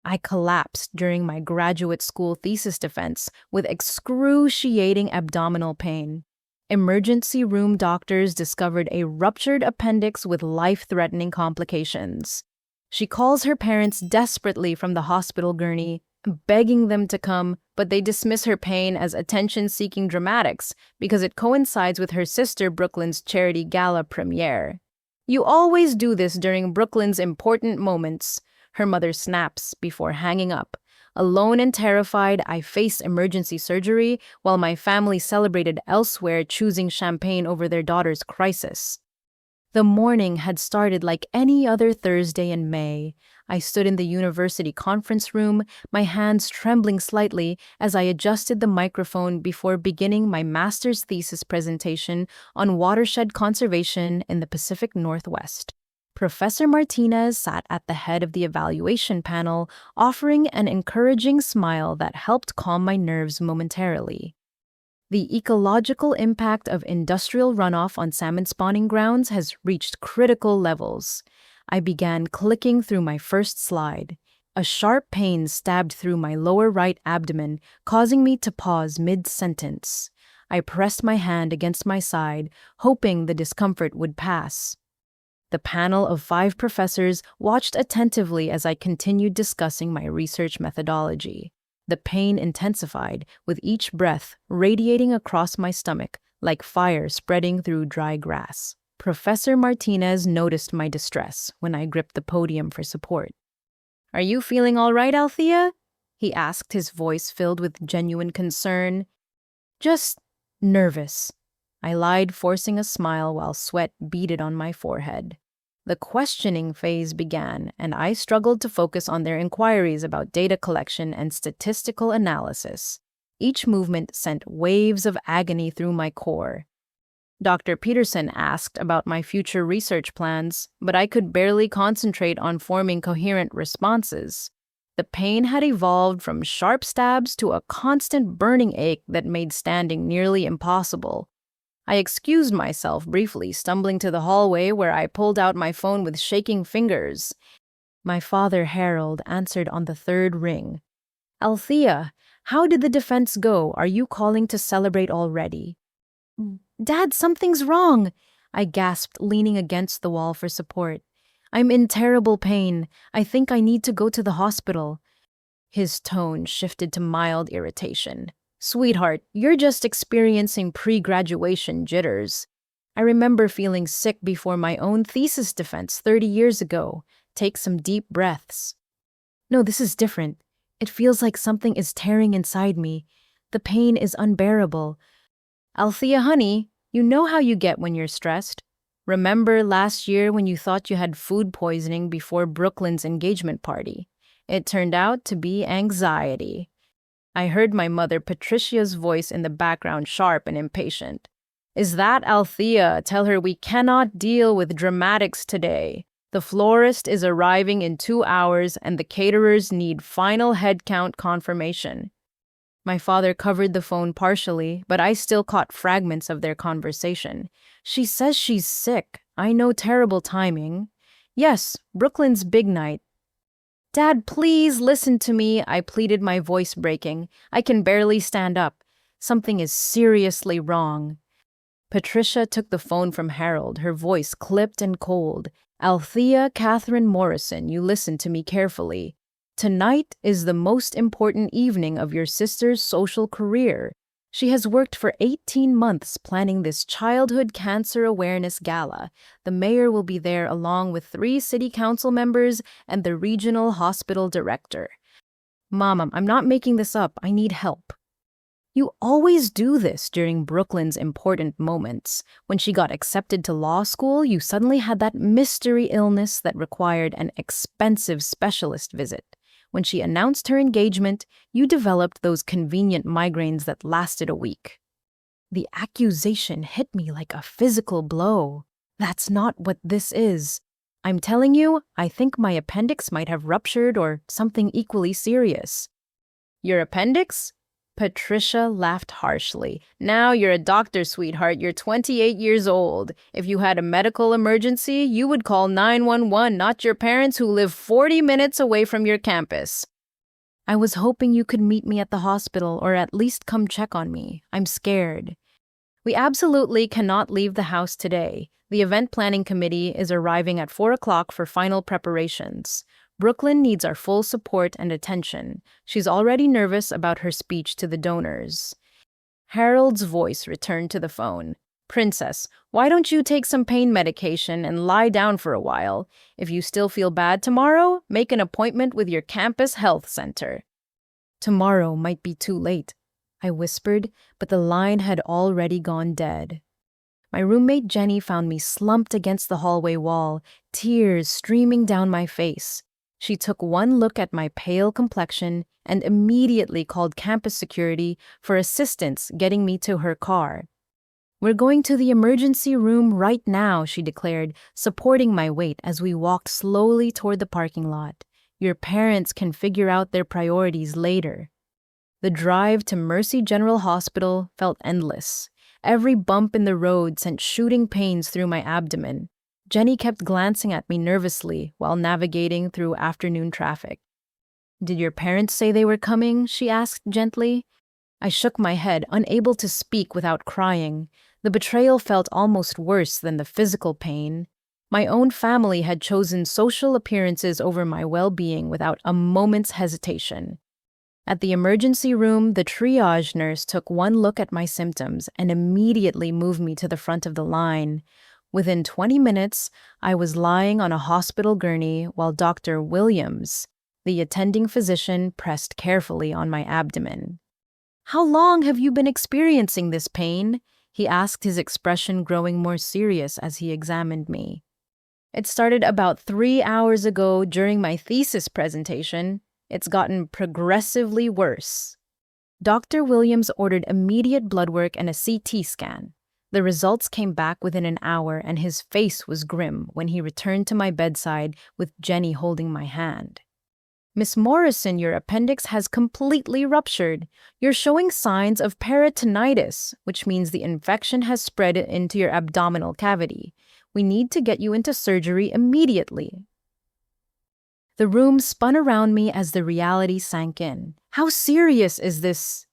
I collapsed during my graduate school thesis defense with excruciating abdominal pain. Emergency room doctors discovered a ruptured appendix with life-threatening complications. She calls her parents desperately from the hospital gurney, begging them to come, but they dismiss her pain as attention-seeking dramatics because it coincides with her sister Brooklyn's charity gala premiere. "You always do this during Brooklyn's important moments," her mother snaps before hanging up. Alone and terrified, I face emergency surgery while my family celebrated elsewhere, choosing champagne over their daughter's crisis. The morning had started like any other Thursday in May. I stood in the university conference room, my hands trembling slightly as I adjusted the microphone before beginning my master's thesis presentation on watershed conservation in the Pacific Northwest. Professor Martinez sat at the head of the evaluation panel, offering an encouraging smile that helped calm my nerves momentarily. The ecological impact of industrial runoff on salmon spawning grounds has reached critical levels. I began clicking through my first slide. A sharp pain stabbed through my lower right abdomen, causing me to pause mid-sentence. I pressed my hand against my side, hoping the discomfort would pass. The panel of 5 professors watched attentively as I continued discussing my research methodology. The pain intensified, with each breath radiating across my stomach like fire spreading through dry grass. Professor Martinez noticed my distress when I gripped the podium for support. "Are you feeling all right, Althea?" he asked, his voice filled with genuine concern. "Just nervous," I lied, forcing a smile while sweat beaded on my forehead. The questioning phase began, and I struggled to focus on their inquiries about data collection and statistical analysis. Each movement sent waves of agony through my core. Dr. Peterson asked about my future research plans, but I could barely concentrate on forming coherent responses. The pain had evolved from sharp stabs to a constant burning ache that made standing nearly impossible. I excused myself briefly, stumbling to the hallway where I pulled out my phone with shaking fingers. My father, Harold, answered on the 3rd ring. "Althea, how did the defense go? Are you calling to celebrate already?" "Dad, something's wrong," I gasped, leaning against the wall for support. "I'm in terrible pain. I think I need to go to the hospital." His tone shifted to mild irritation. "Sweetheart, you're just experiencing pre-graduation jitters. I remember feeling sick before my own thesis defense 30 years ago. Take some deep breaths." "No, this is different. It feels like something is tearing inside me. The pain is unbearable." "Althea, honey, you know how you get when you're stressed. Remember last year when you thought you had food poisoning before Brooklyn's engagement party? It turned out to be anxiety." I heard my mother Patricia's voice in the background, sharp and impatient. "Is that Althea? Tell her we cannot deal with dramatics today. The florist is arriving in 2 hours and the caterers need final headcount confirmation." My father covered the phone partially, but I still caught fragments of their conversation. "She says she's sick. I know, terrible timing. Yes, Brooklyn's big night." "Dad, please listen to me," I pleaded, my voice breaking. "I can barely stand up. Something is seriously wrong." Patricia took the phone from Harold, her voice clipped and cold. "Althea Catherine Morrison, you listen to me carefully. Tonight is the most important evening of your sister's social career. She has worked for 18 months planning this childhood cancer awareness gala. The mayor will be there along with 3 city council members and the regional hospital director." "Mom, I'm not making this up. I need help." "You always do this during Brooklyn's important moments. When she got accepted to law school, you suddenly had that mystery illness that required an expensive specialist visit. When she announced her engagement, you developed those convenient migraines that lasted a week." The accusation hit me like a physical blow. That's not what this is. I'm telling you, I think my appendix might have ruptured or something equally serious. "Your appendix?" Patricia laughed harshly. Now you're a doctor, sweetheart. You're 28 years old. If you had a medical emergency, you would call 911, not your parents who live 40 minutes away from your campus. I was hoping you could meet me at the hospital or at least come check on me. I'm scared. We absolutely cannot leave the house today. The event planning committee is arriving at 4 o'clock for final preparations. Brooklyn needs our full support and attention. She's already nervous about her speech to the donors. Harold's voice returned to the phone. Princess, why don't you take some pain medication and lie down for a while? If you still feel bad tomorrow, make an appointment with your campus health center. Tomorrow might be too late, I whispered, but the line had already gone dead. My roommate Jenny found me slumped against the hallway wall, tears streaming down my face. She took one look at my pale complexion and immediately called campus security for assistance getting me to her car. We're going to the emergency room right now, she declared, supporting my weight as we walked slowly toward the parking lot. Your parents can figure out their priorities later. The drive to Mercy General Hospital felt endless. Every bump in the road sent shooting pains through my abdomen. Jenny kept glancing at me nervously while navigating through afternoon traffic. Did your parents say they were coming? She asked gently. I shook my head, unable to speak without crying. The betrayal felt almost worse than the physical pain. My own family had chosen social appearances over my well-being without a moment's hesitation. At the emergency room, the triage nurse took one look at my symptoms and immediately moved me to the front of the line. Within 20 minutes, I was lying on a hospital gurney while Dr. Williams, the attending physician, pressed carefully on my abdomen. How long have you been experiencing this pain? He asked, his expression growing more serious as he examined me. It started about 3 hours ago during my thesis presentation. It's gotten progressively worse. Dr. Williams ordered immediate blood work and a CT scan. The results came back within an hour, and his face was grim when he returned to my bedside with Jenny holding my hand. Miss Morrison, your appendix has completely ruptured. You're showing signs of peritonitis, which means the infection has spread into your abdominal cavity. We need to get you into surgery immediately. The room spun around me as the reality sank in. How serious is this?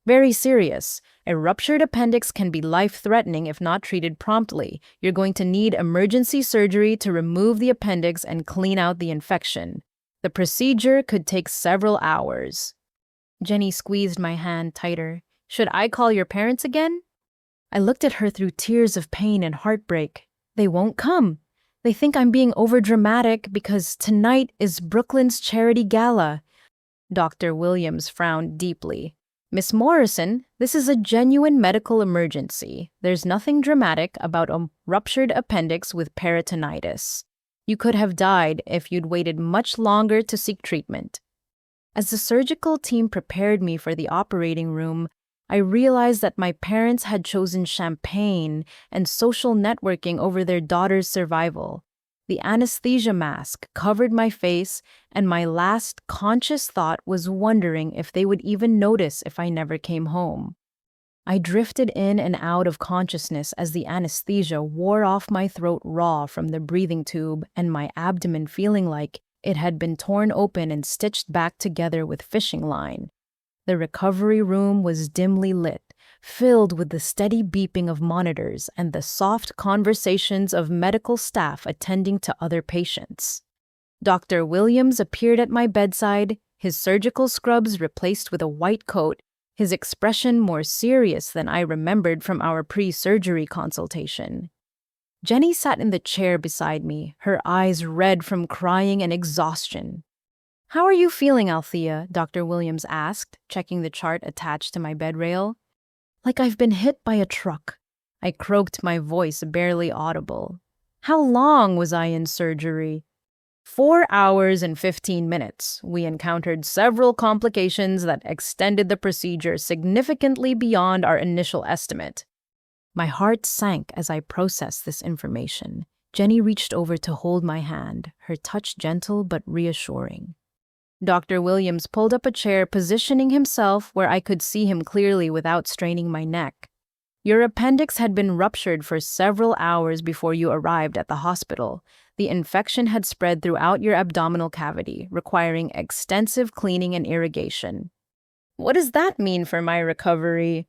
Very serious. A ruptured appendix can be life-threatening if not treated promptly. You're going to need emergency surgery to remove the appendix and clean out the infection. The procedure could take several hours. Jenny squeezed my hand tighter. Should I call your parents again? I looked at her through tears of pain and heartbreak. They won't come. They think I'm being overdramatic because tonight is Brooklyn's charity gala. Dr. Williams frowned deeply. Miss Morrison, this is a genuine medical emergency. There's nothing dramatic about a ruptured appendix with peritonitis. You could have died if you'd waited much longer to seek treatment. As the surgical team prepared me for the operating room, I realized that my parents had chosen champagne and social networking over their daughter's survival. The anesthesia mask covered my face, and my last conscious thought was wondering if they would even notice if I never came home. I drifted in and out of consciousness as the anesthesia wore off my throat raw from the breathing tube and my abdomen feeling like it had been torn open and stitched back together with fishing line. The recovery room was dimly lit, filled with the steady beeping of monitors and the soft conversations of medical staff attending to other patients. Dr. Williams appeared at my bedside, his surgical scrubs replaced with a white coat, his expression more serious than I remembered from our pre-surgery consultation. Jenny sat in the chair beside me, her eyes red from crying and exhaustion. How are you feeling, Althea? Dr. Williams asked, checking the chart attached to my bed rail. Like I've been hit by a truck. I croaked, my voice barely audible. How long was I in surgery? 4 hours and 15 minutes. We encountered several complications that extended the procedure significantly beyond our initial estimate. My heart sank as I processed this information. Jenny reached over to hold my hand, her touch gentle but reassuring. Dr. Williams pulled up a chair, positioning himself where I could see him clearly without straining my neck. Your appendix had been ruptured for several hours before you arrived at the hospital. The infection had spread throughout your abdominal cavity, requiring extensive cleaning and irrigation. What does that mean for my recovery?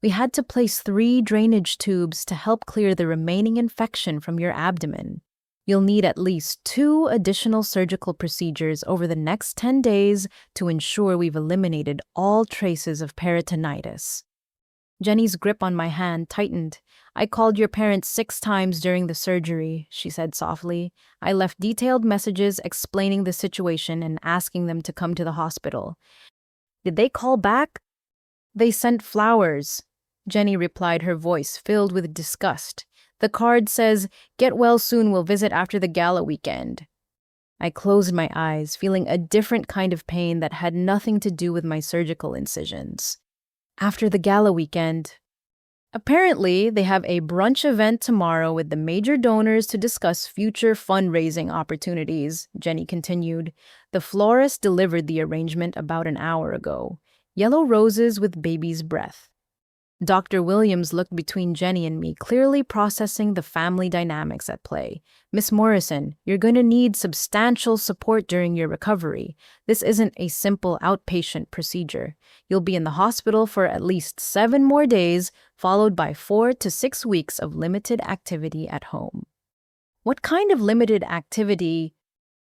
We had to place 3 drainage tubes to help clear the remaining infection from your abdomen. You'll need at least 2 additional surgical procedures over the next 10 days to ensure we've eliminated all traces of peritonitis. Jenny's grip on my hand tightened. I called your parents 6 times during the surgery, she said softly. I left detailed messages explaining the situation and asking them to come to the hospital. Did they call back? They sent flowers, Jenny replied, her voice filled with disgust. The card says, "Get well soon, we'll visit after the gala weekend." I closed my eyes, feeling a different kind of pain that had nothing to do with my surgical incisions. After the gala weekend. Apparently, they have a brunch event tomorrow with the major donors to discuss future fundraising opportunities, Jenny continued. The florist delivered the arrangement about an hour ago. Yellow roses with baby's breath. Dr. Williams looked between Jenny and me, clearly processing the family dynamics at play. Miss Morrison, you're going to need substantial support during your recovery. This isn't a simple outpatient procedure. You'll be in the hospital for at least 7 more days, followed by 4 to 6 weeks of limited activity at home. What kind of limited activity?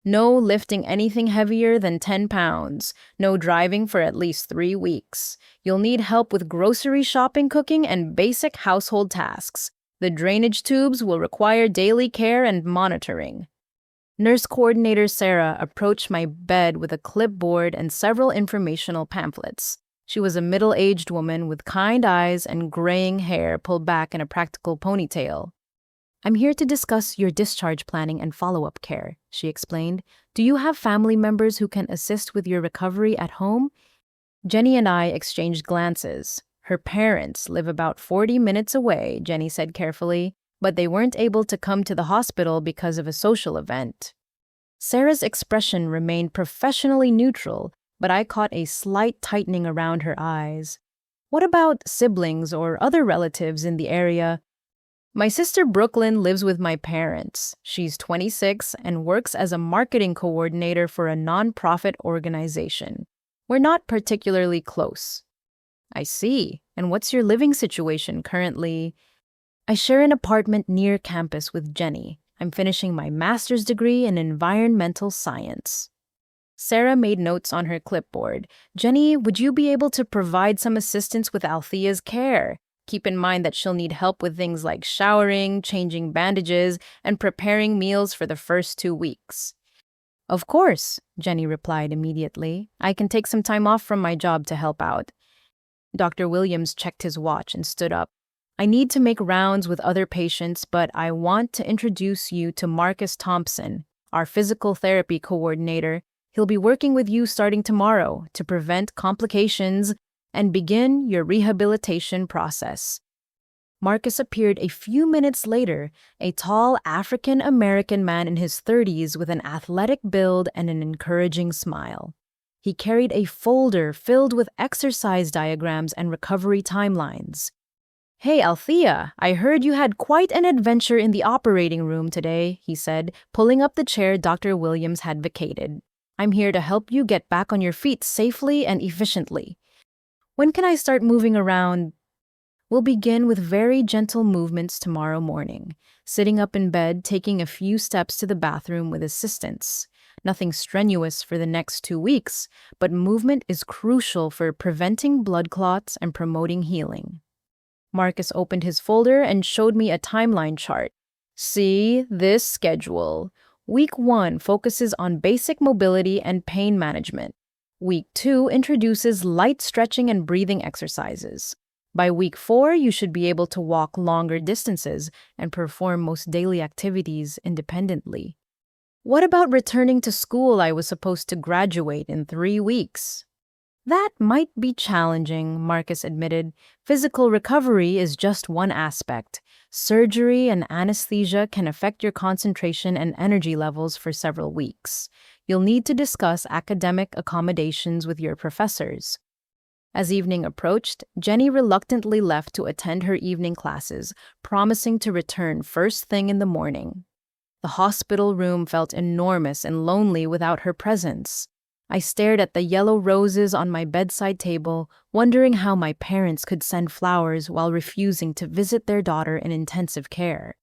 No lifting anything heavier than 10 pounds. No driving for at least 3 weeks. You'll need help with grocery shopping, cooking, and basic household tasks. The drainage tubes will require daily care and monitoring. Nurse coordinator Sarah approached my bed with a clipboard and several informational pamphlets. She was a middle-aged woman with kind eyes and graying hair pulled back in a practical ponytail. I'm here to discuss your discharge planning and follow-up care, she explained. Do you have family members who can assist with your recovery at home? Jenny and I exchanged glances. Her parents live about 40 minutes away, Jenny said carefully, but they weren't able to come to the hospital because of a social event. Sarah's expression remained professionally neutral, but I caught a slight tightening around her eyes. What about siblings or other relatives in the area? My sister Brooklyn lives with my parents. She's 26 and works as a marketing coordinator for a nonprofit organization. We're not particularly close. I see. And what's your living situation currently? I share an apartment near campus with Jenny. I'm finishing my master's degree in environmental science. Sarah made notes on her clipboard. Jenny, would you be able to provide some assistance with Althea's care? Keep in mind that she'll need help with things like showering, changing bandages, and preparing meals for the first 2 weeks. Of course, Jenny replied immediately. I can take some time off from my job to help out. Dr. Williams checked his watch and stood up. I need to make rounds with other patients, but I want to introduce you to Marcus Thompson, our physical therapy coordinator. He'll be working with you starting tomorrow to prevent complications and begin your rehabilitation process. Marcus appeared a few minutes later, a tall African-American man in his 30s with an athletic build and an encouraging smile. He carried a folder filled with exercise diagrams and recovery timelines. Hey, Althea, I heard you had quite an adventure in the operating room today, he said, pulling up the chair Dr. Williams had vacated. I'm here to help you get back on your feet safely and efficiently. When can I start moving around? We'll begin with very gentle movements tomorrow morning, sitting up in bed, taking a few steps to the bathroom with assistance. Nothing strenuous for the next 2 weeks, but movement is crucial for preventing blood clots and promoting healing. Marcus opened his folder and showed me a timeline chart. See this schedule. Week 1 focuses on basic mobility and pain management. Week 2 introduces light stretching and breathing exercises. By week 4, you should be able to walk longer distances and perform most daily activities independently. What about returning to school? I was supposed to graduate in 3 weeks. That might be challenging, Marcus admitted. Physical recovery is just one aspect. Surgery and anesthesia can affect your concentration and energy levels for several weeks. You'll need to discuss academic accommodations with your professors. As evening approached, Jenny reluctantly left to attend her evening classes, promising to return first thing in the morning. The hospital room felt enormous and lonely without her presence. I stared at the yellow roses on my bedside table, wondering how my parents could send flowers while refusing to visit their daughter in intensive care.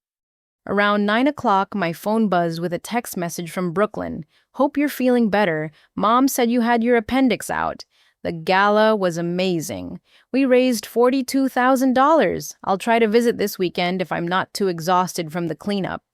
Around 9 o'clock, my phone buzzed with a text message from Brooklyn. "Hope you're feeling better. Mom said you had your appendix out. The gala was amazing. We raised $42,000. I'll try to visit this weekend if I'm not too exhausted from the cleanup."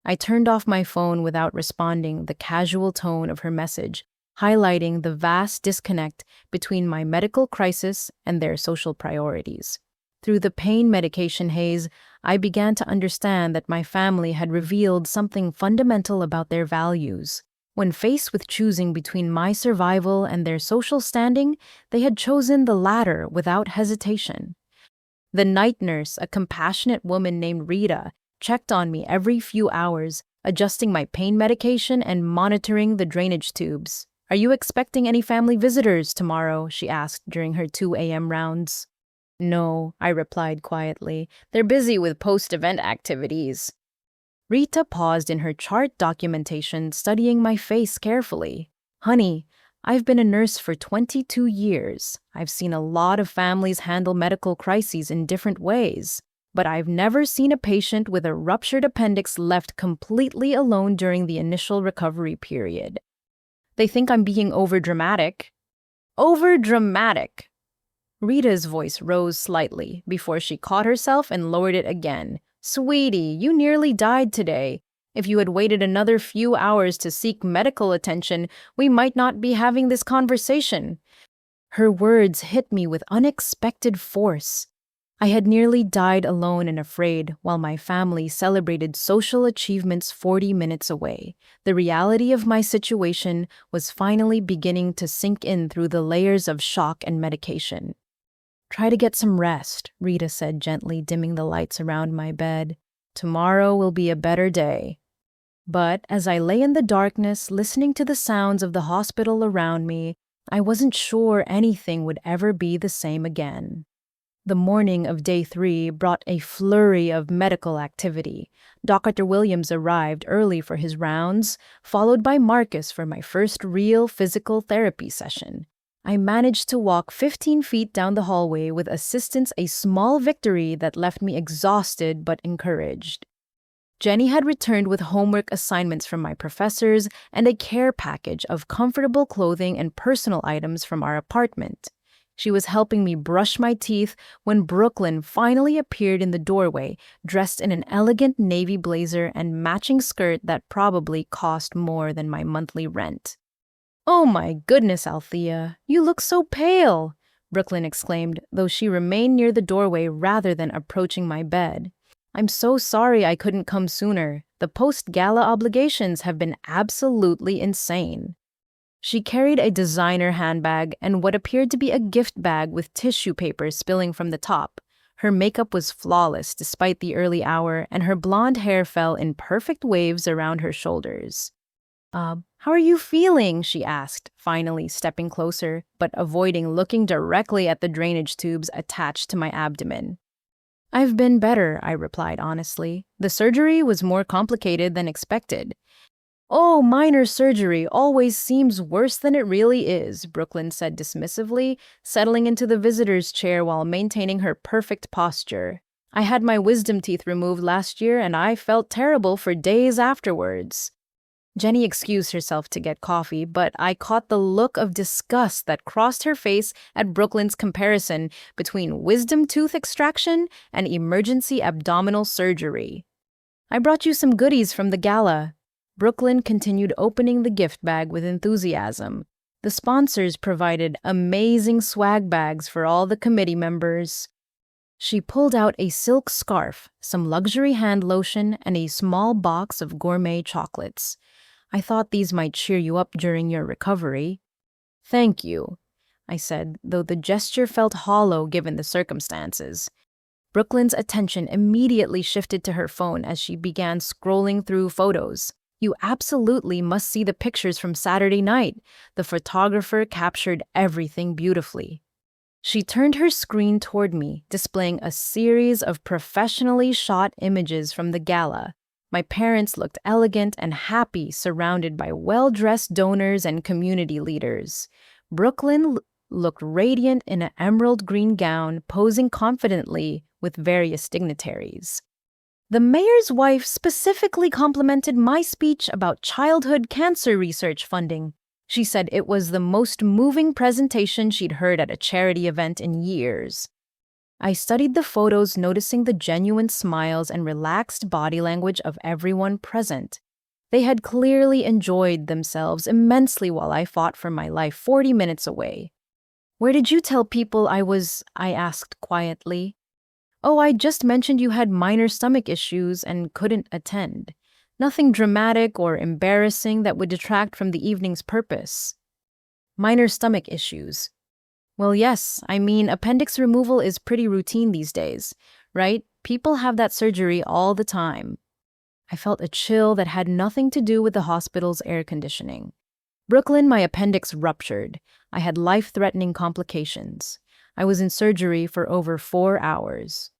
I turned off my phone without responding, the casual tone of her message, highlighting the vast disconnect between my medical crisis and their social priorities. Through the pain medication haze, I began to understand that my family had revealed something fundamental about their values. When faced with choosing between my survival and their social standing, they had chosen the latter without hesitation. The night nurse, a compassionate woman named Rita, checked on me every few hours, adjusting my pain medication and monitoring the drainage tubes. "Are you expecting any family visitors tomorrow?" she asked during her 2 a.m. rounds. "No," I replied quietly. "They're busy with post-event activities." Rita paused in her chart documentation, studying my face carefully. "Honey, I've been a nurse for 22 years. I've seen a lot of families handle medical crises in different ways, but I've never seen a patient with a ruptured appendix left completely alone during the initial recovery period. They think I'm being overdramatic." "Overdramatic!" Rita's voice rose slightly before she caught herself and lowered it again. "Sweetie, you nearly died today. If you had waited another few hours to seek medical attention, we might not be having this conversation." Her words hit me with unexpected force. I had nearly died alone and afraid while my family celebrated social achievements 40 minutes away. The reality of my situation was finally beginning to sink in through the layers of shock and medication. "Try to get some rest," Rita said gently, dimming the lights around my bed. "Tomorrow will be a better day." But as I lay in the darkness, listening to the sounds of the hospital around me, I wasn't sure anything would ever be the same again. The morning of day 3 brought a flurry of medical activity. Dr. Williams arrived early for his rounds, followed by Marcus for my first real physical therapy session. I managed to walk 15 feet down the hallway with assistance, a small victory that left me exhausted but encouraged. Jenny had returned with homework assignments from my professors and a care package of comfortable clothing and personal items from our apartment. She was helping me brush my teeth when Brooklyn finally appeared in the doorway, dressed in an elegant navy blazer and matching skirt that probably cost more than my monthly rent. "Oh my goodness, Althea, you look so pale," Brooklyn exclaimed, though she remained near the doorway rather than approaching my bed. "I'm so sorry I couldn't come sooner. The post-gala obligations have been absolutely insane." She carried a designer handbag and what appeared to be a gift bag with tissue paper spilling from the top. Her makeup was flawless despite the early hour, and her blonde hair fell in perfect waves around her shoulders. How are you feeling?" she asked, finally stepping closer, but avoiding looking directly at the drainage tubes attached to my abdomen. "I've been better," I replied honestly. "The surgery was more complicated than expected." "Oh, minor surgery always seems worse than it really is," Brooklyn said dismissively, settling into the visitor's chair while maintaining her perfect posture. "I had my wisdom teeth removed last year and I felt terrible for days afterwards." Jenny excused herself to get coffee, but I caught the look of disgust that crossed her face at Brooklyn's comparison between wisdom tooth extraction and emergency abdominal surgery. "I brought you some goodies from the gala." Brooklyn continued opening the gift bag with enthusiasm. The sponsors provided amazing swag bags for all the committee members. She pulled out a silk scarf, some luxury hand lotion, and a small box of gourmet chocolates. "I thought these might cheer you up during your recovery." "Thank you," I said, though the gesture felt hollow given the circumstances. Brooklyn's attention immediately shifted to her phone as she began scrolling through photos. You absolutely must see the pictures from Saturday night. The photographer captured everything beautifully. She turned her screen toward me, displaying a series of professionally shot images from the gala. My parents looked elegant and happy, surrounded by well-dressed donors and community leaders. Brooklyn looked radiant in an emerald green gown, posing confidently with various dignitaries. The mayor's wife specifically complimented my speech about childhood cancer research funding. She said it was the most moving presentation she'd heard at a charity event in years. I studied the photos, noticing the genuine smiles and relaxed body language of everyone present. They had clearly enjoyed themselves immensely while I fought for my life 40 minutes away. "Where did you tell people I was?" I asked quietly. "Oh, I just mentioned you had minor stomach issues and couldn't attend. Nothing dramatic or embarrassing that would detract from the evening's purpose." Minor stomach issues. Well, yes, I mean, appendix removal is pretty routine these days, right? People have that surgery all the time. I felt a chill that had nothing to do with the hospital's air conditioning. "Brooklyn, my appendix ruptured. I had life-threatening complications. I was in surgery for over 4 hours."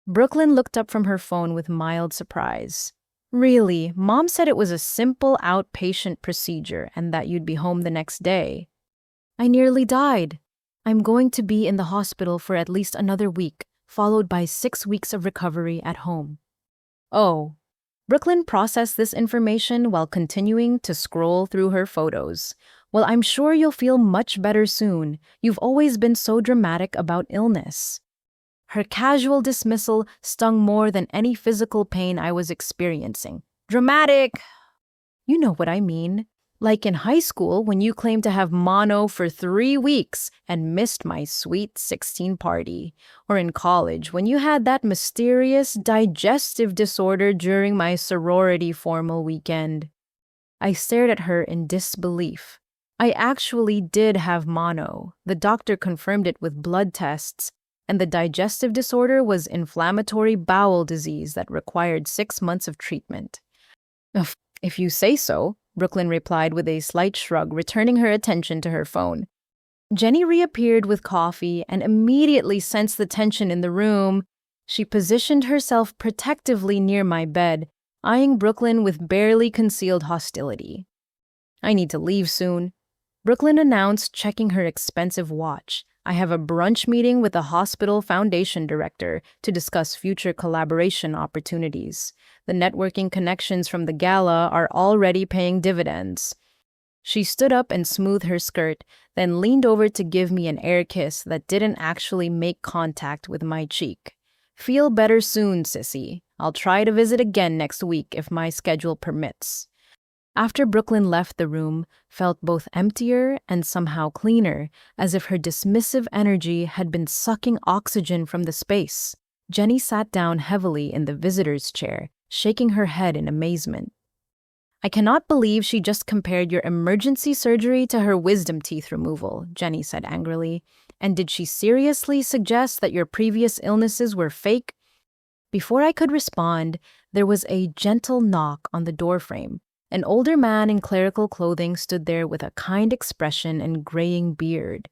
Brooklyn looked up from her phone with mild surprise. "Really? Mom said it was a simple outpatient procedure and that you'd be home the next day." "I nearly died. I'm going to be in the hospital for at least another week, followed by 6 weeks of recovery at home." Oh. Brooklyn processed this information while continuing to scroll through her photos. "Well, I'm sure you'll feel much better soon. You've always been so dramatic about illness." Her casual dismissal stung more than any physical pain I was experiencing. "Dramatic!" You know what I mean. Like in high school when you claimed to have mono for 3 weeks and missed my sweet 16 party. Or in college when you had that mysterious digestive disorder during my sorority formal weekend. I stared at her in disbelief. I actually did have mono. The doctor confirmed it with blood tests, and the digestive disorder was inflammatory bowel disease that required 6 months of treatment. If you say so," Brooklyn replied with a slight shrug, returning her attention to her phone. Jenny reappeared with coffee and immediately sensed the tension in the room. She positioned herself protectively near my bed, eyeing Brooklyn with barely concealed hostility. "I need to leave soon," Brooklyn announced, checking her expensive watch. "I have a brunch meeting with the hospital foundation director to discuss future collaboration opportunities. The networking connections from the gala are already paying dividends." She stood up and smoothed her skirt, then leaned over to give me an air kiss that didn't actually make contact with my cheek. "Feel better soon, sissy. I'll try to visit again next week if my schedule permits." After Brooklyn left the room, felt both emptier and somehow cleaner, as if her dismissive energy had been sucking oxygen from the space. Jenny sat down heavily in the visitor's chair, shaking her head in amazement. "I cannot believe she just compared your emergency surgery to her wisdom teeth removal," Jenny said angrily. "And did she seriously suggest that your previous illnesses were fake?" Before I could respond, there was a gentle knock on the doorframe. An older man in clerical clothing stood there with a kind expression and graying beard.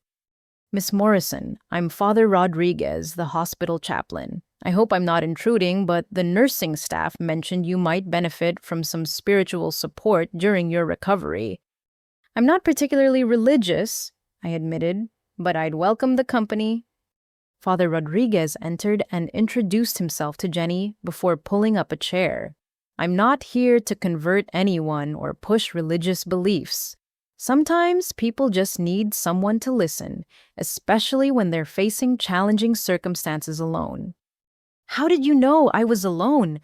"Miss Morrison, I'm Father Rodriguez, the hospital chaplain. I hope I'm not intruding, but the nursing staff mentioned you might benefit from some spiritual support during your recovery." "I'm not particularly religious," I admitted, "but I'd welcome the company." Father Rodriguez entered and introduced himself to Jenny before pulling up a chair. "I'm not here to convert anyone or push religious beliefs. Sometimes people just need someone to listen, especially when they're facing challenging circumstances alone." "How did you know I was alone?"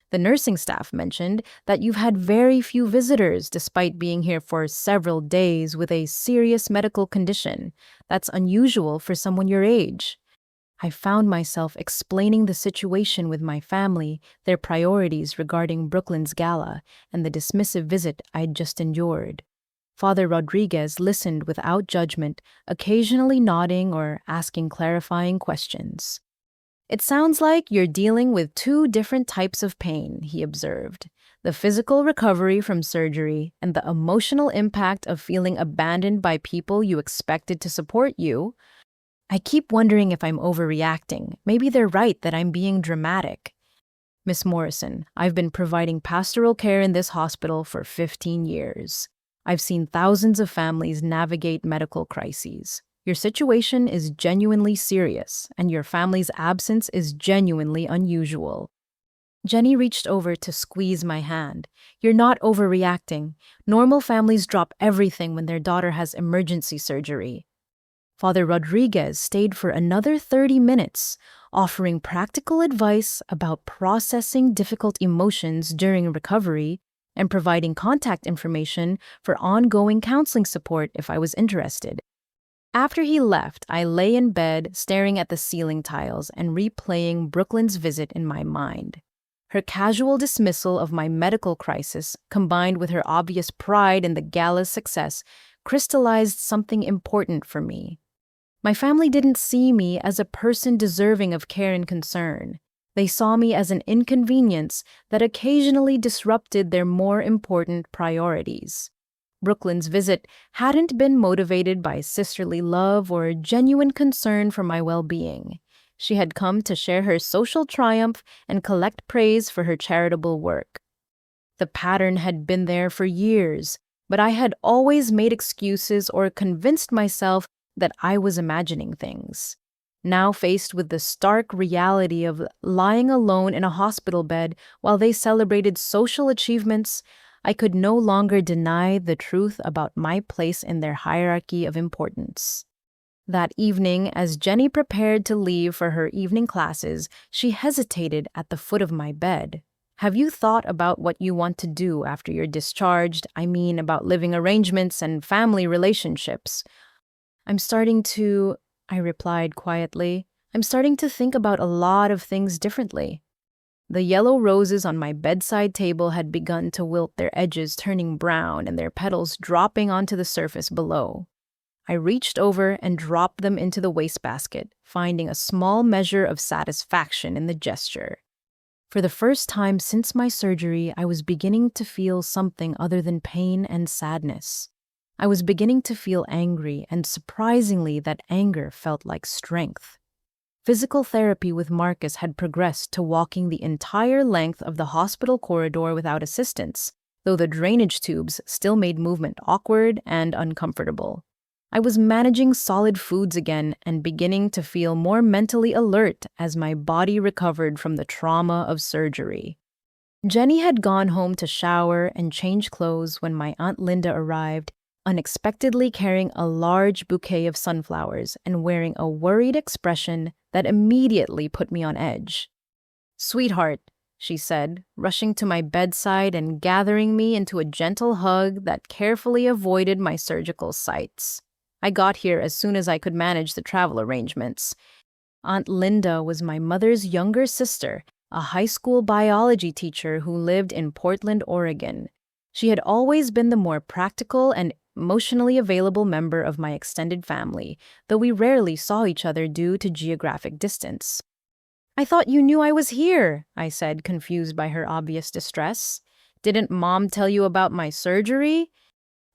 "The nursing staff mentioned that you've had very few visitors despite being here for several days with a serious medical condition. That's unusual for someone your age." I found myself explaining the situation with my family, their priorities regarding Brooklyn's gala, and the dismissive visit I'd just endured. Father Rodriguez listened without judgment, occasionally nodding or asking clarifying questions. "It sounds like you're dealing with 2 different types of pain," he observed. the physical recovery from surgery, and the emotional impact of feeling abandoned by people you expected to support you. I keep wondering if I'm overreacting. Maybe they're right that I'm being dramatic. Miss Morrison, I've been providing pastoral care in this hospital for 15 years. I've seen thousands of families navigate medical crises. Your situation is genuinely serious, and your family's absence is genuinely unusual. Jenny reached over to squeeze my hand. You're not overreacting. Normal families drop everything when their daughter has emergency surgery. Father Rodriguez stayed for another 30 minutes, offering practical advice about processing difficult emotions during recovery and providing contact information for ongoing counseling support if I was interested. After he left, I lay in bed staring at the ceiling tiles and replaying Brooklyn's visit in my mind. Her casual dismissal of my medical crisis, combined with her obvious pride in the Gala's success, crystallized something important for me. My family didn't see me as a person deserving of care and concern. They saw me as an inconvenience that occasionally disrupted their more important priorities. Brooklyn's visit hadn't been motivated by sisterly love or genuine concern for my well-being. She had come to share her social triumph and collect praise for her charitable work. The pattern had been there for years, but I had always made excuses or convinced myself that I was imagining things. Now faced with the stark reality of lying alone in a hospital bed while they celebrated social achievements, I could no longer deny the truth about my place in their hierarchy of importance. That evening, as Jenny prepared to leave for her evening classes, she hesitated at the foot of my bed. Have you thought about what you want to do after you're discharged? I mean, about living arrangements and family relationships. I replied quietly. I'm starting to think about a lot of things differently. The yellow roses on my bedside table had begun to wilt, their edges turning brown and their petals dropping onto the surface below. I reached over and dropped them into the wastebasket, finding a small measure of satisfaction in the gesture. For the first time since my surgery, I was beginning to feel something other than pain and sadness. I was beginning to feel angry, and surprisingly, that anger felt like strength. Physical therapy with Marcus had progressed to walking the entire length of the hospital corridor without assistance, though the drainage tubes still made movement awkward and uncomfortable. I was managing solid foods again and beginning to feel more mentally alert as my body recovered from the trauma of surgery. Jenny had gone home to shower and change clothes when my Aunt Linda arrived, unexpectedly carrying a large bouquet of sunflowers and wearing a worried expression that immediately put me on edge. "Sweetheart," she said, rushing to my bedside and gathering me into a gentle hug that carefully avoided my surgical sites. I got here as soon as I could manage the travel arrangements. Aunt Linda was my mother's younger sister, a high school biology teacher who lived in Portland, Oregon. She had always been the more practical and emotionally available member of my extended family, though we rarely saw each other due to geographic distance. "I thought you knew I was here," I said, confused by her obvious distress. "Didn't Mom tell you about my surgery?"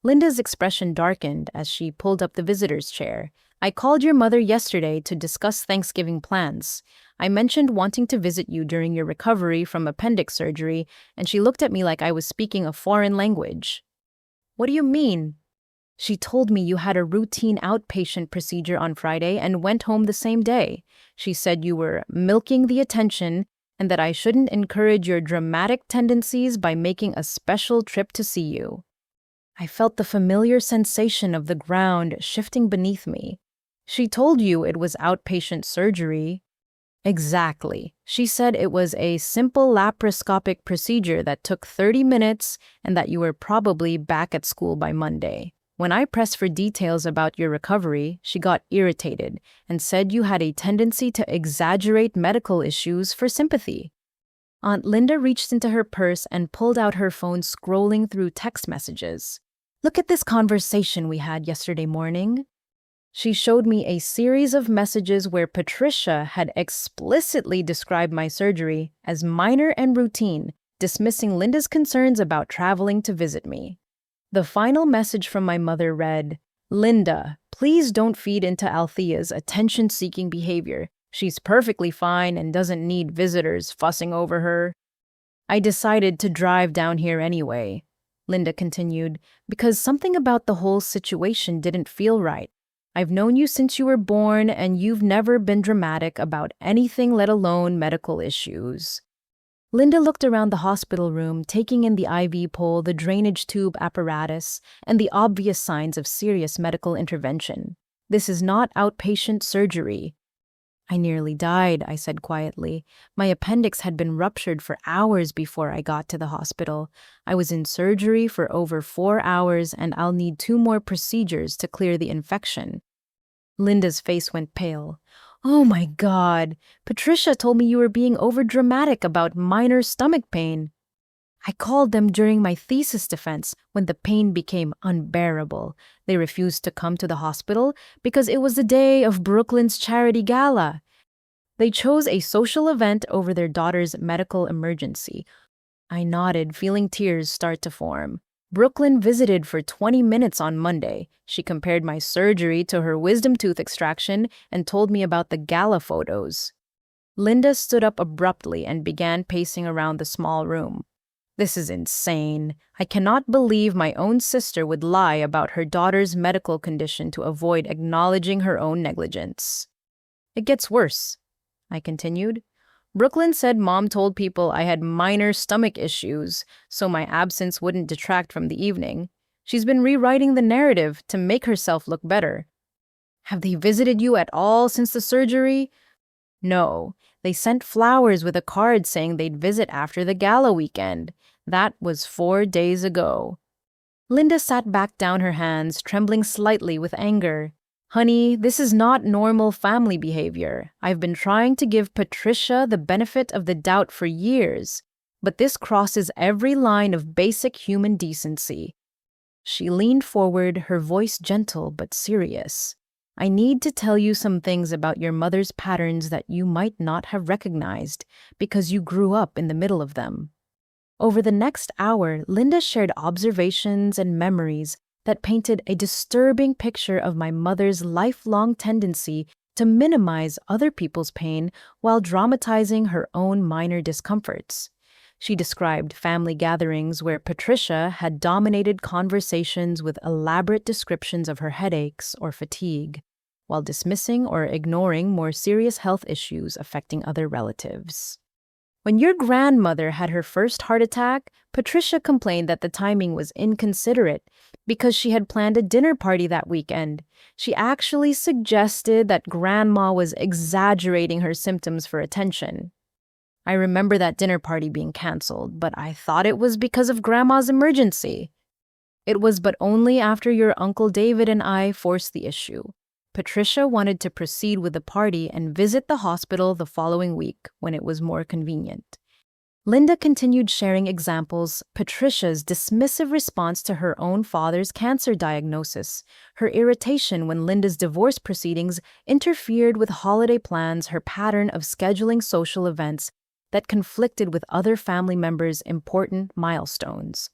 Linda's expression darkened as she pulled up the visitor's chair. "I called your mother yesterday to discuss Thanksgiving plans. I mentioned wanting to visit you during your recovery from appendix surgery, and she looked at me like I was speaking a foreign language." "What do you mean?" "She told me you had a routine outpatient procedure on Friday and went home the same day. She said you were milking the attention and that I shouldn't encourage your dramatic tendencies by making a special trip to see you." I felt the familiar sensation of the ground shifting beneath me. "She told you it was outpatient surgery." "Exactly. She said it was a simple laparoscopic procedure that took 30 minutes and that you were probably back at school by Monday. When I pressed for details about your recovery, she got irritated and said you had a tendency to exaggerate medical issues for sympathy." Aunt Linda reached into her purse and pulled out her phone, scrolling through text messages. "Look at this conversation we had yesterday morning." She showed me a series of messages where Patricia had explicitly described my surgery as minor and routine, dismissing Linda's concerns about traveling to visit me. The final message from my mother read, "Linda, please don't feed into Althea's attention-seeking behavior. She's perfectly fine and doesn't need visitors fussing over her." "I decided to drive down here anyway," Linda continued, "because something about the whole situation didn't feel right. I've known you since you were born, and you've never been dramatic about anything, let alone medical issues." Linda looked around the hospital room, taking in the IV pole, the drainage tube apparatus, and the obvious signs of serious medical intervention. "This is not outpatient surgery." "I nearly died," I said quietly. "My appendix had been ruptured for hours before I got to the hospital. I was in surgery for over 4 hours, and I'll need 2 more procedures to clear the infection." Linda's face went pale. "Oh my God, Patricia told me you were being overdramatic about minor stomach pain." "I called them during my thesis defense when the pain became unbearable. They refused to come to the hospital because it was the day of Brooklyn's charity gala. They chose a social event over their daughter's medical emergency." I nodded, feeling tears start to form. "Brooklyn visited for 20 minutes on Monday. She compared my surgery to her wisdom tooth extraction and told me about the gala photos." Linda stood up abruptly and began pacing around the small room. "This is insane. I cannot believe my own sister would lie about her daughter's medical condition to avoid acknowledging her own negligence." "It gets worse," I continued. "Brooklyn said Mom told people I had minor stomach issues, so my absence wouldn't detract from the evening. She's been rewriting the narrative to make herself look better." "Have they visited you at all since the surgery?" "No. They sent flowers with a card saying they'd visit after the gala weekend. That was 4 days ago." Linda sat back down her hands, trembling slightly with anger. "Honey, this is not normal family behavior. I've been trying to give Patricia the benefit of the doubt for years, but this crosses every line of basic human decency." She leaned forward, her voice gentle but serious. "I need to tell you some things about your mother's patterns that you might not have recognized because you grew up in the middle of them." Over the next hour, Linda shared observations and memories that painted a disturbing picture of my mother's lifelong tendency to minimize other people's pain while dramatizing her own minor discomforts. She described family gatherings where Patricia had dominated conversations with elaborate descriptions of her headaches or fatigue, while dismissing or ignoring more serious health issues affecting other relatives. When your grandmother had her first heart attack, Patricia complained that the timing was inconsiderate because she had planned a dinner party that weekend. She actually suggested that Grandma was exaggerating her symptoms for attention. I remember that dinner party being canceled, but I thought it was because of Grandma's emergency. It was but only after your Uncle David and I forced the issue. Patricia wanted to proceed with the party and visit the hospital the following week when it was more convenient. Linda continued sharing examples: Patricia's dismissive response to her own father's cancer diagnosis, her irritation when Linda's divorce proceedings interfered with holiday plans, her pattern of scheduling social events that conflicted with other family members' important milestones.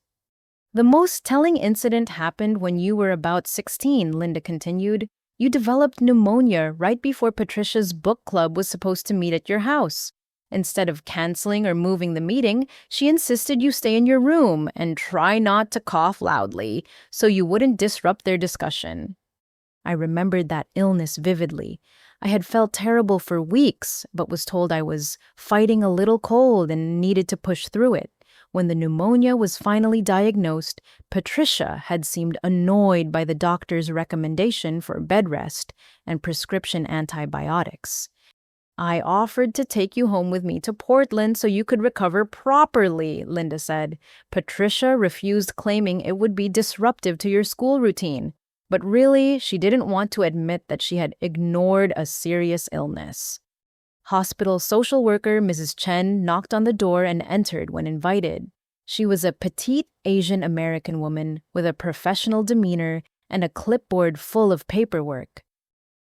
"The most telling incident happened when you were about 16, Linda continued. You developed pneumonia right before Patricia's book club was supposed to meet at your house. Instead of canceling or moving the meeting, she insisted you stay in your room and try not to cough loudly so you wouldn't disrupt their discussion." I remembered that illness vividly. I had felt terrible for weeks, but was told I was fighting a little cold and needed to push through it. When the pneumonia was finally diagnosed, Patricia had seemed annoyed by the doctor's recommendation for bed rest and prescription antibiotics. "I offered to take you home with me to Portland so you could recover properly," Linda said. "Patricia refused, claiming it would be disruptive to your school routine. But really, she didn't want to admit that she had ignored a serious illness." Hospital social worker Mrs. Chen knocked on the door and entered when invited. She was a petite Asian American woman with a professional demeanor and a clipboard full of paperwork.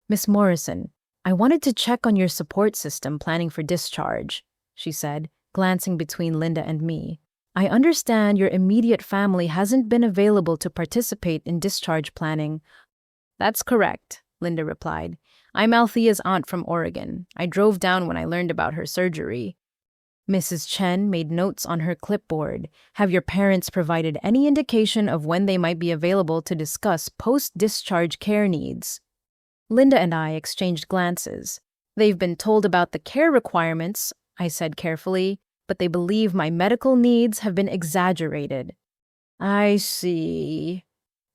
"Miss Morrison, I wanted to check on your support system planning for discharge," she said, glancing between Linda and me. I understand your immediate family hasn't been available to participate in discharge planning. That's correct, Linda replied. I'm Althea's aunt from Oregon. I drove down when I learned about her surgery. Mrs. Chen made notes on her clipboard. Have your parents provided any indication of when they might be available to discuss post-discharge care needs? Linda and I exchanged glances. They've been told about the care requirements, I said carefully, but they believe my medical needs have been exaggerated. I see.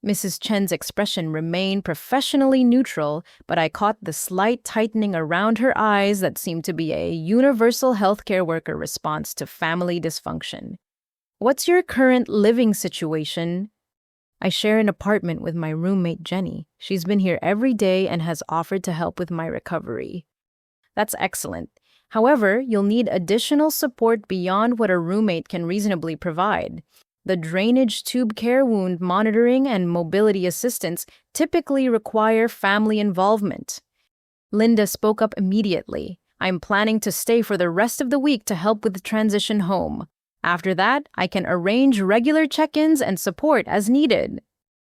Mrs. Chen's expression remained professionally neutral, but I caught the slight tightening around her eyes that seemed to be a universal healthcare worker response to family dysfunction. What's your current living situation? I share an apartment with my roommate Jenny. She's been here every day and has offered to help with my recovery. That's excellent. However, you'll need additional support beyond what a roommate can reasonably provide. The drainage tube care, wound monitoring, and mobility assistance typically require family involvement. Linda spoke up immediately. I'm planning to stay for the rest of the week to help with the transition home. After that, I can arrange regular check-ins and support as needed.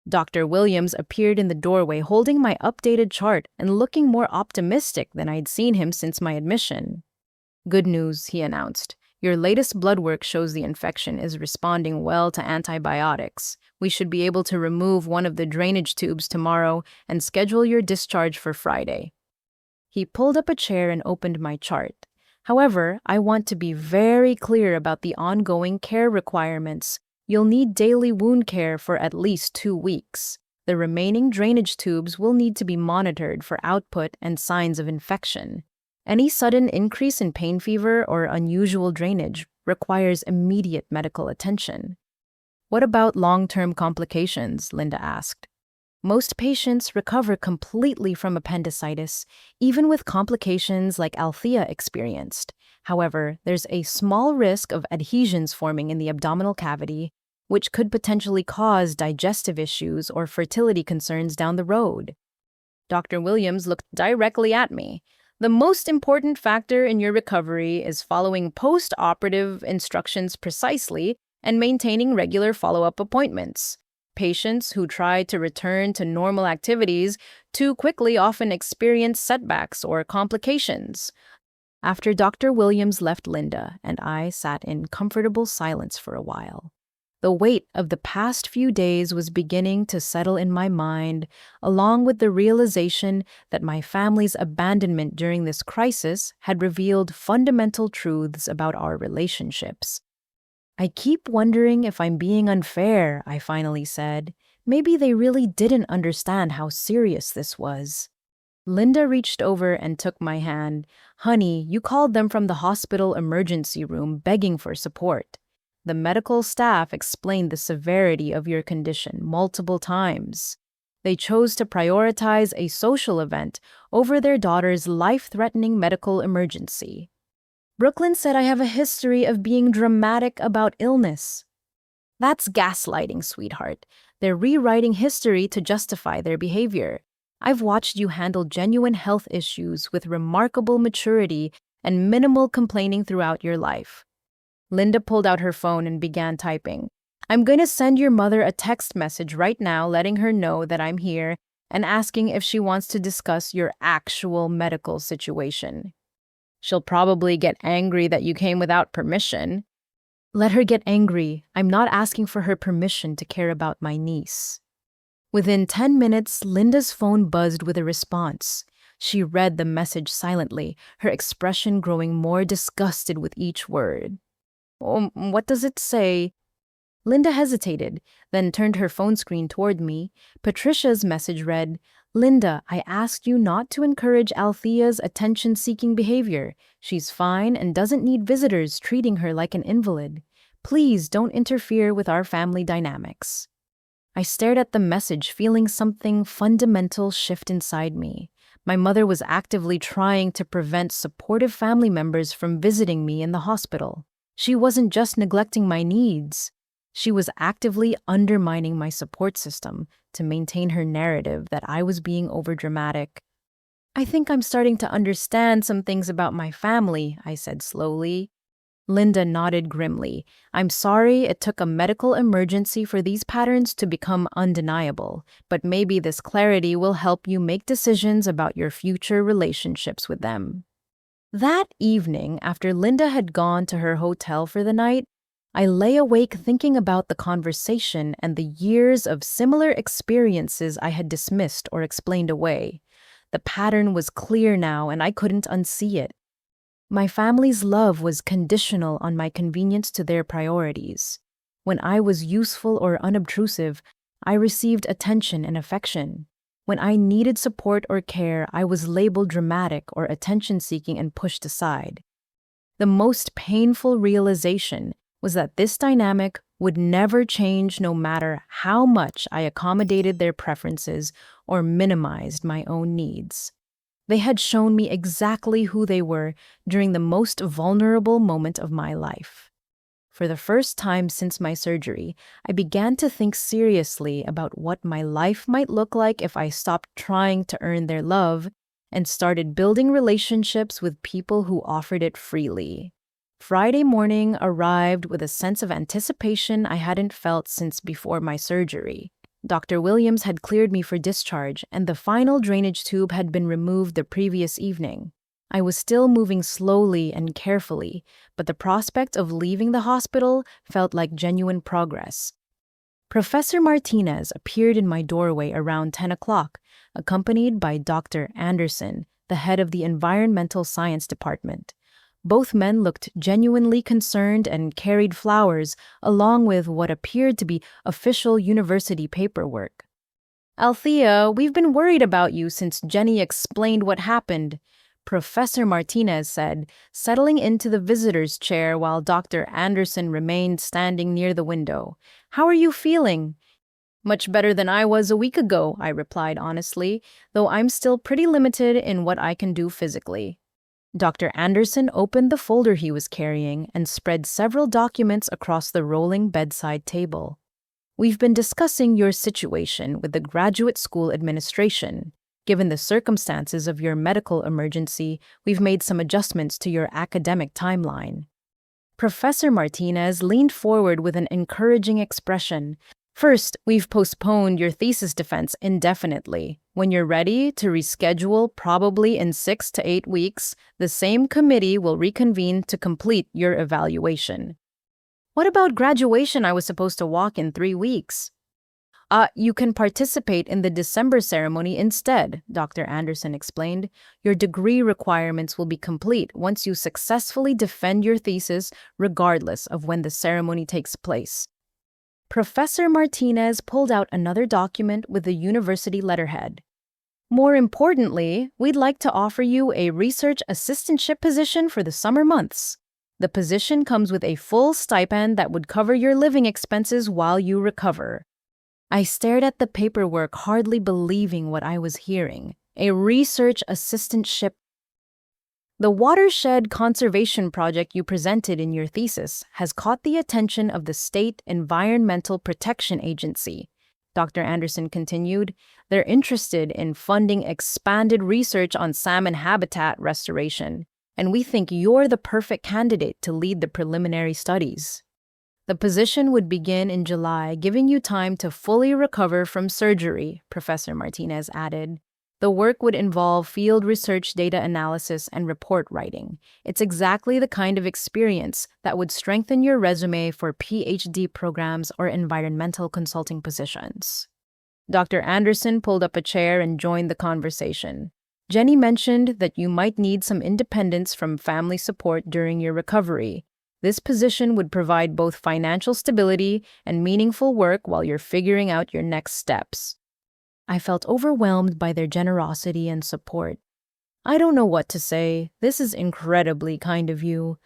Dr. Williams appeared in the doorway holding my updated chart and looking more optimistic than I'd seen him since my admission. Good news, he announced. Your latest blood work shows the infection is responding well to antibiotics. We should be able to remove one of the drainage tubes tomorrow and schedule your discharge for Friday. He pulled up a chair and opened my chart. However, I want to be very clear about the ongoing care requirements. You'll need daily wound care for at least 2 weeks. The remaining drainage tubes will need to be monitored for output and signs of infection. Any sudden increase in pain fever or unusual drainage requires immediate medical attention. What about long-term complications? Linda asked. Most patients recover completely from appendicitis, even with complications like Althea experienced. However, there's a small risk of adhesions forming in the abdominal cavity, which could potentially cause digestive issues or fertility concerns down the road. Dr. Williams looked directly at me. The most important factor in your recovery is following post-operative instructions precisely and maintaining regular follow-up appointments. Patients who try to return to normal activities too quickly often experience setbacks or complications. After Dr. Williams left, Linda and I sat in comfortable silence for a while. The weight of the past few days was beginning to settle in my mind, along with the realization that my family's abandonment during this crisis had revealed fundamental truths about our relationships. I keep wondering if I'm being unfair, I finally said. Maybe they really didn't understand how serious this was. Linda reached over and took my hand. Honey, you called them from the hospital emergency room begging for support. The medical staff explained the severity of your condition multiple times. They chose to prioritize a social event over their daughter's life-threatening medical emergency. Brooklyn said I have a history of being dramatic about illness. That's gaslighting, sweetheart. They're rewriting history to justify their behavior. I've watched you handle genuine health issues with remarkable maturity and minimal complaining throughout your life. Linda pulled out her phone and began typing. I'm going to send your mother a text message right now letting her know that I'm here and asking if she wants to discuss your actual medical situation. She'll probably get angry that you came without permission. Let her get angry. I'm not asking for her permission to care about my niece. Within 10 minutes, Linda's phone buzzed with a response. She read the message silently, her expression growing more disgusted with each word. What does it say? Linda hesitated, then turned her phone screen toward me. Patricia's message read, Linda, I asked you not to encourage Althea's attention-seeking behavior. She's fine and doesn't need visitors treating her like an invalid. Please don't interfere with our family dynamics. I stared at the message, feeling something fundamental shift inside me. My mother was actively trying to prevent supportive family members from visiting me in the hospital. She wasn't just neglecting my needs. She was actively undermining my support system to maintain her narrative that I was being overdramatic. I think I'm starting to understand some things about my family, I said slowly. Linda nodded grimly. I'm sorry it took a medical emergency for these patterns to become undeniable, but maybe this clarity will help you make decisions about your future relationships with them. That evening, after Linda had gone to her hotel for the night, I lay awake thinking about the conversation and the years of similar experiences I had dismissed or explained away. The pattern was clear now, and I couldn't unsee it. My family's love was conditional on my convenience to their priorities. When I was useful or unobtrusive, I received attention and affection. When I needed support or care, I was labeled dramatic or attention-seeking and pushed aside. The most painful realization was that this dynamic would never change no matter how much I accommodated their preferences or minimized my own needs. They had shown me exactly who they were during the most vulnerable moment of my life. For the first time since my surgery, I began to think seriously about what my life might look like if I stopped trying to earn their love and started building relationships with people who offered it freely. Friday morning arrived with a sense of anticipation I hadn't felt since before my surgery. Dr. Williams had cleared me for discharge, and the final drainage tube had been removed the previous evening. I was still moving slowly and carefully, but the prospect of leaving the hospital felt like genuine progress. Professor Martinez appeared in my doorway around 10 o'clock, accompanied by Dr. Anderson, the head of the Environmental Science Department. Both men looked genuinely concerned and carried flowers, along with what appeared to be official university paperwork. Althea, we've been worried about you since Jenny explained what happened, Professor Martinez said, settling into the visitor's chair while Dr. Anderson remained standing near the window. How are you feeling? Much better than I was a week ago, I replied honestly, though I'm still pretty limited in what I can do physically. Dr. Anderson opened the folder he was carrying and spread several documents across the rolling bedside table. We've been discussing your situation with the graduate school administration. Given the circumstances of your medical emergency, we've made some adjustments to your academic timeline. Professor Martinez leaned forward with an encouraging expression. First, we've postponed your thesis defense indefinitely. When you're ready to reschedule, probably in 6 to 8 weeks, the same committee will reconvene to complete your evaluation. What about graduation? I was supposed to walk in 3 weeks. You can participate in the December ceremony instead, Dr. Anderson explained. Your degree requirements will be complete once you successfully defend your thesis, regardless of when the ceremony takes place. Professor Martinez pulled out another document with the university letterhead. More importantly, we'd like to offer you a research assistantship position for the summer months. The position comes with a full stipend that would cover your living expenses while you recover. I stared at the paperwork, hardly believing what I was hearing. A research assistantship. The watershed conservation project you presented in your thesis has caught the attention of the State Environmental Protection Agency, Dr. Anderson continued. They're interested in funding expanded research on salmon habitat restoration, and we think you're the perfect candidate to lead the preliminary studies. The position would begin in July, giving you time to fully recover from surgery, Professor Martinez added. The work would involve field research, data analysis, and report writing. It's exactly the kind of experience that would strengthen your resume for PhD programs or environmental consulting positions. Dr. Anderson pulled up a chair and joined the conversation. Jenny mentioned that you might need some independence from family support during your recovery. This position would provide both financial stability and meaningful work while you're figuring out your next steps. I felt overwhelmed by their generosity and support. I don't know what to say. This is incredibly kind of you.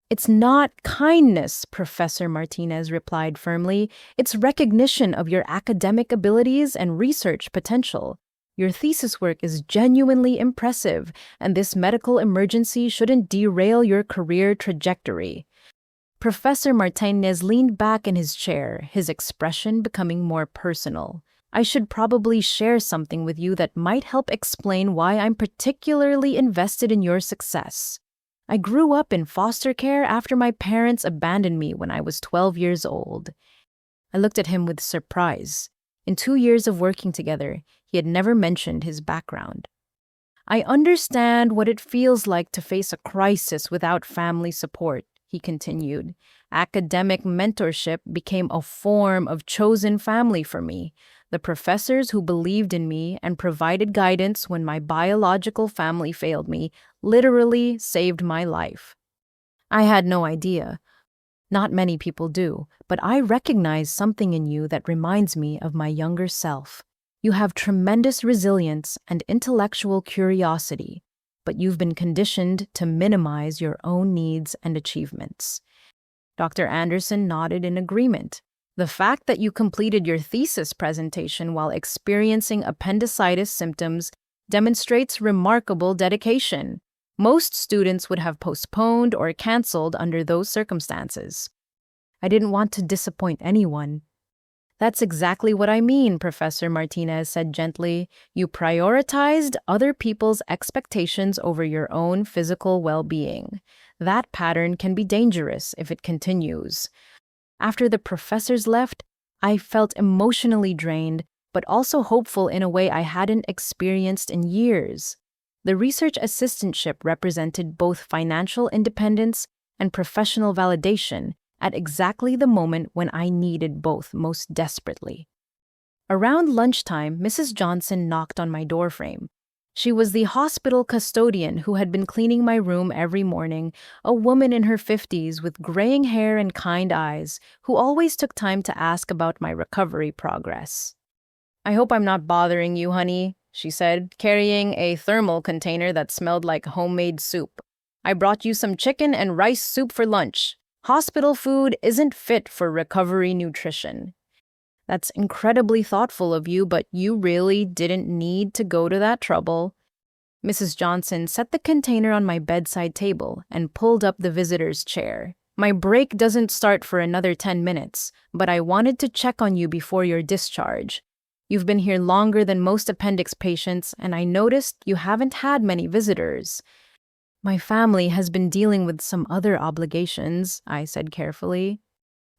It's not kindness, Professor Martinez replied firmly. It's recognition of your academic abilities and research potential. Your thesis work is genuinely impressive, and this medical emergency shouldn't derail your career trajectory. Professor Martinez leaned back in his chair, his expression becoming more personal. I should probably share something with you that might help explain why I'm particularly invested in your success. I grew up in foster care after my parents abandoned me when I was 12 years old. I looked at him with surprise. In 2 years of working together, he had never mentioned his background. I understand what it feels like to face a crisis without family support, he continued. Academic mentorship became a form of chosen family for me. The professors who believed in me and provided guidance when my biological family failed me literally saved my life. I had no idea. Not many people do, but I recognize something in you that reminds me of my younger self. You have tremendous resilience and intellectual curiosity, but you've been conditioned to minimize your own needs and achievements. Dr. Anderson nodded in agreement. The fact that you completed your thesis presentation while experiencing appendicitis symptoms demonstrates remarkable dedication. Most students would have postponed or canceled under those circumstances. I didn't want to disappoint anyone. That's exactly what I mean, Professor Martinez said gently. You prioritized other people's expectations over your own physical well-being. That pattern can be dangerous if it continues. After the professors left, I felt emotionally drained, but also hopeful in a way I hadn't experienced in years. The research assistantship represented both financial independence and professional validation at exactly the moment when I needed both most desperately. Around lunchtime, Mrs. Johnson knocked on my doorframe. She was the hospital custodian who had been cleaning my room every morning, a woman in her 50s with graying hair and kind eyes, who always took time to ask about my recovery progress. I hope I'm not bothering you, honey, she said, carrying a thermal container that smelled like homemade soup. I brought you some chicken and rice soup for lunch. Hospital food isn't fit for recovery nutrition. That's incredibly thoughtful of you, but you really didn't need to go to that trouble. Mrs. Johnson set the container on my bedside table and pulled up the visitor's chair. My break doesn't start for another 10 minutes, but I wanted to check on you before your discharge. You've been here longer than most appendix patients, and I noticed you haven't had many visitors. My family has been dealing with some other obligations, I said carefully.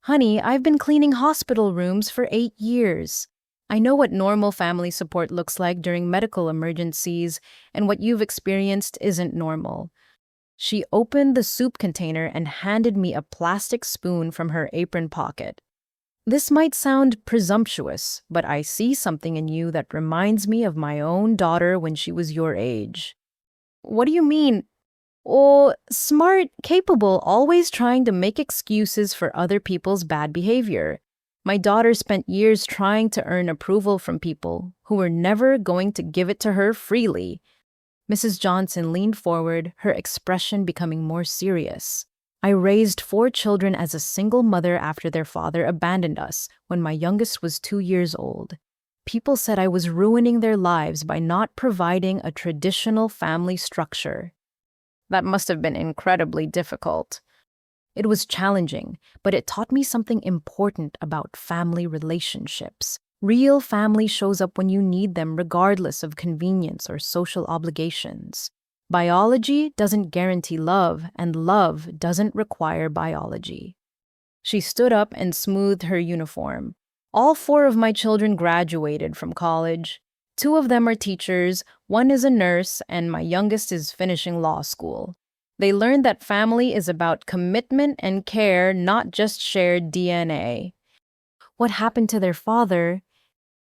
Honey, I've been cleaning hospital rooms for 8 years. I know what normal family support looks like during medical emergencies, and what you've experienced isn't normal. She opened the soup container and handed me a plastic spoon from her apron pocket. This might sound presumptuous, but I see something in you that reminds me of my own daughter when she was your age. What do you mean? Oh, smart, capable, always trying to make excuses for other people's bad behavior. My daughter spent years trying to earn approval from people who were never going to give it to her freely. Mrs. Johnson leaned forward, her expression becoming more serious. I raised 4 children as a single mother after their father abandoned us when my youngest was 2 years old. People said I was ruining their lives by not providing a traditional family structure. That must have been incredibly difficult. It was challenging, but it taught me something important about family relationships. Real family shows up when you need them regardless of convenience or social obligations. Biology doesn't guarantee love, and love doesn't require biology. She stood up and smoothed her uniform. All 4 of my children graduated from college. 2 of them are teachers, 1 is a nurse, and my youngest is finishing law school. They learned that family is about commitment and care, not just shared DNA. What happened to their father?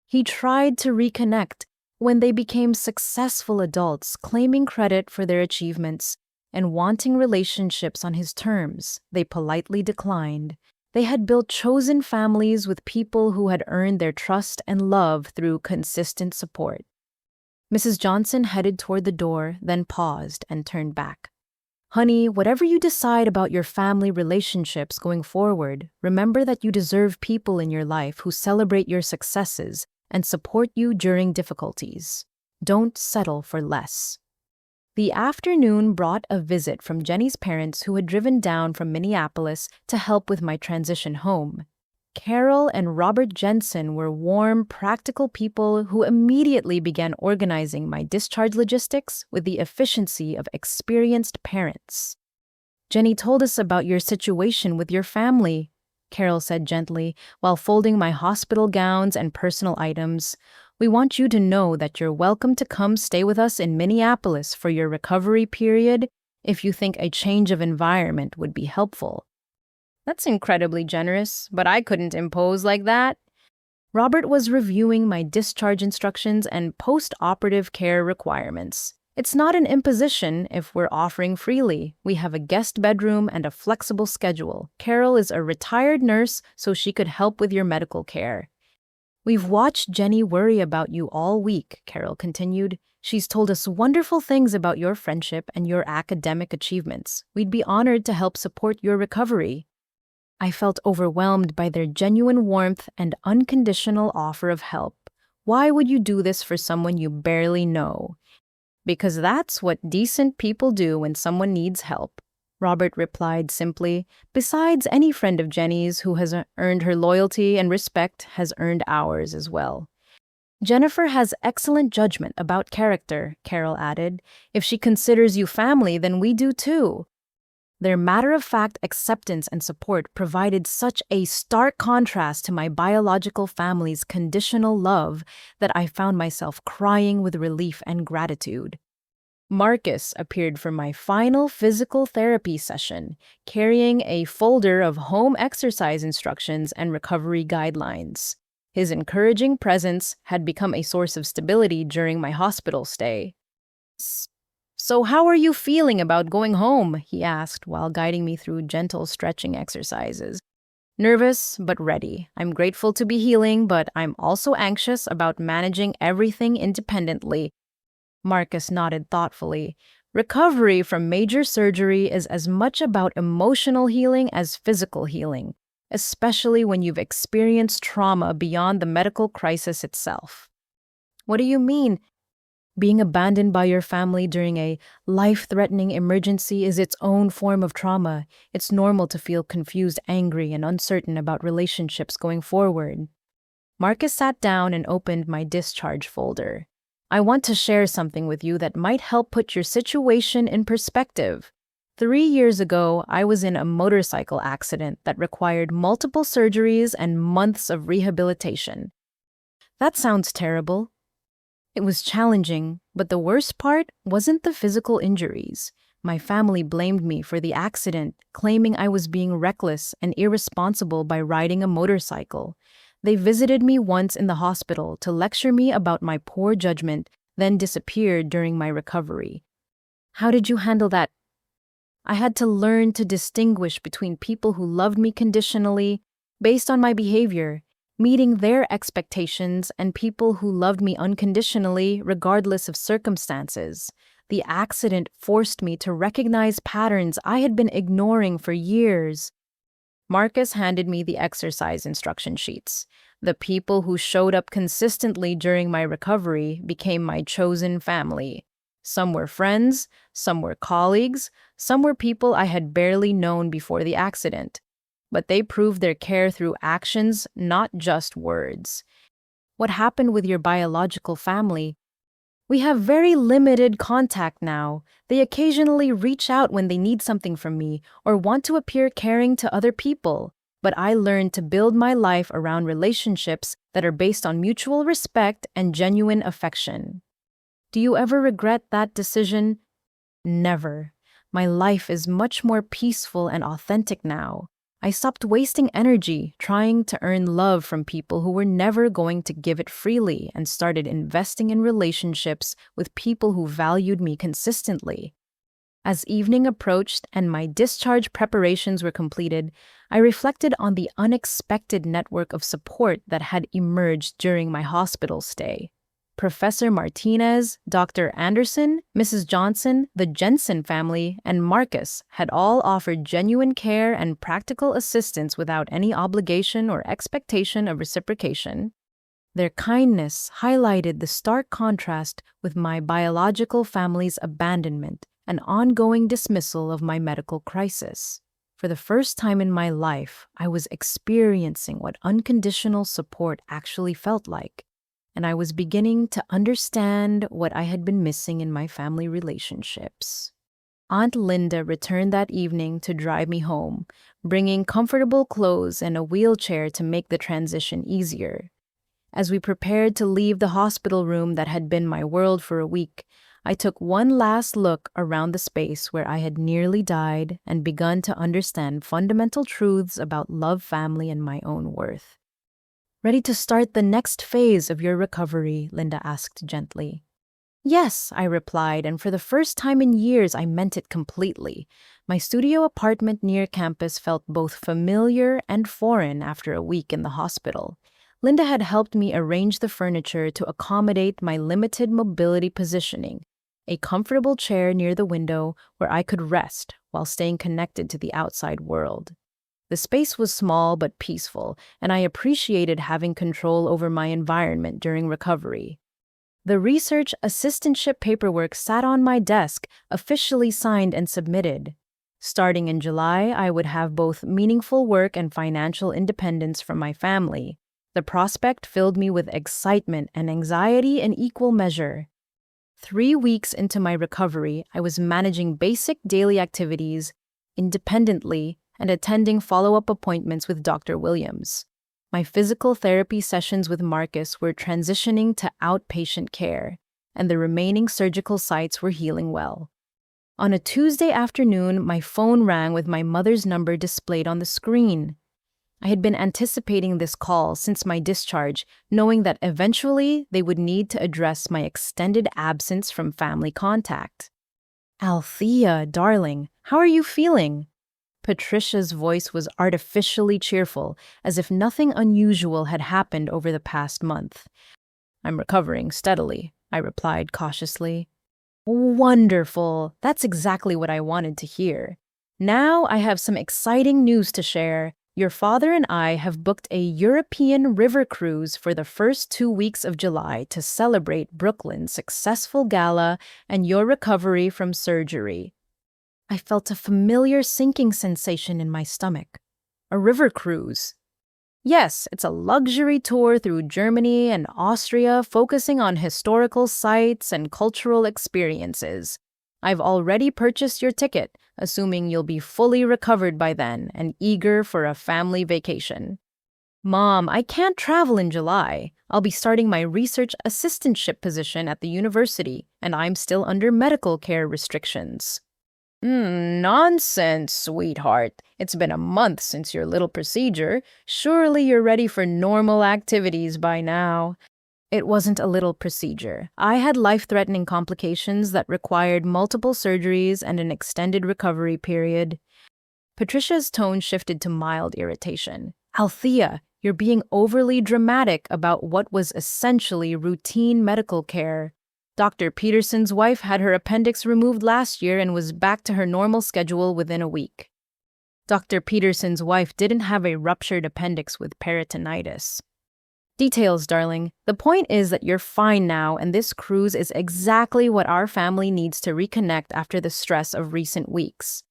He tried to reconnect when they became successful adults, claiming credit for their achievements and wanting relationships on his terms. They politely declined. They had built chosen families with people who had earned their trust and love through consistent support. Mrs. Johnson headed toward the door, then paused and turned back. Honey, whatever you decide about your family relationships going forward, remember that you deserve people in your life who celebrate your successes and support you during difficulties. Don't settle for less. The afternoon brought a visit from Jenny's parents who had driven down from Minneapolis to help with my transition home. Carol and Robert Jensen were warm, practical people who immediately began organizing my discharge logistics with the efficiency of experienced parents. Jenny told us about your situation with your family, Carol said gently, while folding my hospital gowns and personal items. We want you to know that you're welcome to come stay with us in Minneapolis for your recovery period if you think a change of environment would be helpful. That's incredibly generous, but I couldn't impose like that. Robert was reviewing my discharge instructions and post-operative care requirements. It's not an imposition if we're offering freely. We have a guest bedroom and a flexible schedule. Carol is a retired nurse, so she could help with your medical care. We've watched Jenny worry about you all week, Carol continued. She's told us wonderful things about your friendship and your academic achievements. We'd be honored to help support your recovery. I felt overwhelmed by their genuine warmth and unconditional offer of help. Why would you do this for someone you barely know? Because that's what decent people do when someone needs help, Robert replied simply. Besides, any friend of Jenny's who has earned her loyalty and respect has earned ours as well. Jennifer has excellent judgment about character, Carol added. If she considers you family, then we do too. Their matter-of-fact acceptance and support provided such a stark contrast to my biological family's conditional love that I found myself crying with relief and gratitude. Marcus appeared for my final physical therapy session, carrying a folder of home exercise instructions and recovery guidelines. His encouraging presence had become a source of stability during my hospital stay. "So how are you feeling about going home?" he asked while guiding me through gentle stretching exercises. "Nervous, but ready. I'm grateful to be healing, but I'm also anxious about managing everything independently." Marcus nodded thoughtfully. Recovery from major surgery is as much about emotional healing as physical healing, especially when you've experienced trauma beyond the medical crisis itself. "What do you mean?" "Being abandoned by your family during a life-threatening emergency is its own form of trauma. It's normal to feel confused, angry, and uncertain about relationships going forward." Marcus sat down and opened my discharge folder. "I want to share something with you that might help put your situation in perspective. 3 years ago, I was in a motorcycle accident that required multiple surgeries and months of rehabilitation." "That sounds terrible." "It was challenging, but the worst part wasn't the physical injuries. My family blamed me for the accident, claiming I was being reckless and irresponsible by riding a motorcycle. They visited me once in the hospital to lecture me about my poor judgment, then disappeared during my recovery. How did you handle that?" "I had to learn to distinguish between people who loved me conditionally, based on my behavior, meeting their expectations, and people who loved me unconditionally, regardless of circumstances. The accident forced me to recognize patterns I had been ignoring for years." Marcus handed me the exercise instruction sheets. The people who showed up consistently during my recovery became my chosen family. Some were friends, some were colleagues, some were people I had barely known before the accident. But they proved their care through actions, not just words. "What happened with your biological family?" "We have very limited contact now. They occasionally reach out when they need something from me or want to appear caring to other people. But I learned to build my life around relationships that are based on mutual respect and genuine affection." "Do you ever regret that decision?" "Never. My life is much more peaceful and authentic now. I stopped wasting energy trying to earn love from people who were never going to give it freely and started investing in relationships with people who valued me consistently." As evening approached and my discharge preparations were completed, I reflected on the unexpected network of support that had emerged during my hospital stay. Professor Martinez, Dr. Anderson, Mrs. Johnson, the Jensen family, and Marcus had all offered genuine care and practical assistance without any obligation or expectation of reciprocation. Their kindness highlighted the stark contrast with my biological family's abandonment and ongoing dismissal of my medical crisis. For the first time in my life, I was experiencing what unconditional support actually felt like, and I was beginning to understand what I had been missing in my family relationships. Aunt Linda returned that evening to drive me home, bringing comfortable clothes and a wheelchair to make the transition easier. As we prepared to leave the hospital room that had been my world for a week, I took one last look around the space where I had nearly died and begun to understand fundamental truths about love, family, and my own worth. "Ready to start the next phase of your recovery?" Linda asked gently. "Yes," I replied, and for the first time in years I meant it completely. My studio apartment near campus felt both familiar and foreign after a week in the hospital. Linda had helped me arrange the furniture to accommodate my limited mobility positioning, a comfortable chair near the window where I could rest while staying connected to the outside world. The space was small but peaceful, and I appreciated having control over my environment during recovery. The research assistantship paperwork sat on my desk, officially signed and submitted. Starting in July, I would have both meaningful work and financial independence from my family. The prospect filled me with excitement and anxiety in equal measure. 3 weeks into my recovery, I was managing basic daily activities independently and attending follow-up appointments with Dr. Williams. My physical therapy sessions with Marcus were transitioning to outpatient care, and the remaining surgical sites were healing well. On a Tuesday afternoon, my phone rang with my mother's number displayed on the screen. I had been anticipating this call since my discharge, knowing that eventually they would need to address my extended absence from family contact. "Althea, darling, how are you feeling?" Patricia's voice was artificially cheerful, as if nothing unusual had happened over the past month. "I'm recovering steadily," I replied cautiously. "Wonderful! That's exactly what I wanted to hear. Now I have some exciting news to share. Your father and I have booked a European river cruise for the first 2 weeks of July to celebrate Brooklyn's successful gala and your recovery from surgery." I felt a familiar sinking sensation in my stomach. "A river cruise?" "Yes, it's a luxury tour through Germany and Austria focusing on historical sites and cultural experiences. I've already purchased your ticket, assuming you'll be fully recovered by then and eager for a family vacation." "Mom, I can't travel in July. I'll be starting my research assistantship position at the university, and I'm still under medical care restrictions." Nonsense, sweetheart. It's been a month since your little procedure. Surely you're ready for normal activities by now. It wasn't a little procedure. I had life-threatening complications that required multiple surgeries and an extended recovery period. Patricia's tone shifted to mild irritation. "Althea, you're being overly dramatic about what was essentially routine medical care. Dr. Peterson's wife had her appendix removed last year and was back to her normal schedule within a week." Dr. Peterson's wife didn't have a ruptured appendix with peritonitis. "Details, darling. The point is that you're fine now, and this cruise is exactly what our family needs to reconnect after the stress of recent weeks."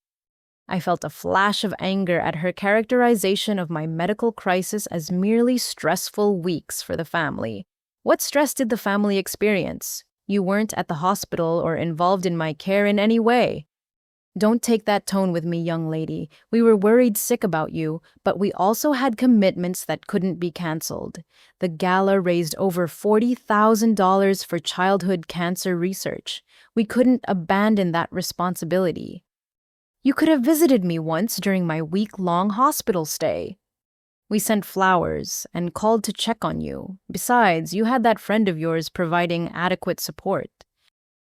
I felt a flash of anger at her characterization of my medical crisis as merely stressful weeks for the family. What stress did the family experience? You weren't at the hospital or involved in my care in any way. "Don't take that tone with me, young lady. We were worried sick about you, but we also had commitments that couldn't be canceled. The gala raised over $40,000 for childhood cancer research. We couldn't abandon that responsibility. You could have visited me once during my week-long hospital stay. We sent flowers and called to check on you. Besides, you had that friend of yours providing adequate support."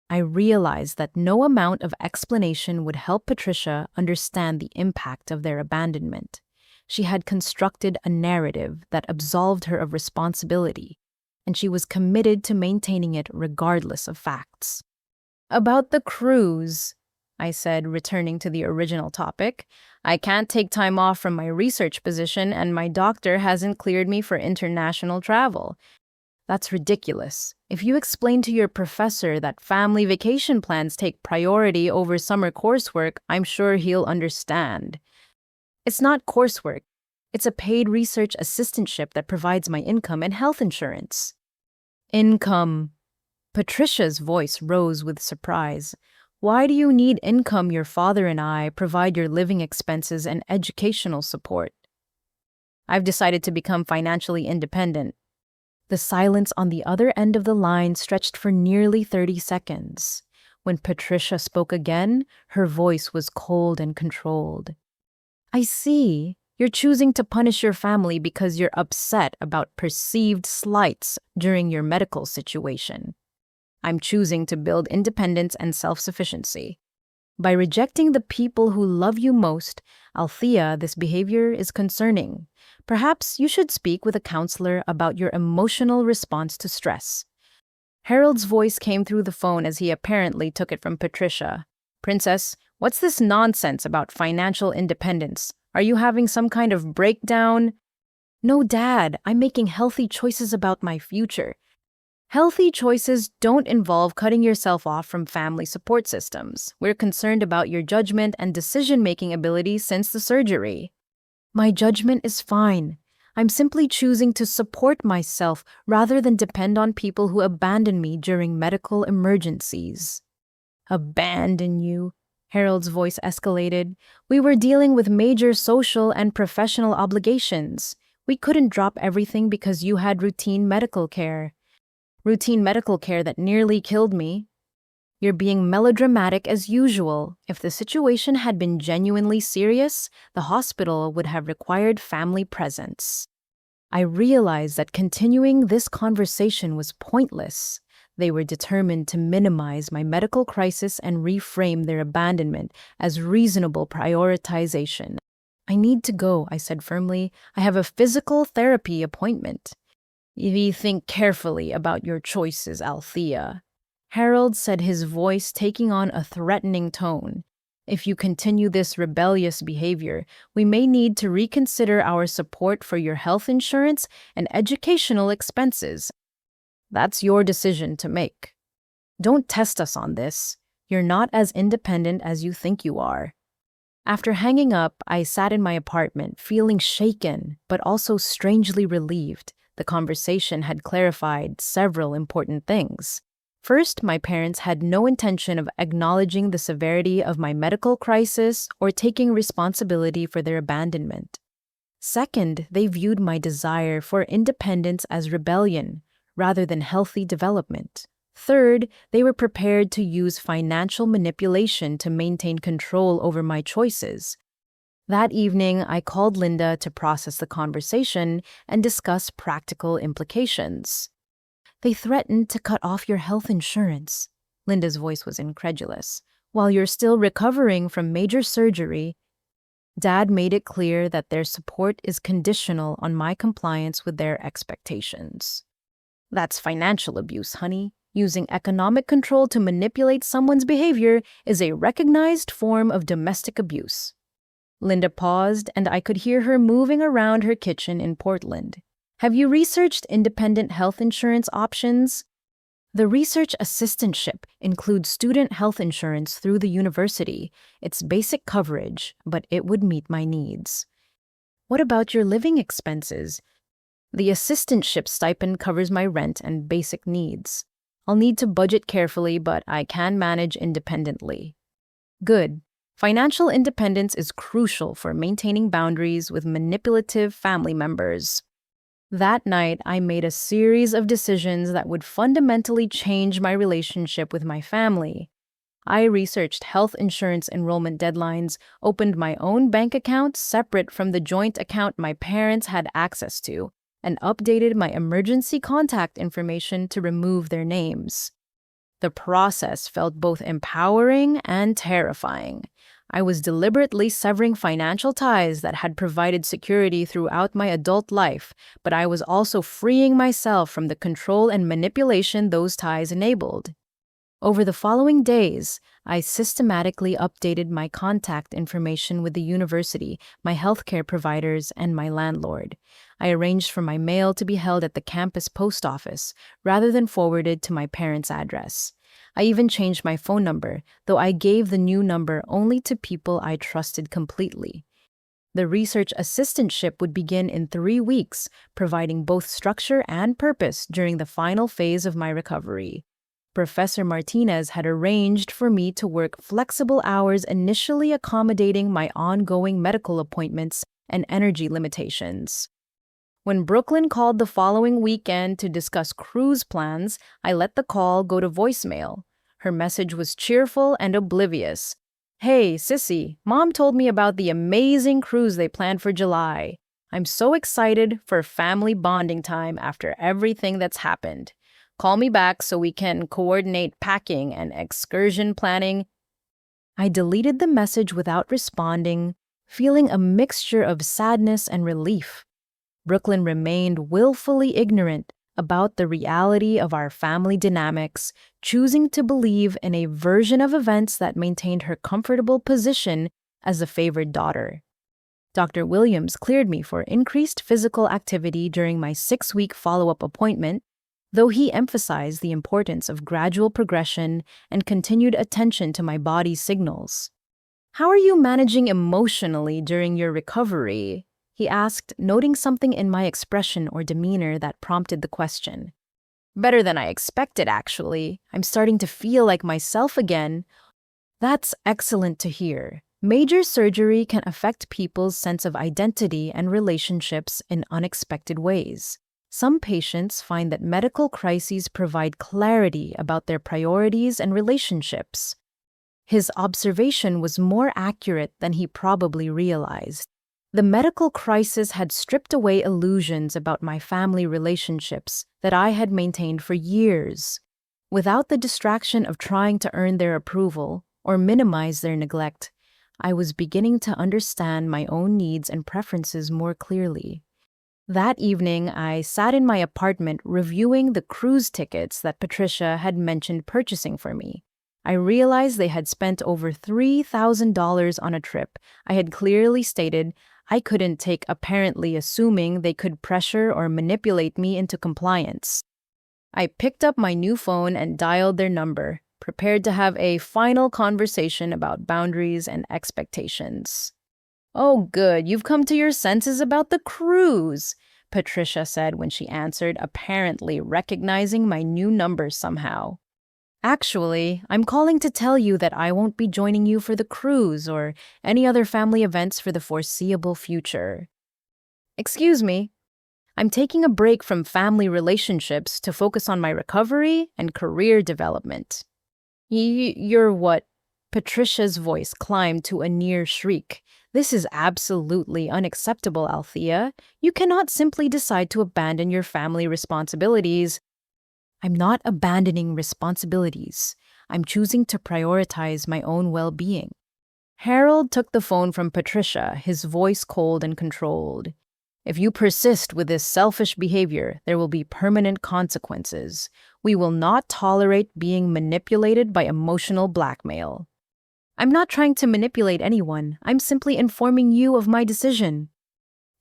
I realized that no amount of explanation would help Patricia understand the impact of their abandonment. She had constructed a narrative that absolved her of responsibility, and she was committed to maintaining it regardless of facts. "About the cruise," I said, returning to the original topic. "I can't take time off from my research position, and my doctor hasn't cleared me for international travel." "That's ridiculous. If you explain to your professor that family vacation plans take priority over summer coursework, I'm sure he'll understand." "It's not coursework. It's a paid research assistantship that provides my income and health insurance." "Income." Patricia's voice rose with surprise. Why do you need income? Your father and I provide your living expenses and educational support. I've decided to become financially independent. The silence on the other end of the line stretched for nearly 30 seconds. When Patricia spoke again, her voice was cold and controlled. I see. You're choosing to punish your family because you're upset about perceived slights during your medical situation. I'm choosing to build independence and self-sufficiency. By rejecting the people who love you most, Althea, this behavior is concerning. Perhaps you should speak with a counselor about your emotional response to stress. Harold's voice came through the phone as he apparently took it from Patricia. Princess, what's this nonsense about financial independence? Are you having some kind of breakdown? No, Dad, I'm making healthy choices about my future. Healthy choices don't involve cutting yourself off from family support systems. We're concerned about your judgment and decision-making ability since the surgery. My judgment is fine. I'm simply choosing to support myself rather than depend on people who abandon me during medical emergencies. Abandon you? Harold's voice escalated. We were dealing with major social and professional obligations. We couldn't drop everything because you had routine medical care. Routine medical care that nearly killed me. You're being melodramatic as usual. If the situation had been genuinely serious, the hospital would have required family presence. I realized that continuing this conversation was pointless. They were determined to minimize my medical crisis and reframe their abandonment as reasonable prioritization. I need to go, I said firmly. I have a physical therapy appointment. You think carefully about your choices, Althea. Harold said, his voice taking on a threatening tone. If you continue this rebellious behavior, we may need to reconsider our support for your health insurance and educational expenses. That's your decision to make. Don't test us on this. You're not as independent as you think you are. After hanging up, I sat in my apartment, feeling shaken, but also strangely relieved. The conversation had clarified several important things. First, my parents had no intention of acknowledging the severity of my medical crisis or taking responsibility for their abandonment. Second, they viewed my desire for independence as rebellion rather than healthy development. Third, they were prepared to use financial manipulation to maintain control over my choices. That evening, I called Linda to process the conversation and discuss practical implications. They threatened to cut off your health insurance. Linda's voice was incredulous. While you're still recovering from major surgery, Dad made it clear that their support is conditional on my compliance with their expectations. That's financial abuse, honey. Using economic control to manipulate someone's behavior is a recognized form of domestic abuse. Linda paused, and I could hear her moving around her kitchen in Portland. Have you researched independent health insurance options? The research assistantship includes student health insurance through the university. It's basic coverage, but it would meet my needs. What about your living expenses? The assistantship stipend covers my rent and basic needs. I'll need to budget carefully, but I can manage independently. Good. Financial independence is crucial for maintaining boundaries with manipulative family members. That night, I made a series of decisions that would fundamentally change my relationship with my family. I researched health insurance enrollment deadlines, opened my own bank account separate from the joint account my parents had access to, and updated my emergency contact information to remove their names. The process felt both empowering and terrifying. I was deliberately severing financial ties that had provided security throughout my adult life, but I was also freeing myself from the control and manipulation those ties enabled. Over the following days, I systematically updated my contact information with the university, my healthcare providers, and my landlord. I arranged for my mail to be held at the campus post office rather than forwarded to my parents' address. I even changed my phone number, though I gave the new number only to people I trusted completely. The research assistantship would begin in 3 weeks, providing both structure and purpose during the final phase of my recovery. Professor Martinez had arranged for me to work flexible hours, initially accommodating my ongoing medical appointments and energy limitations. When Brooklyn called the following weekend to discuss cruise plans, I let the call go to voicemail. Her message was cheerful and oblivious. "Hey, sissy, Mom told me about the amazing cruise they planned for July. I'm so excited for family bonding time after everything that's happened. Call me back so we can coordinate packing and excursion planning." I deleted the message without responding, feeling a mixture of sadness and relief. Brooklyn remained willfully ignorant about the reality of our family dynamics, choosing to believe in a version of events that maintained her comfortable position as the favored daughter. Dr. Williams cleared me for increased physical activity during my 6-week follow-up appointment, though he emphasized the importance of gradual progression and continued attention to my body's signals. "How are you managing emotionally during your recovery?" he asked, noting something in my expression or demeanor that prompted the question. "Better than I expected, actually. I'm starting to feel like myself again." "That's excellent to hear. Major surgery can affect people's sense of identity and relationships in unexpected ways. Some patients find that medical crises provide clarity about their priorities and relationships." His observation was more accurate than he probably realized. The medical crisis had stripped away illusions about my family relationships that I had maintained for years. Without the distraction of trying to earn their approval or minimize their neglect, I was beginning to understand my own needs and preferences more clearly. That evening, I sat in my apartment reviewing the cruise tickets that Patricia had mentioned purchasing for me. I realized they had spent over $3,000 on a trip I had clearly stated I couldn't take, apparently assuming they could pressure or manipulate me into compliance. I picked up my new phone and dialed their number, prepared to have a final conversation about boundaries and expectations. "Oh, good, you've come to your senses about the cruise," Patricia said when she answered, apparently recognizing my new number somehow. "Actually, I'm calling to tell you that I won't be joining you for the cruise or any other family events for the foreseeable future." "Excuse me. I'm taking a break from family relationships to focus on my recovery and career development." You're what?" Patricia's voice climbed to a near shriek. "This is absolutely unacceptable, Althea. You cannot simply decide to abandon your family responsibilities." "I'm not abandoning responsibilities. I'm choosing to prioritize my own well-being." Harold took the phone from Patricia, his voice cold and controlled. "If you persist with this selfish behavior, there will be permanent consequences. We will not tolerate being manipulated by emotional blackmail." "I'm not trying to manipulate anyone. I'm simply informing you of my decision."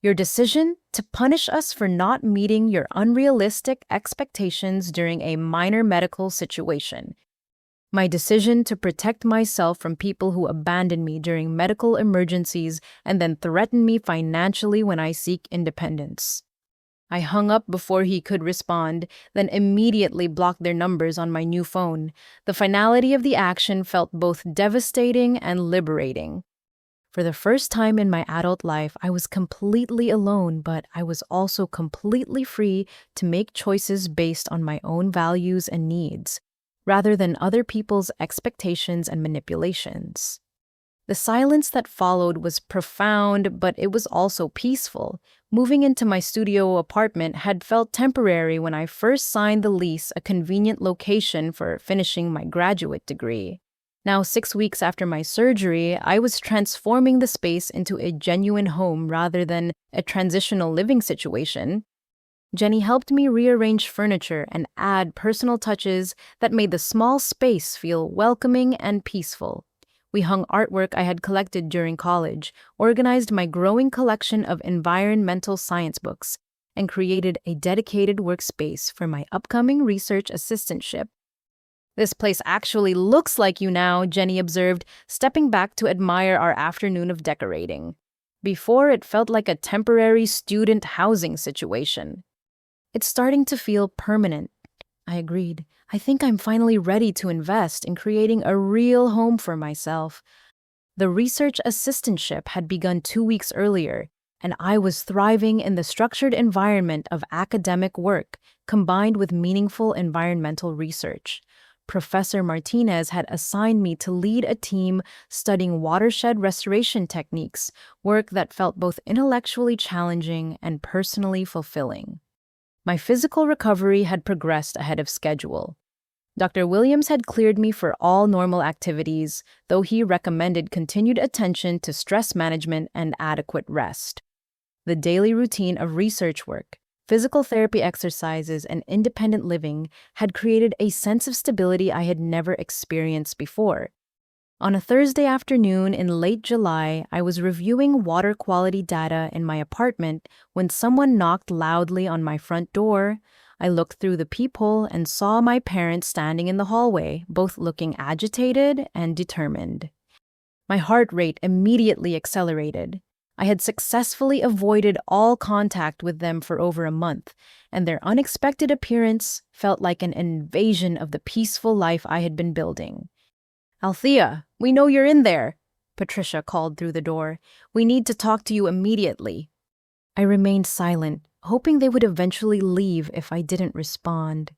"Your decision to punish us for not meeting your unrealistic expectations during a minor medical situation. My decision to protect myself from people who abandon me during medical emergencies and then threaten me financially when I seek independence." I hung up before he could respond, then immediately blocked their numbers on my new phone. The finality of the action felt both devastating and liberating. For the first time in my adult life, I was completely alone, but I was also completely free to make choices based on my own values and needs, rather than other people's expectations and manipulations. The silence that followed was profound, but it was also peaceful. Moving into my studio apartment had felt temporary when I first signed the lease, a convenient location for finishing my graduate degree. Now, 6 weeks after my surgery, I was transforming the space into a genuine home rather than a transitional living situation. Jenny helped me rearrange furniture and add personal touches that made the small space feel welcoming and peaceful. We hung artwork I had collected during college, organized my growing collection of environmental science books, and created a dedicated workspace for my upcoming research assistantship. "This place actually looks like you now," Jenny observed, stepping back to admire our afternoon of decorating. "Before, it felt like a temporary student housing situation." "It's starting to feel permanent," I agreed. I think I'm finally ready to invest in creating a real home for myself. The research assistantship had begun 2 weeks earlier, and I was thriving in the structured environment of academic work combined with meaningful environmental research. Professor Martinez had assigned me to lead a team studying watershed restoration techniques, work that felt both intellectually challenging and personally fulfilling. My physical recovery had progressed ahead of schedule. Dr. Williams had cleared me for all normal activities, though he recommended continued attention to stress management and adequate rest. The daily routine of research work, physical therapy exercises, and independent living had created a sense of stability I had never experienced before. On a Thursday afternoon in late July, I was reviewing water quality data in my apartment when someone knocked loudly on my front door. I looked through the peephole and saw my parents standing in the hallway, both looking agitated and determined. My heart rate immediately accelerated. I had successfully avoided all contact with them for over a month, and their unexpected appearance felt like an invasion of the peaceful life I had been building. "Althea, we know you're in there," Patricia called through the door. "We need to talk to you immediately." I remained silent, hoping they would eventually leave if I didn't respond.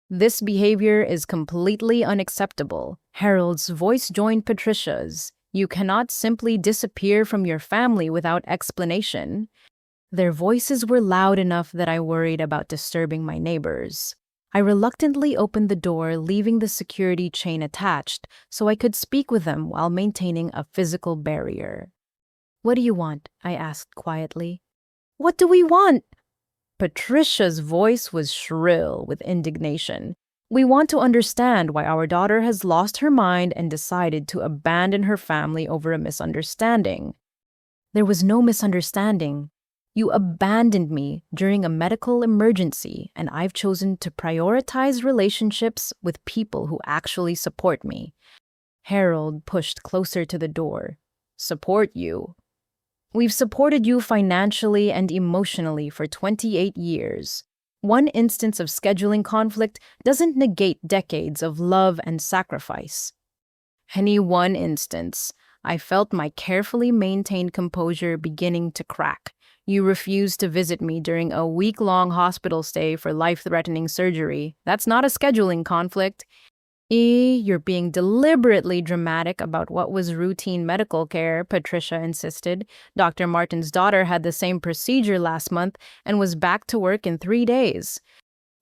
"This behavior is completely unacceptable." Harold's voice joined Patricia's. "You cannot simply disappear from your family without explanation." Their voices were loud enough that I worried about disturbing my neighbors. I reluctantly opened the door, leaving the security chain attached, so I could speak with them while maintaining a physical barrier. "What do you want?" I asked quietly. "What do we want?" Patricia's voice was shrill with indignation. "We want to understand why our daughter has lost her mind and decided to abandon her family over a misunderstanding." "There was no misunderstanding. You abandoned me during a medical emergency, and I've chosen to prioritize relationships with people who actually support me." Harold pushed closer to the door. "Support you? We've supported you financially and emotionally for 28 years. One instance of scheduling conflict doesn't negate decades of love and sacrifice." "Any one instance." I felt my carefully maintained composure beginning to crack. "You refused to visit me during a week-long hospital stay for life-threatening surgery. That's not a scheduling conflict." "You're being deliberately dramatic about what was routine medical care," Patricia insisted. "Dr. Martin's daughter had the same procedure last month and was back to work in 3 days."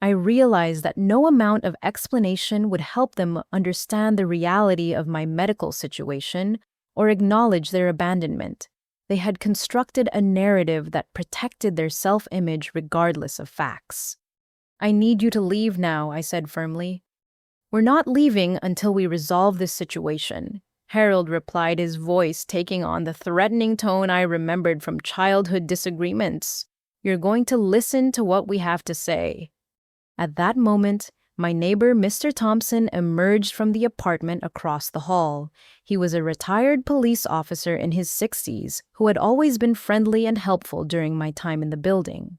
I realized that no amount of explanation would help them understand the reality of my medical situation or acknowledge their abandonment. They had constructed a narrative that protected their self-image regardless of facts. "I need you to leave now," I said firmly. "We're not leaving until we resolve this situation," Harold replied, his voice taking on the threatening tone I remembered from childhood disagreements. "You're going to listen to what we have to say." At that moment, my neighbor, Mr. Thompson, emerged from the apartment across the hall. He was a retired police officer in his 60s who had always been friendly and helpful during my time in the building.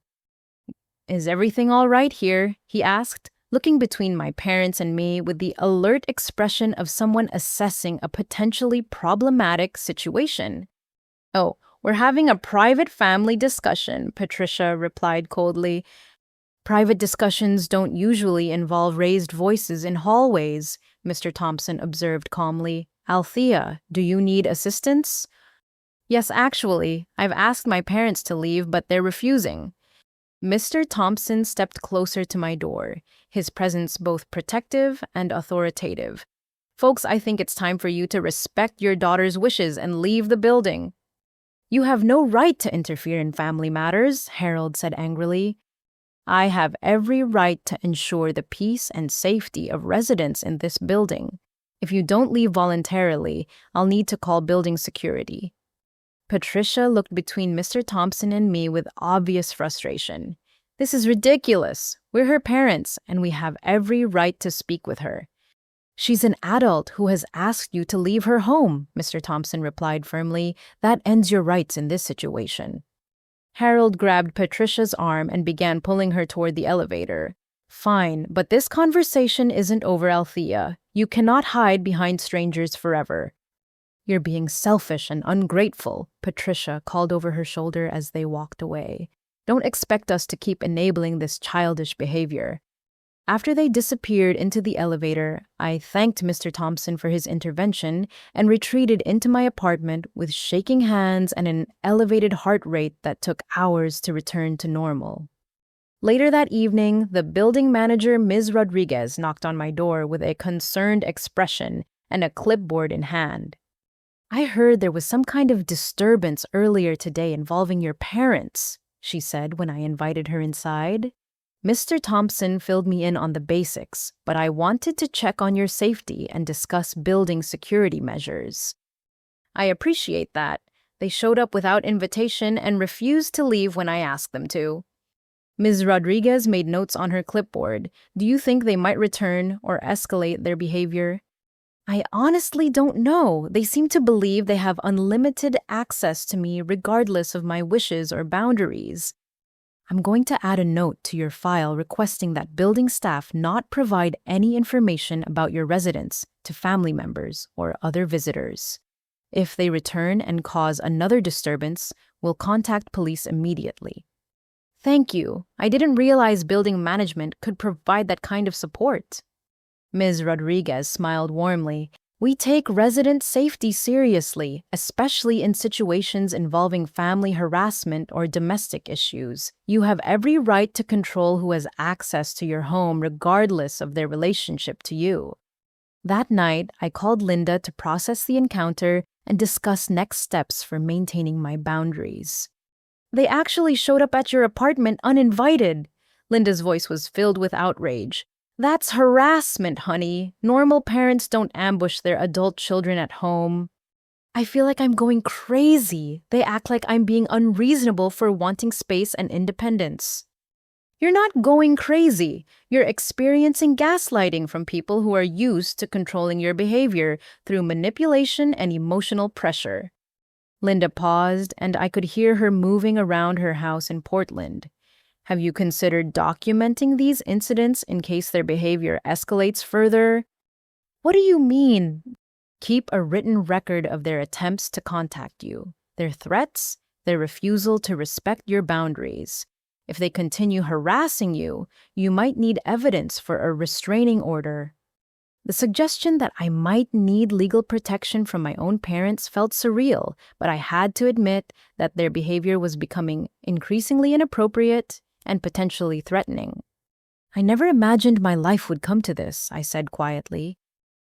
"Is everything all right here?" he asked, looking between my parents and me with the alert expression of someone assessing a potentially problematic situation. "Oh, we're having a private family discussion," Patricia replied coldly. "Private discussions don't usually involve raised voices in hallways," Mr. Thompson observed calmly. "Althea, do you need assistance?" "Yes, actually. I've asked my parents to leave, but they're refusing." Mr. Thompson stepped closer to my door, his presence both protective and authoritative. "Folks, I think it's time for you to respect your daughter's wishes and leave the building." "You have no right to interfere in family matters," Harold said angrily. "I have every right to ensure the peace and safety of residents in this building. If you don't leave voluntarily, I'll need to call building security." Patricia looked between Mr. Thompson and me with obvious frustration. "This is ridiculous. We're her parents, and we have every right to speak with her." "She's an adult who has asked you to leave her home," Mr. Thompson replied firmly. "That ends your rights in this situation." Harold grabbed Patricia's arm and began pulling her toward the elevator. Fine, but this conversation isn't over, Althea. You cannot hide behind strangers forever. You're being selfish and ungrateful, Patricia called over her shoulder as they walked away. Don't expect us to keep enabling this childish behavior. After they disappeared into the elevator, I thanked Mr. Thompson for his intervention and retreated into my apartment with shaking hands and an elevated heart rate that took hours to return to normal. Later that evening, the building manager, Ms. Rodriguez, knocked on my door with a concerned expression and a clipboard in hand. I heard there was some kind of disturbance earlier today involving your parents, she said when I invited her inside. Mr. Thompson filled me in on the basics, but I wanted to check on your safety and discuss building security measures. I appreciate that. They showed up without invitation and refused to leave when I asked them to. Ms. Rodriguez made notes on her clipboard. Do you think they might return or escalate their behavior? I honestly don't know. They seem to believe they have unlimited access to me regardless of my wishes or boundaries. I'm going to add a note to your file requesting that building staff not provide any information about your residence to family members or other visitors. If they return and cause another disturbance, we'll contact police immediately. Thank you. I didn't realize building management could provide that kind of support. Ms. Rodriguez smiled warmly. We take resident safety seriously, especially in situations involving family harassment or domestic issues. You have every right to control who has access to your home regardless of their relationship to you. That night, I called Linda to process the encounter and discuss next steps for maintaining my boundaries. They actually showed up at your apartment uninvited. Linda's voice was filled with outrage. That's harassment, honey. Normal parents don't ambush their adult children at home. I feel like I'm going crazy. They act like I'm being unreasonable for wanting space and independence. You're not going crazy. You're experiencing gaslighting from people who are used to controlling your behavior through manipulation and emotional pressure. Linda paused, and I could hear her moving around her house in Portland. Have you considered documenting these incidents in case their behavior escalates further? What do you mean? Keep a written record of their attempts to contact you, their threats, their refusal to respect your boundaries. If they continue harassing you, you might need evidence for a restraining order. The suggestion that I might need legal protection from my own parents felt surreal, but I had to admit that their behavior was becoming increasingly inappropriate and potentially threatening. I never imagined my life would come to this, I said quietly.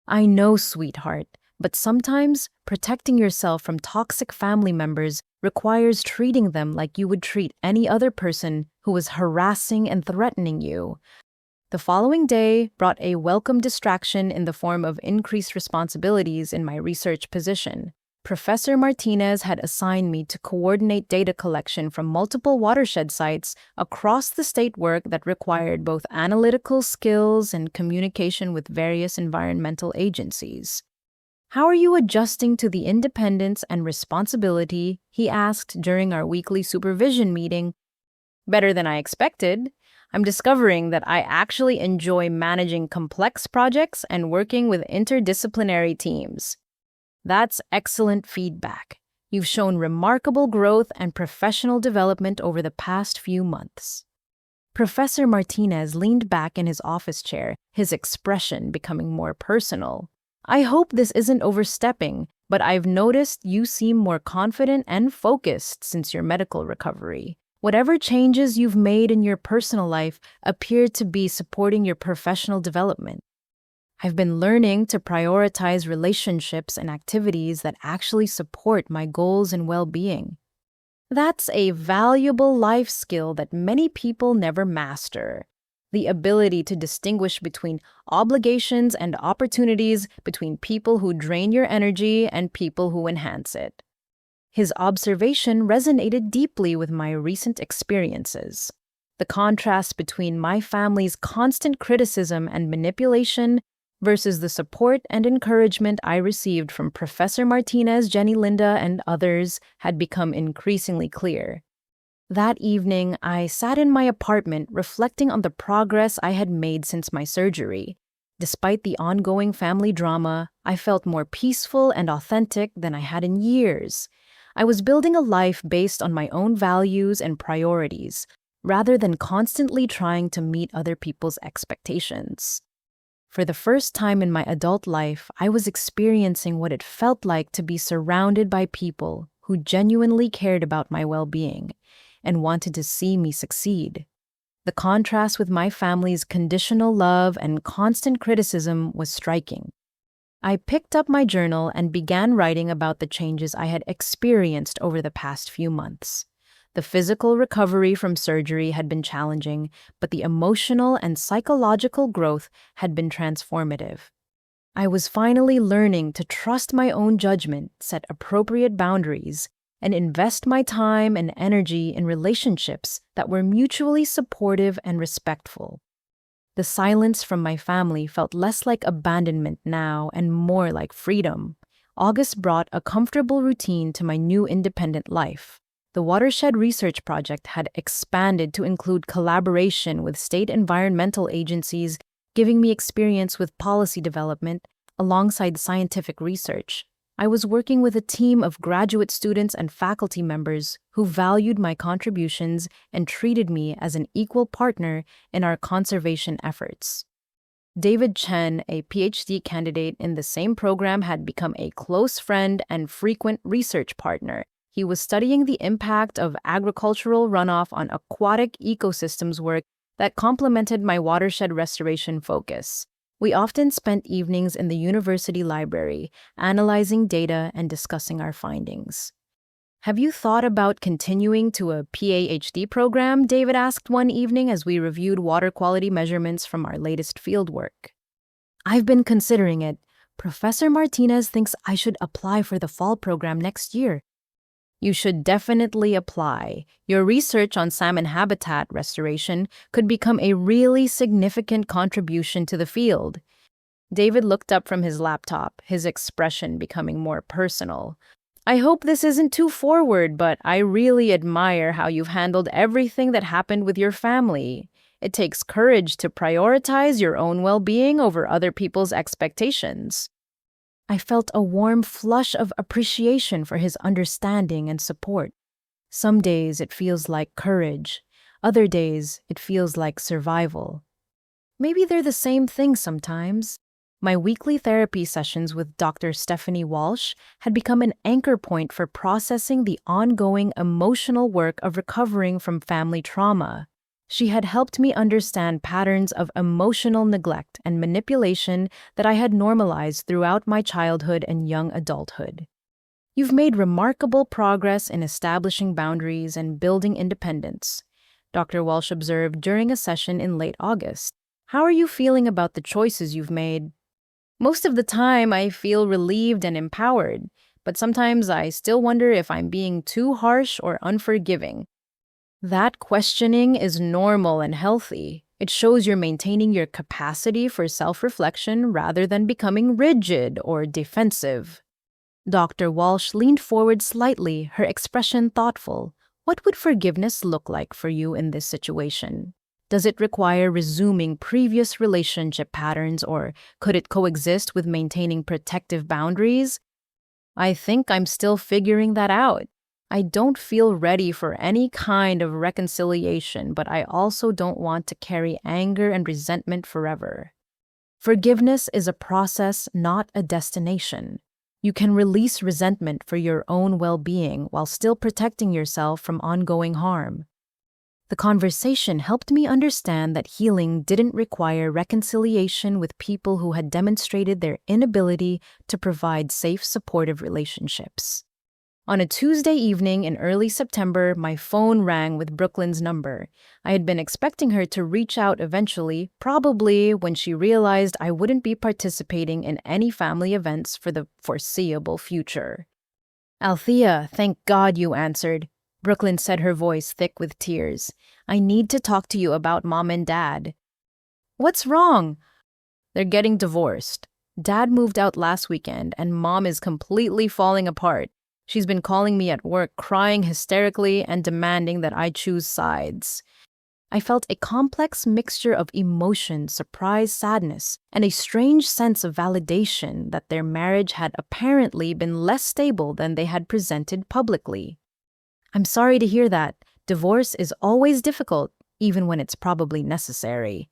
I know, sweetheart, but sometimes protecting yourself from toxic family members requires treating them like you would treat any other person who was harassing and threatening you. The following day brought a welcome distraction in the form of increased responsibilities in my research position. Professor Martinez had assigned me to coordinate data collection from multiple watershed sites across the state, work that required both analytical skills and communication with various environmental agencies. How are you adjusting to the independence and responsibility? He asked during our weekly supervision meeting. Better than I expected. I'm discovering that I actually enjoy managing complex projects and working with interdisciplinary teams. That's excellent feedback. You've shown remarkable growth and professional development over the past few months. Professor Martinez leaned back in his office chair, his expression becoming more personal. I hope this isn't overstepping, but I've noticed you seem more confident and focused since your medical recovery. Whatever changes you've made in your personal life appear to be supporting your professional development. I've been learning to prioritize relationships and activities that actually support my goals and well-being. That's a valuable life skill that many people never master. The ability to distinguish between obligations and opportunities, between people who drain your energy and people who enhance it. His observation resonated deeply with my recent experiences. The contrast between my family's constant criticism and manipulation versus the support and encouragement I received from Professor Martinez, Jenny, Linda, and others had become increasingly clear. That evening, I sat in my apartment reflecting on the progress I had made since my surgery. Despite the ongoing family drama, I felt more peaceful and authentic than I had in years. I was building a life based on my own values and priorities, rather than constantly trying to meet other people's expectations. For the first time in my adult life, I was experiencing what it felt like to be surrounded by people who genuinely cared about my well-being and wanted to see me succeed. The contrast with my family's conditional love and constant criticism was striking. I picked up my journal and began writing about the changes I had experienced over the past few months. The physical recovery from surgery had been challenging, but the emotional and psychological growth had been transformative. I was finally learning to trust my own judgment, set appropriate boundaries, and invest my time and energy in relationships that were mutually supportive and respectful. The silence from my family felt less like abandonment now and more like freedom. August brought a comfortable routine to my new independent life. The Watershed Research Project had expanded to include collaboration with state environmental agencies, giving me experience with policy development alongside scientific research. I was working with a team of graduate students and faculty members who valued my contributions and treated me as an equal partner in our conservation efforts. David Chen, a PhD candidate in the same program, had become a close friend and frequent research partner. He was studying the impact of agricultural runoff on aquatic ecosystems work that complemented my watershed restoration focus. We often spent evenings in the university library, analyzing data and discussing our findings. "Have you thought about continuing to a PhD program?" David asked one evening as we reviewed water quality measurements from our latest fieldwork. "I've been considering it. Professor Martinez thinks I should apply for the fall program next year." "You should definitely apply. Your research on salmon habitat restoration could become a really significant contribution to the field." David looked up from his laptop, his expression becoming more personal. "I hope this isn't too forward, but I really admire how you've handled everything that happened with your family. It takes courage to prioritize your own well-being over other people's expectations." I felt a warm flush of appreciation for his understanding and support. Some days it feels like courage. Other days it feels like survival. Maybe they're the same thing sometimes. My weekly therapy sessions with Dr. Stephanie Walsh had become an anchor point for processing the ongoing emotional work of recovering from family trauma. She had helped me understand patterns of emotional neglect and manipulation that I had normalized throughout my childhood and young adulthood. "You've made remarkable progress in establishing boundaries and building independence," Dr. Walsh observed during a session in late August. "How are you feeling about the choices you've made?" "Most of the time, I feel relieved and empowered, but sometimes I still wonder if I'm being too harsh or unforgiving." That questioning is normal and healthy. It shows you're maintaining your capacity for self-reflection rather than becoming rigid or defensive. Dr. Walsh leaned forward slightly, her expression thoughtful. "What would forgiveness look like for you in this situation? Does it require resuming previous relationship patterns, or could it coexist with maintaining protective boundaries?" "I think I'm still figuring that out. I don't feel ready for any kind of reconciliation, but I also don't want to carry anger and resentment forever." Forgiveness is a process, not a destination. You can release resentment for your own well-being while still protecting yourself from ongoing harm. The conversation helped me understand that healing didn't require reconciliation with people who had demonstrated their inability to provide safe, supportive relationships. On a Tuesday evening in early September, my phone rang with Brooklyn's number. I had been expecting her to reach out eventually, probably when she realized I wouldn't be participating in any family events for the foreseeable future. "Althea, thank God you answered," Brooklyn said, her voice thick with tears. "I need to talk to you about Mom and Dad." "What's wrong?" "They're getting divorced. Dad moved out last weekend, and Mom is completely falling apart. She's been calling me at work, crying hysterically and demanding that I choose sides. I felt a complex mixture of emotion, surprise, sadness, and a strange sense of validation that their marriage had apparently been less stable than they had presented publicly. I'm sorry to hear that. Divorce is always difficult, even when it's probably necessary.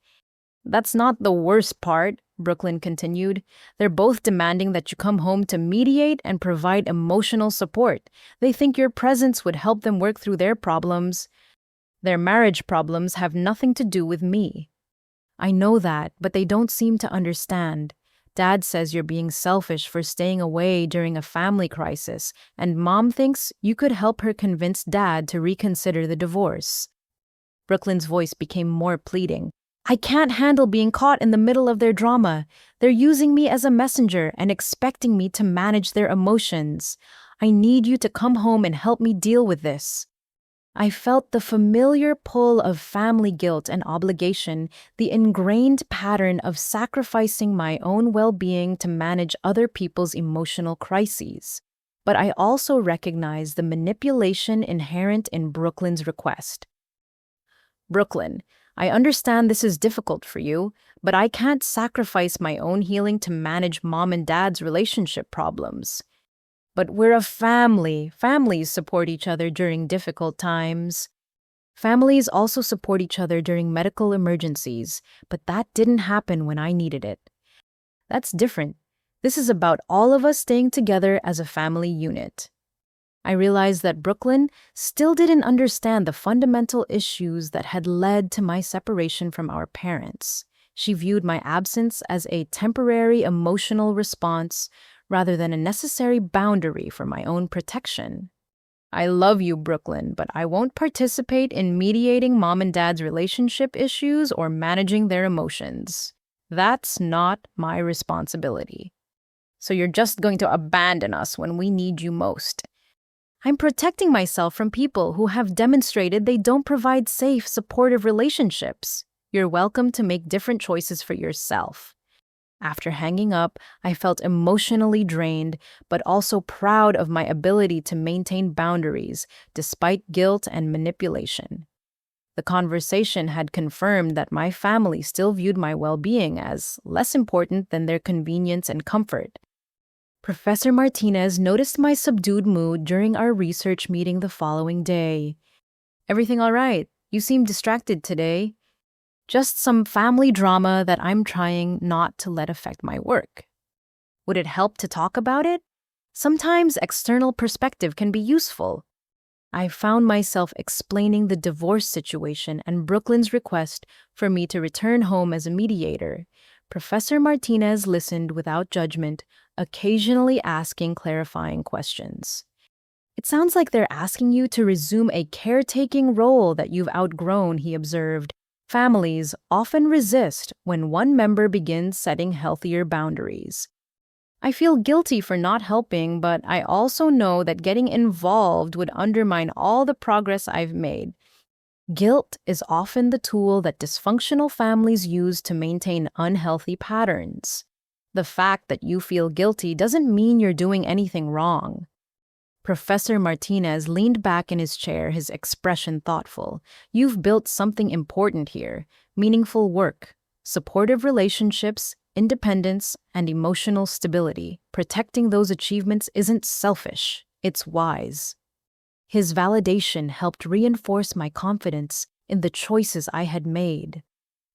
That's not the worst part, Brooklyn continued. They're both demanding that you come home to mediate and provide emotional support. They think your presence would help them work through their problems. Their marriage problems have nothing to do with me. I know that, but they don't seem to understand. Dad says you're being selfish for staying away during a family crisis, and Mom thinks you could help her convince Dad to reconsider the divorce. Brooklyn's voice became more pleading. I can't handle being caught in the middle of their drama. They're using me as a messenger and expecting me to manage their emotions. I need you to come home and help me deal with this. I felt the familiar pull of family guilt and obligation, the ingrained pattern of sacrificing my own well-being to manage other people's emotional crises. But I also recognized the manipulation inherent in Brooklyn's request. Brooklyn, I understand this is difficult for you, but I can't sacrifice my own healing to manage Mom and Dad's relationship problems. But we're a family. Families support each other during difficult times. Families also support each other during medical emergencies, but that didn't happen when I needed it. That's different. This is about all of us staying together as a family unit. I realized that Brooklyn still didn't understand the fundamental issues that had led to my separation from our parents. She viewed my absence as a temporary emotional response rather than a necessary boundary for my own protection. I love you, Brooklyn, but I won't participate in mediating Mom and Dad's relationship issues or managing their emotions. That's not my responsibility. So you're just going to abandon us when we need you most. I'm protecting myself from people who have demonstrated they don't provide safe, supportive relationships. You're welcome to make different choices for yourself. After hanging up, I felt emotionally drained, but also proud of my ability to maintain boundaries despite guilt and manipulation. The conversation had confirmed that my family still viewed my well-being as less important than their convenience and comfort. Professor Martinez noticed my subdued mood during our research meeting the following day. Everything all right? You seem distracted today. Just some family drama that I'm trying not to let affect my work. Would it help to talk about it? Sometimes external perspective can be useful. I found myself explaining the divorce situation and Brooklyn's request for me to return home as a mediator. Professor Martinez listened without judgment, occasionally asking clarifying questions. It sounds like they're asking you to resume a caretaking role that you've outgrown, he observed. Families often resist when one member begins setting healthier boundaries. I feel guilty for not helping, but I also know that getting involved would undermine all the progress I've made. Guilt is often the tool that dysfunctional families use to maintain unhealthy patterns. The fact that you feel guilty doesn't mean you're doing anything wrong. Professor Martinez leaned back in his chair, his expression thoughtful. You've built something important here: meaningful work, supportive relationships, independence, and emotional stability. Protecting those achievements isn't selfish, it's wise. His validation helped reinforce my confidence in the choices I had made.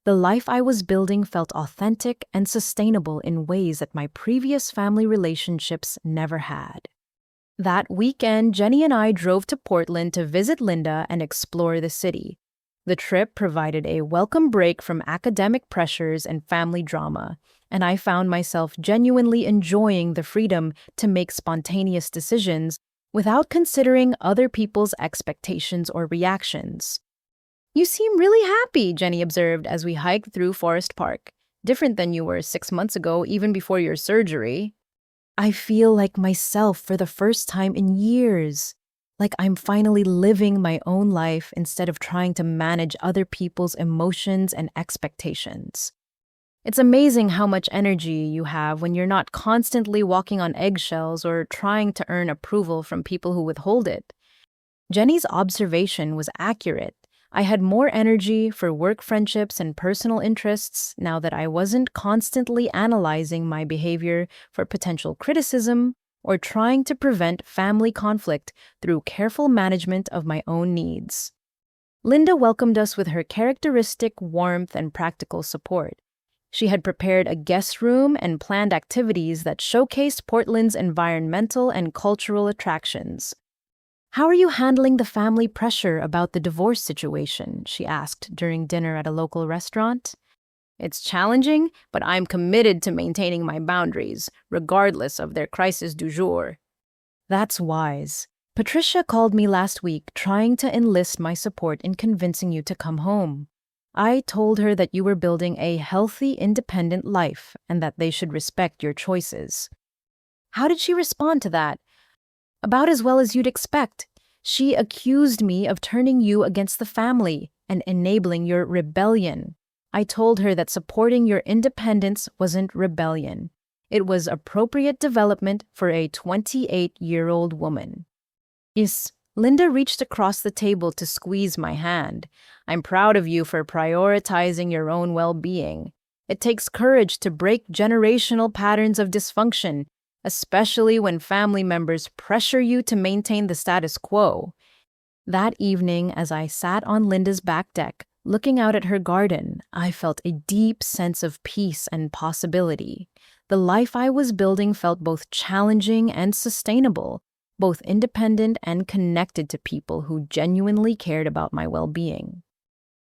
The life I was building felt authentic and sustainable in ways that my previous family relationships never had. That weekend, Jenny and I drove to Portland to visit Linda and explore the city. The trip provided a welcome break from academic pressures and family drama, and I found myself genuinely enjoying the freedom to make spontaneous decisions without considering other people's expectations or reactions. You seem really happy, Jenny observed as we hiked through Forest Park. Different than you were 6 months ago, even before your surgery. I feel like myself for the first time in years. Like I'm finally living my own life instead of trying to manage other people's emotions and expectations. It's amazing how much energy you have when you're not constantly walking on eggshells or trying to earn approval from people who withhold it. Jenny's observation was accurate. I had more energy for work friendships and personal interests now that I wasn't constantly analyzing my behavior for potential criticism or trying to prevent family conflict through careful management of my own needs. Linda welcomed us with her characteristic warmth and practical support. She had prepared a guest room and planned activities that showcased Portland's environmental and cultural attractions. "How are you handling the family pressure about the divorce situation?" she asked during dinner at a local restaurant. "It's challenging, but I'm committed to maintaining my boundaries, regardless of their crisis du jour." That's wise. Patricia called me last week trying to enlist my support in convincing you to come home. I told her that you were building a healthy, independent life and that they should respect your choices. How did she respond to that? About as well as you'd expect. She accused me of turning you against the family and enabling your rebellion. I told her that supporting your independence wasn't rebellion. It was appropriate development for a 28-year-old woman. Yes, Linda reached across the table to squeeze my hand. "I'm proud of you for prioritizing your own well-being. It takes courage to break generational patterns of dysfunction, especially when family members pressure you to maintain the status quo." That evening, as I sat on Linda's back deck, looking out at her garden, I felt a deep sense of peace and possibility. The life I was building felt both challenging and sustainable, both independent and connected to people who genuinely cared about my well-being.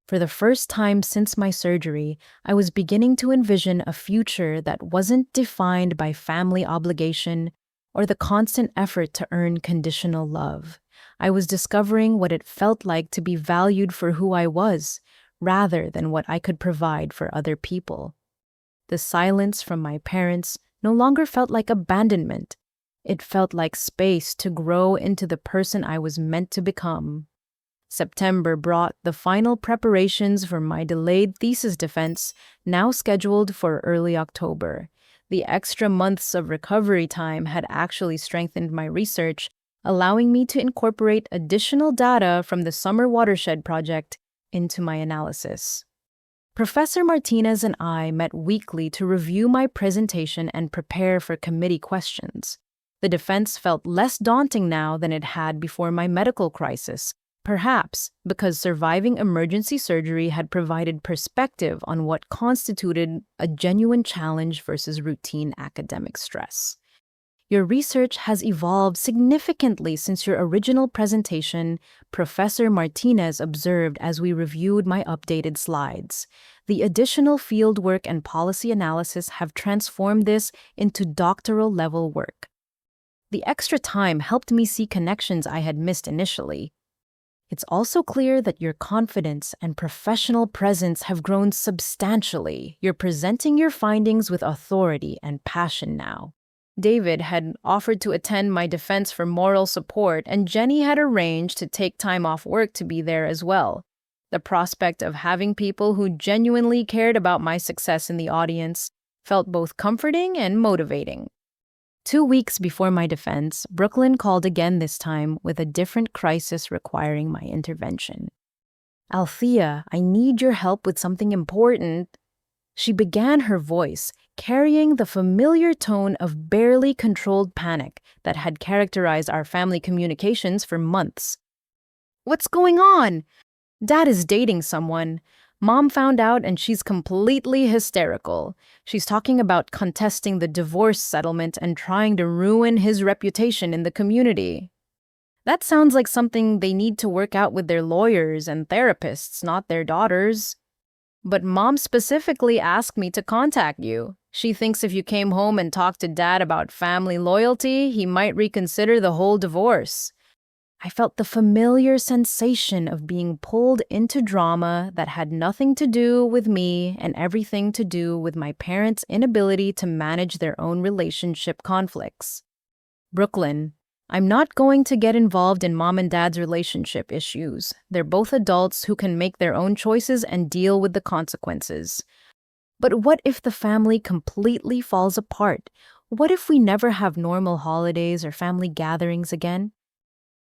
For the first time since my surgery, I was beginning to envision a future that wasn't defined by family obligation or the constant effort to earn conditional love. I was discovering what it felt like to be valued for who I was, rather than what I could provide for other people. The silence from my parents no longer felt like abandonment. It felt like space to grow into the person I was meant to become. September brought the final preparations for my delayed thesis defense, now scheduled for early October. The extra months of recovery time had actually strengthened my research, allowing me to incorporate additional data from the Summer Watershed Project into my analysis. Professor Martinez and I met weekly to review my presentation and prepare for committee questions. The defense felt less daunting now than it had before my medical crisis, perhaps because surviving emergency surgery had provided perspective on what constituted a genuine challenge versus routine academic stress. "Your research has evolved significantly since your original presentation," Professor Martinez observed as we reviewed my updated slides. "The additional fieldwork and policy analysis have transformed this into doctoral-level work. The extra time helped me see connections I had missed initially. It's also clear that your confidence and professional presence have grown substantially. You're presenting your findings with authority and passion now." David had offered to attend my defense for moral support, and Jenny had arranged to take time off work to be there as well. The prospect of having people who genuinely cared about my success in the audience felt both comforting and motivating. 2 weeks before my defense, Brooklyn called again, this time with a different crisis requiring my intervention. "Althea, I need your help with something important." She began, her voice carrying the familiar tone of barely controlled panic that had characterized our family communications for months. "What's going on?" "Dad is dating someone. Mom found out and she's completely hysterical. She's talking about contesting the divorce settlement and trying to ruin his reputation in the community." That sounds like something they need to work out with their lawyers and therapists, not their daughters. "But Mom specifically asked me to contact you. She thinks if you came home and talked to Dad about family loyalty, he might reconsider the whole divorce." I felt the familiar sensation of being pulled into drama that had nothing to do with me and everything to do with my parents' inability to manage their own relationship conflicts. "Brooklyn, I'm not going to get involved in Mom and Dad's relationship issues. They're both adults who can make their own choices and deal with the consequences. But what if the family completely falls apart? What if we never have normal holidays or family gatherings again?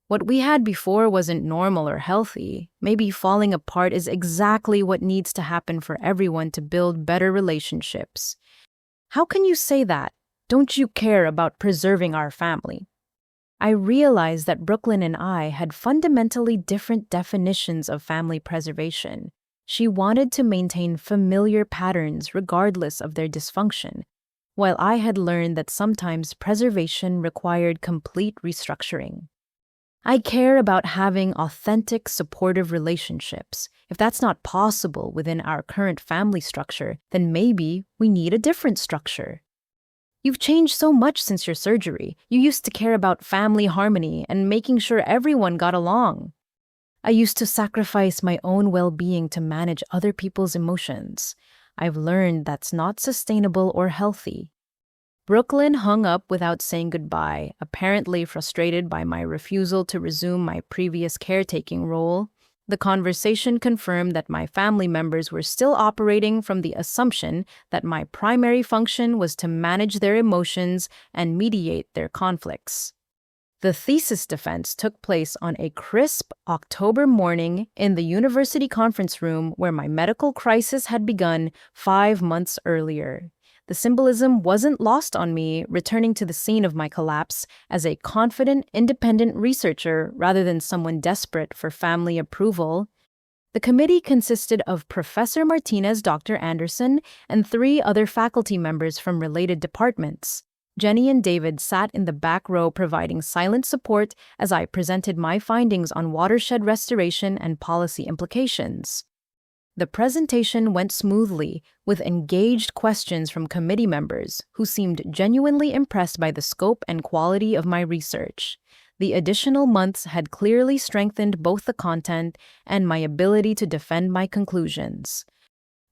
What we had before wasn't normal or healthy. Maybe falling apart is exactly what needs to happen for everyone to build better relationships. How can you say that? Don't you care about preserving our family? I realized that Brooklyn and I had fundamentally different definitions of family preservation. She wanted to maintain familiar patterns regardless of their dysfunction, while I had learned that sometimes preservation required complete restructuring. I care about having authentic, supportive relationships. If that's not possible within our current family structure, then maybe we need a different structure. You've changed so much since your surgery. You used to care about family harmony and making sure everyone got along. I used to sacrifice my own well-being to manage other people's emotions. I've learned that's not sustainable or healthy. Brooklyn hung up without saying goodbye, apparently frustrated by my refusal to resume my previous caretaking role. The conversation confirmed that my family members were still operating from the assumption that my primary function was to manage their emotions and mediate their conflicts. The thesis defense took place on a crisp October morning in the university conference room where my medical crisis had begun 5 months earlier. The symbolism wasn't lost on me, returning to the scene of my collapse as a confident, independent researcher rather than someone desperate for family approval. The committee consisted of Professor Martinez, Dr. Anderson, and 3 other faculty members from related departments. Jenny and David sat in the back row providing silent support as I presented my findings on watershed restoration and policy implications. The presentation went smoothly, with engaged questions from committee members who seemed genuinely impressed by the scope and quality of my research. The additional months had clearly strengthened both the content and my ability to defend my conclusions.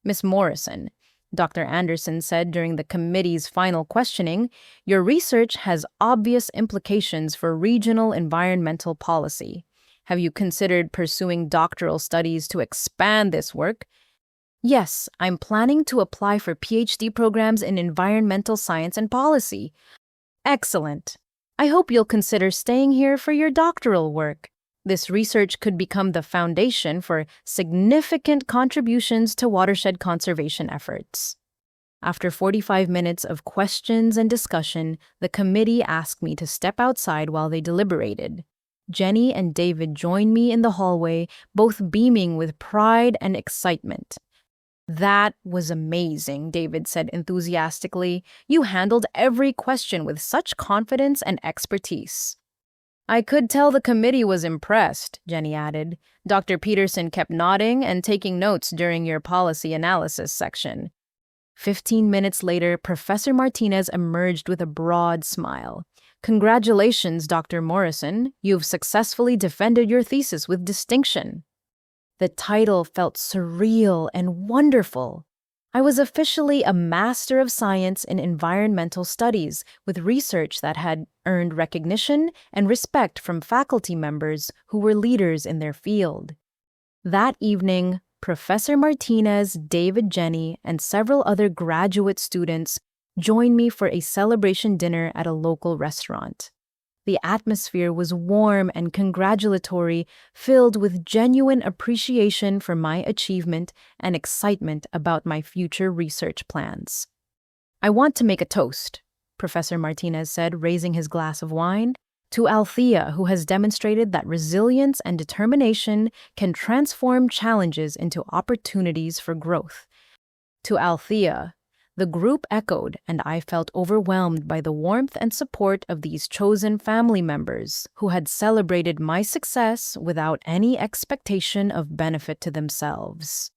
Miss Morrison, Dr. Anderson said during the committee's final questioning, your research has obvious implications for regional environmental policy. Have you considered pursuing doctoral studies to expand this work? Yes, I'm planning to apply for PhD programs in environmental science and policy. Excellent. I hope you'll consider staying here for your doctoral work. This research could become the foundation for significant contributions to watershed conservation efforts. After 45 minutes of questions and discussion, the committee asked me to step outside while they deliberated. Jenny and David joined me in the hallway, both beaming with pride and excitement. That was amazing, David said enthusiastically. You handled every question with such confidence and expertise. I could tell the committee was impressed, Jenny added. Dr. Peterson kept nodding and taking notes during your policy analysis section. 15 minutes later, Professor Martinez emerged with a broad smile. Congratulations, Dr. Morrison. You've successfully defended your thesis with distinction. The title felt surreal and wonderful. I was officially a Master of Science in Environmental Studies with research that had earned recognition and respect from faculty members who were leaders in their field. That evening, Professor Martinez, David, Jenny, and several other graduate students joined me for a celebration dinner at a local restaurant. The atmosphere was warm and congratulatory, filled with genuine appreciation for my achievement and excitement about my future research plans. I want to make a toast, Professor Martinez said, raising his glass of wine, to Althea, who has demonstrated that resilience and determination can transform challenges into opportunities for growth. To Althea, the group echoed, and I felt overwhelmed by the warmth and support of these chosen family members who had celebrated my success without any expectation of benefit to themselves.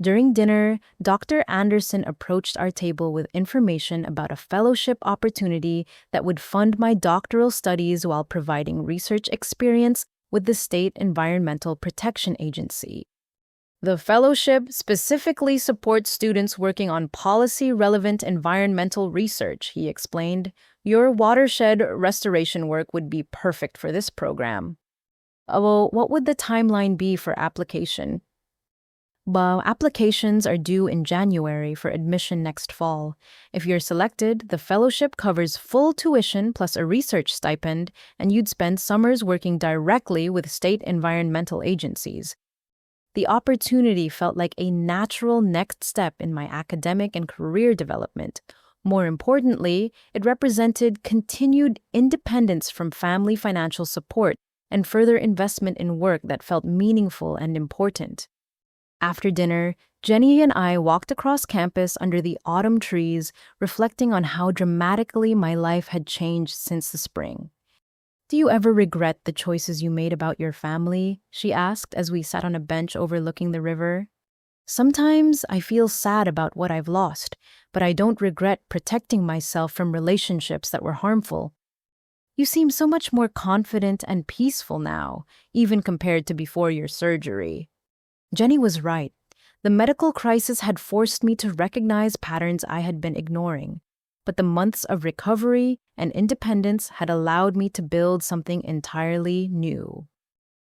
During dinner, Dr. Anderson approached our table with information about a fellowship opportunity that would fund my doctoral studies while providing research experience with the State Environmental Protection Agency. The fellowship specifically supports students working on policy-relevant environmental research, he explained. Your watershed restoration work would be perfect for this program. Well, what would the timeline be for application? Applications are due in January for admission next fall. If you're selected, the fellowship covers full tuition plus a research stipend, and you'd spend summers working directly with state environmental agencies. The opportunity felt like a natural next step in my academic and career development. More importantly, it represented continued independence from family financial support and further investment in work that felt meaningful and important. After dinner, Jenny and I walked across campus under the autumn trees, reflecting on how dramatically my life had changed since the spring. "Do you ever regret the choices you made about your family?" she asked as we sat on a bench overlooking the river. "Sometimes I feel sad about what I've lost, but I don't regret protecting myself from relationships that were harmful. You seem so much more confident and peaceful now, even compared to before your surgery." Jenny was right. The medical crisis had forced me to recognize patterns I had been ignoring, but the months of recovery and independence had allowed me to build something entirely new.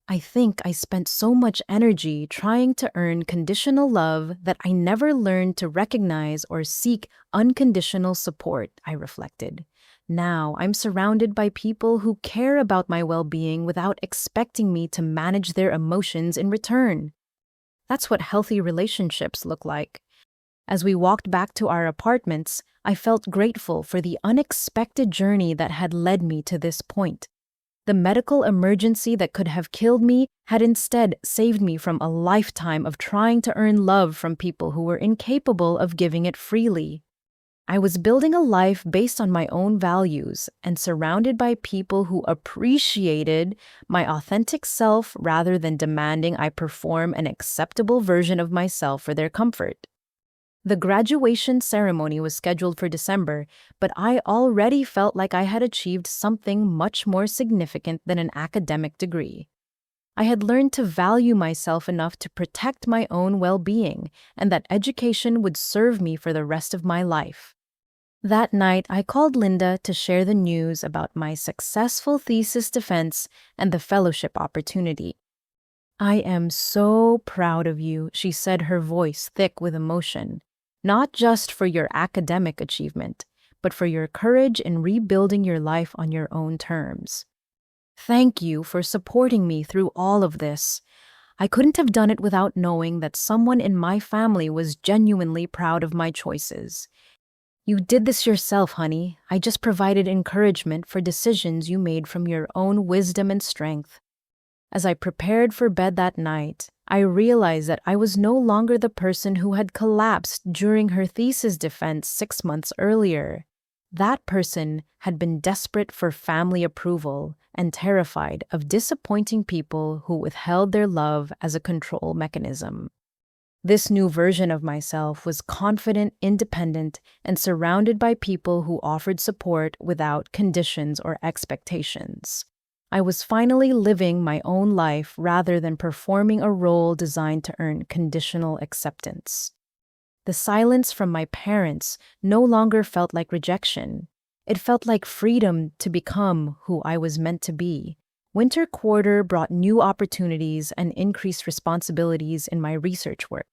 "I think I spent so much energy trying to earn conditional love that I never learned to recognize or seek unconditional support," I reflected. "Now I'm surrounded by people who care about my well-being without expecting me to manage their emotions in return. That's what healthy relationships look like." As we walked back to our apartments, I felt grateful for the unexpected journey that had led me to this point. The medical emergency that could have killed me had instead saved me from a lifetime of trying to earn love from people who were incapable of giving it freely. I was building a life based on my own values and surrounded by people who appreciated my authentic self rather than demanding I perform an acceptable version of myself for their comfort. The graduation ceremony was scheduled for December, but I already felt like I had achieved something much more significant than an academic degree. I had learned to value myself enough to protect my own well-being, and that education would serve me for the rest of my life. That night, I called Linda to share the news about my successful thesis defense and the fellowship opportunity. "I am so proud of you," she said, her voice thick with emotion. "Not just for your academic achievement, but for your courage in rebuilding your life on your own terms. Thank you for supporting me through all of this. I couldn't have done it without knowing that someone in my family was genuinely proud of my choices. You did this yourself, honey. I just provided encouragement for decisions you made from your own wisdom and strength." As I prepared for bed that night, I realized that I was no longer the person who had collapsed during her thesis defense 6 months earlier. That person had been desperate for family approval and terrified of disappointing people who withheld their love as a control mechanism. This new version of myself was confident, independent, and surrounded by people who offered support without conditions or expectations. I was finally living my own life rather than performing a role designed to earn conditional acceptance. The silence from my parents no longer felt like rejection. It felt like freedom to become who I was meant to be. Winter quarter brought new opportunities and increased responsibilities in my research work.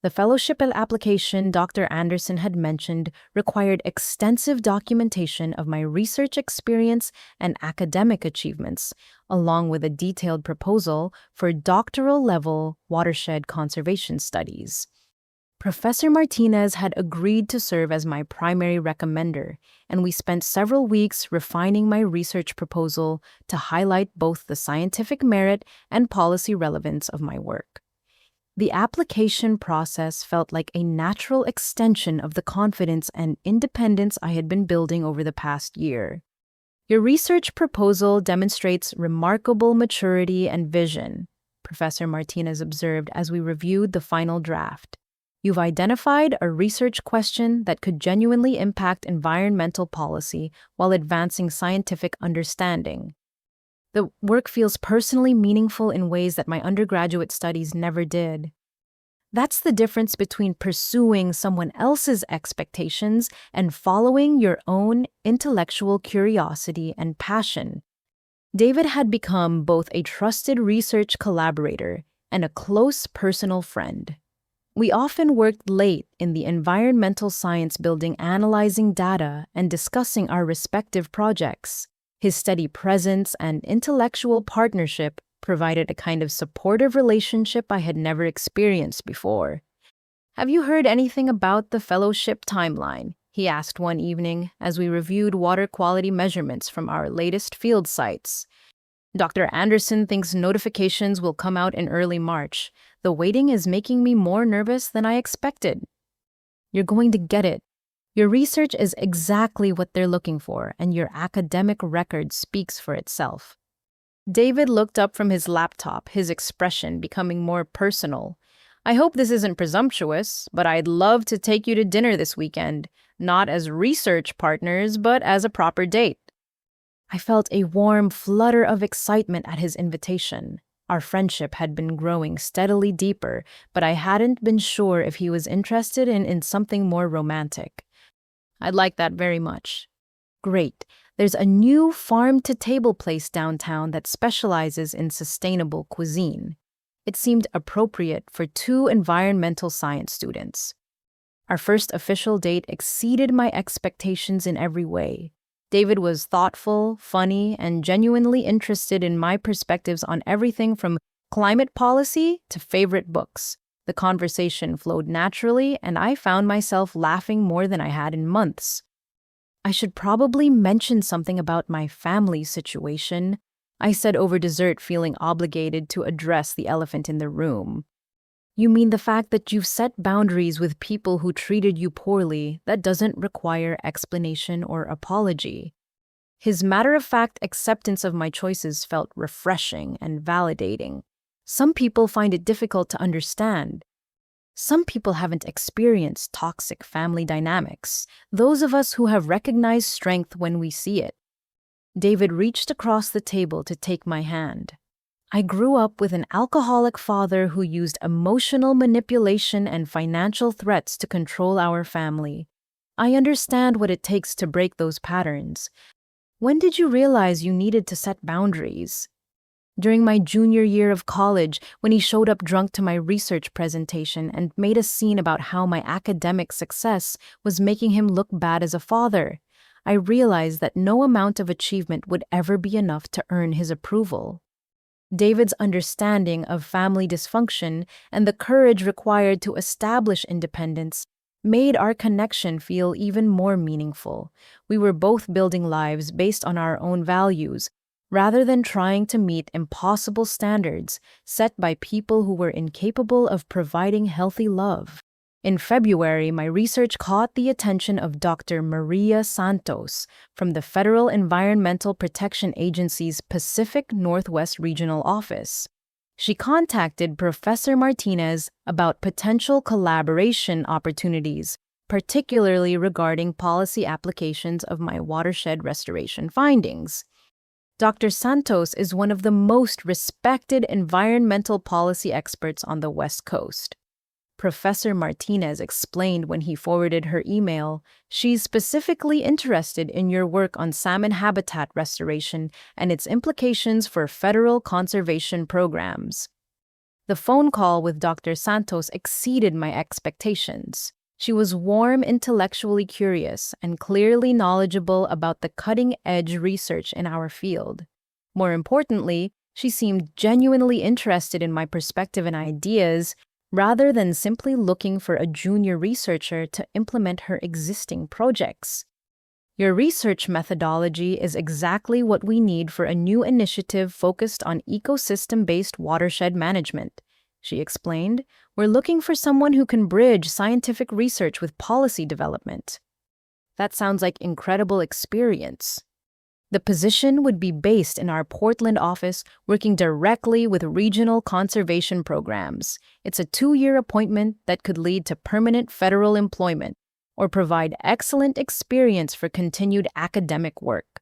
The fellowship application Dr. Anderson had mentioned required extensive documentation of my research experience and academic achievements, along with a detailed proposal for doctoral-level watershed conservation studies. Professor Martinez had agreed to serve as my primary recommender, and we spent several weeks refining my research proposal to highlight both the scientific merit and policy relevance of my work. The application process felt like a natural extension of the confidence and independence I had been building over the past year. "Your research proposal demonstrates remarkable maturity and vision," Professor Martinez observed as we reviewed the final draft. "You've identified a research question that could genuinely impact environmental policy while advancing scientific understanding. The work feels personally meaningful in ways that my undergraduate studies never did." That's the difference between pursuing someone else's expectations and following your own intellectual curiosity and passion. David had become both a trusted research collaborator and a close personal friend. We often worked late in the environmental science building analyzing data and discussing our respective projects. His steady presence and intellectual partnership provided a kind of supportive relationship I had never experienced before. "Have you heard anything about the fellowship timeline?" he asked one evening as we reviewed water quality measurements from our latest field sites. "Dr. Anderson thinks notifications will come out in early March. The waiting is making me more nervous than I expected." "You're going to get it. Your research is exactly what they're looking for, and your academic record speaks for itself." David looked up from his laptop, his expression becoming more personal. "I hope this isn't presumptuous, but I'd love to take you to dinner this weekend, not as research partners, but as a proper date." I felt a warm flutter of excitement at his invitation. Our friendship had been growing steadily deeper, but I hadn't been sure if he was interested in something more romantic. "I'd like that very much." "Great. There's a new farm-to-table place downtown that specializes in sustainable cuisine." It seemed appropriate for two environmental science students. Our first official date exceeded my expectations in every way. David was thoughtful, funny, and genuinely interested in my perspectives on everything from climate policy to favorite books. The conversation flowed naturally, and I found myself laughing more than I had in months. "I should probably mention something about my family situation," I said over dessert, feeling obligated to address the elephant in the room. "You mean the fact that you've set boundaries with people who treated you poorly that doesn't require explanation or apology?" His matter-of-fact acceptance of my choices felt refreshing and validating. Some people find it difficult to understand. Some people haven't experienced toxic family dynamics, those of us who have recognized strength when we see it. David reached across the table to take my hand. "I grew up with an alcoholic father who used emotional manipulation and financial threats to control our family. I understand what it takes to break those patterns. When did you realize you needed to set boundaries?" "During my junior year of college, when he showed up drunk to my research presentation and made a scene about how my academic success was making him look bad as a father. I realized that no amount of achievement would ever be enough to earn his approval." David's understanding of family dysfunction and the courage required to establish independence made our connection feel even more meaningful. We were both building lives based on our own values, rather than trying to meet impossible standards set by people who were incapable of providing healthy love. In February, my research caught the attention of Dr. Maria Santos from the Federal Environmental Protection Agency's Pacific Northwest Regional Office. She contacted Professor Martinez about potential collaboration opportunities, particularly regarding policy applications of my watershed restoration findings. Dr. Santos is one of the most respected environmental policy experts on the West Coast. Professor Martinez explained when he forwarded her email, "She's specifically interested in your work on salmon habitat restoration and its implications for federal conservation programs." The phone call with Dr. Santos exceeded my expectations. She was warm, intellectually curious, and clearly knowledgeable about the cutting-edge research in our field. More importantly, she seemed genuinely interested in my perspective and ideas, rather than simply looking for a junior researcher to implement her existing projects. "Your research methodology is exactly what we need for a new initiative focused on ecosystem-based watershed management," she explained. "We're looking for someone who can bridge scientific research with policy development." That sounds like incredible experience. The position would be based in our Portland office, working directly with regional conservation programs. It's a 2-year appointment that could lead to permanent federal employment or provide excellent experience for continued academic work.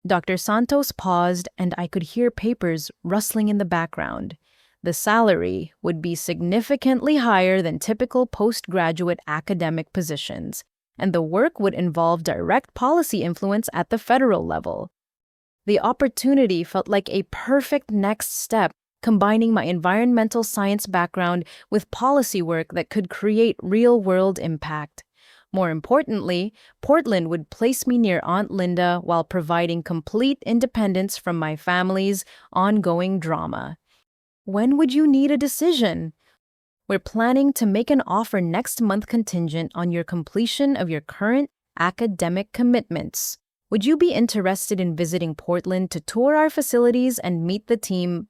Dr. Santos paused, and I could hear papers rustling in the background. The salary would be significantly higher than typical postgraduate academic positions, and the work would involve direct policy influence at the federal level. The opportunity felt like a perfect next step combining my environmental science background with policy work that could create real-world impact. More importantly, Portland would place me near Aunt Linda while providing complete independence from my family's ongoing drama. When would you need a decision? We're planning to make an offer next month contingent on your completion of your current academic commitments. Would you be interested in visiting Portland to tour our facilities and meet the team?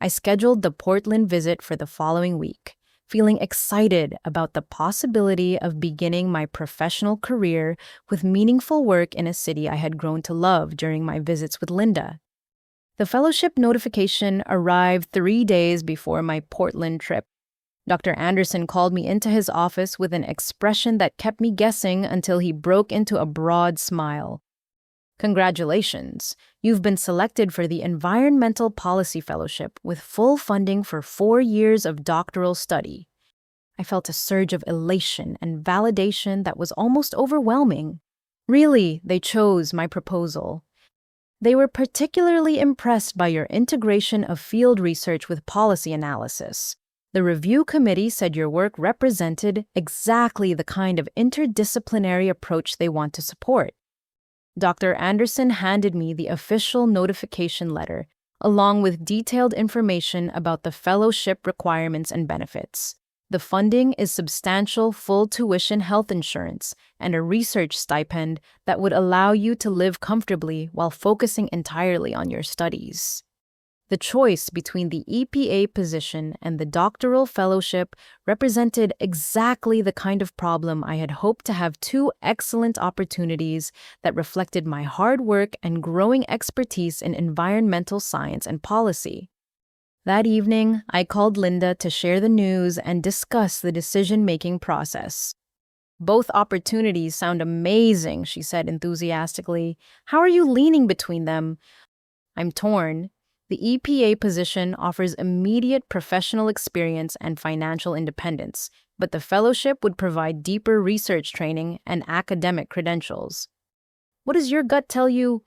I scheduled the Portland visit for the following week, feeling excited about the possibility of beginning my professional career with meaningful work in a city I had grown to love during my visits with Linda. The fellowship notification arrived 3 days before my Portland trip. Dr. Anderson called me into his office with an expression that kept me guessing until he broke into a broad smile. Congratulations, you've been selected for the Environmental Policy Fellowship with full funding for 4 years of doctoral study. I felt a surge of elation and validation that was almost overwhelming. Really, they chose my proposal. They were particularly impressed by your integration of field research with policy analysis. The review committee said your work represented exactly the kind of interdisciplinary approach they want to support. Dr. Anderson handed me the official notification letter, along with detailed information about the fellowship requirements and benefits. The funding is substantial full tuition health insurance and a research stipend that would allow you to live comfortably while focusing entirely on your studies. The choice between the EPA position and the doctoral fellowship represented exactly the kind of problem I had hoped to have two excellent opportunities that reflected my hard work and growing expertise in environmental science and policy. That evening, I called Linda to share the news and discuss the decision-making process. Both opportunities sound amazing, she said enthusiastically. How are you leaning between them? I'm torn. The EPA position offers immediate professional experience and financial independence, but the fellowship would provide deeper research training and academic credentials. What does your gut tell you?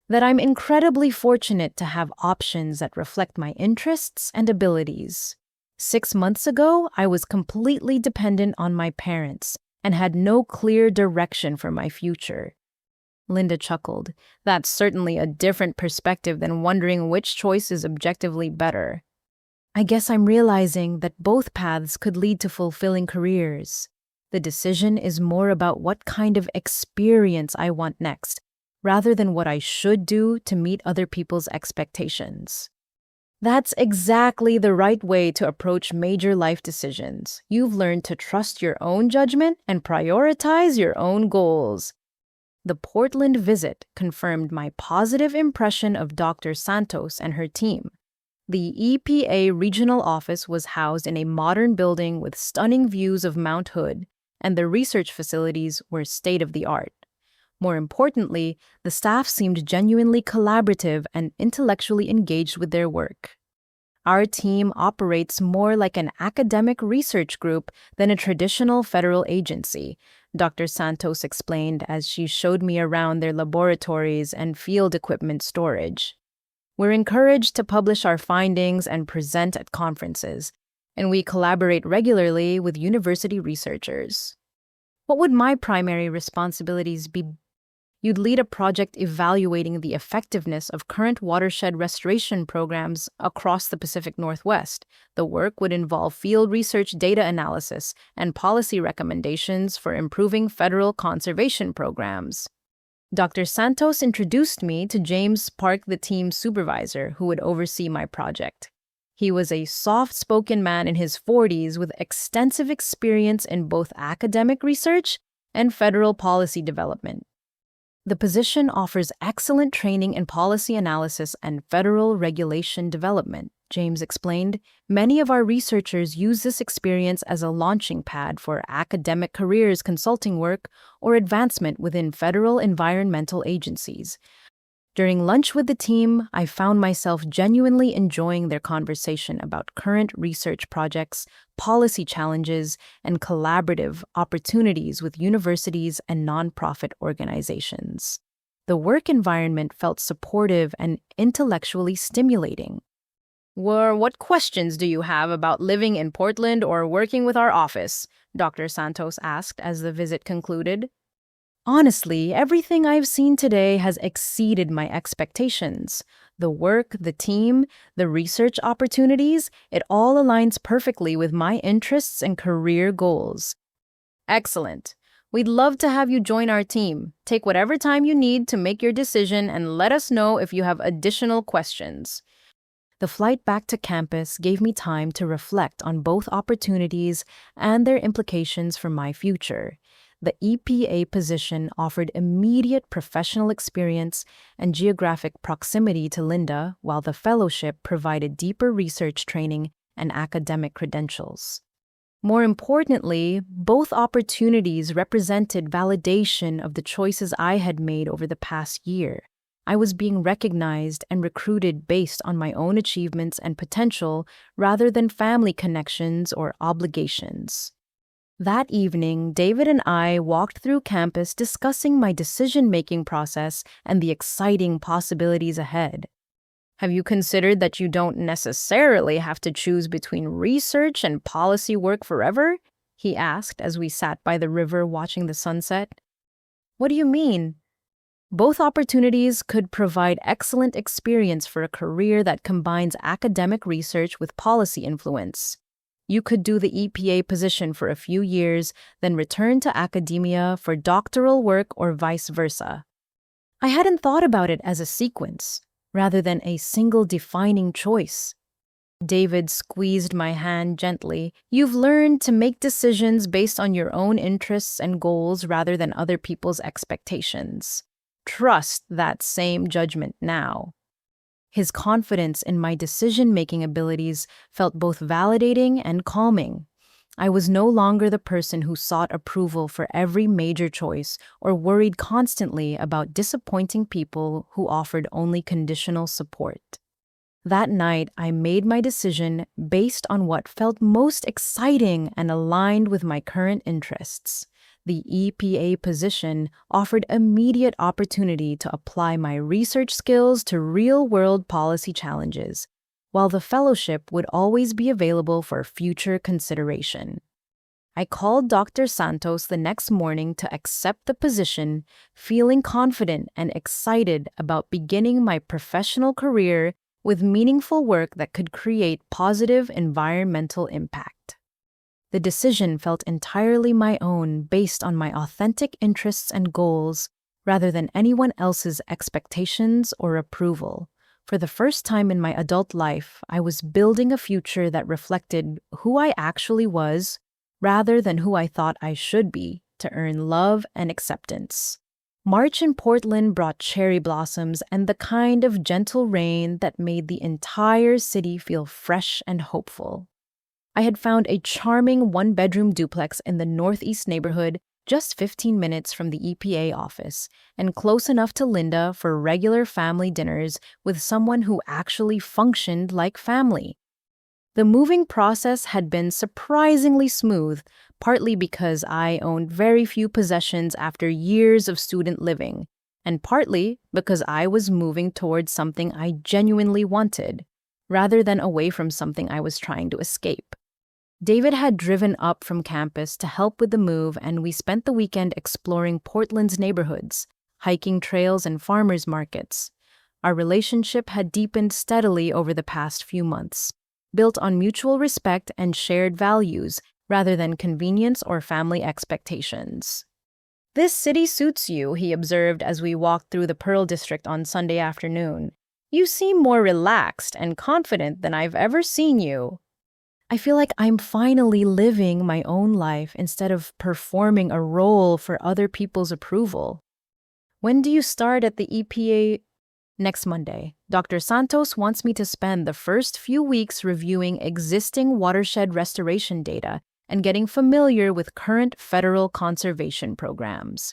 That I'm incredibly fortunate to have options that reflect my interests and abilities. 6 months ago, I was completely dependent on my parents and had no clear direction for my future. Linda chuckled. That's certainly a different perspective than wondering which choice is objectively better. I guess I'm realizing that both paths could lead to fulfilling careers. The decision is more about what kind of experience I want next, rather than what I should do to meet other people's expectations. That's exactly the right way to approach major life decisions. You've learned to trust your own judgment and prioritize your own goals. The Portland visit confirmed my positive impression of Dr. Santos and her team. The EPA regional office was housed in a modern building with stunning views of Mount Hood, and the research facilities were state-of-the-art. More importantly, the staff seemed genuinely collaborative and intellectually engaged with their work. Our team operates more like an academic research group than a traditional federal agency, Dr. Santos explained as she showed me around their laboratories and field equipment storage. We're encouraged to publish our findings and present at conferences, and we collaborate regularly with university researchers. What would my primary responsibilities be? You'd lead a project evaluating the effectiveness of current watershed restoration programs across the Pacific Northwest. The work would involve field research data analysis and policy recommendations for improving federal conservation programs. Dr. Santos introduced me to James Park, the team supervisor who would oversee my project. He was a soft-spoken man in his 40s with extensive experience in both academic research and federal policy development. The position offers excellent training in policy analysis and federal regulation development, James explained. Many of our researchers use this experience as a launching pad for academic careers, consulting work, or advancement within federal environmental agencies. During lunch with the team, I found myself genuinely enjoying their conversation about current research projects, policy challenges, and collaborative opportunities with universities and nonprofit organizations. The work environment felt supportive and intellectually stimulating. What questions do you have about living in Portland or working with our office? Dr. Santos asked as the visit concluded. Honestly, everything I've seen today has exceeded my expectations. The work, the team, the research opportunities, it all aligns perfectly with my interests and career goals. Excellent. We'd love to have you join our team. Take whatever time you need to make your decision and let us know if you have additional questions. The flight back to campus gave me time to reflect on both opportunities and their implications for my future. The EPA position offered immediate professional experience and geographic proximity to Linda, while the fellowship provided deeper research training and academic credentials. More importantly, both opportunities represented validation of the choices I had made over the past year. I was being recognized and recruited based on my own achievements and potential rather than family connections or obligations. That evening, David and I walked through campus discussing my decision-making process and the exciting possibilities ahead. Have you considered that you don't necessarily have to choose between research and policy work forever? He asked as we sat by the river watching the sunset. What do you mean? Both opportunities could provide excellent experience for a career that combines academic research with policy influence. You could do the EPA position for a few years, then return to academia for doctoral work or vice versa. I hadn't thought about it as a sequence, rather than a single defining choice. David squeezed my hand gently. You've learned to make decisions based on your own interests and goals rather than other people's expectations. Trust that same judgment now. His confidence in my decision-making abilities felt both validating and calming. I was no longer the person who sought approval for every major choice or worried constantly about disappointing people who offered only conditional support. That night, I made my decision based on what felt most exciting and aligned with my current interests. The EPA position offered immediate opportunity to apply my research skills to real-world policy challenges, while the fellowship would always be available for future consideration. I called Dr. Santos the next morning to accept the position, feeling confident and excited about beginning my professional career with meaningful work that could create positive environmental impact. The decision felt entirely my own based on my authentic interests and goals rather than anyone else's expectations or approval. For the first time in my adult life, I was building a future that reflected who I actually was rather than who I thought I should be to earn love and acceptance. March in Portland brought cherry blossoms and the kind of gentle rain that made the entire city feel fresh and hopeful. I had found a charming one-bedroom duplex in the Northeast neighborhood, just 15 minutes from the EPA office, and close enough to Linda for regular family dinners with someone who actually functioned like family. The moving process had been surprisingly smooth, partly because I owned very few possessions after years of student living, and partly because I was moving towards something I genuinely wanted, rather than away from something I was trying to escape. David had driven up from campus to help with the move, and we spent the weekend exploring Portland's neighborhoods, hiking trails and farmers markets. Our relationship had deepened steadily over the past few months, built on mutual respect and shared values rather than convenience or family expectations. This city suits you, he observed as we walked through the Pearl District on Sunday afternoon. You seem more relaxed and confident than I've ever seen you. I feel like I'm finally living my own life instead of performing a role for other people's approval. When do you start at the EPA? Next Monday. Dr. Santos wants me to spend the first few weeks reviewing existing watershed restoration data and getting familiar with current federal conservation programs.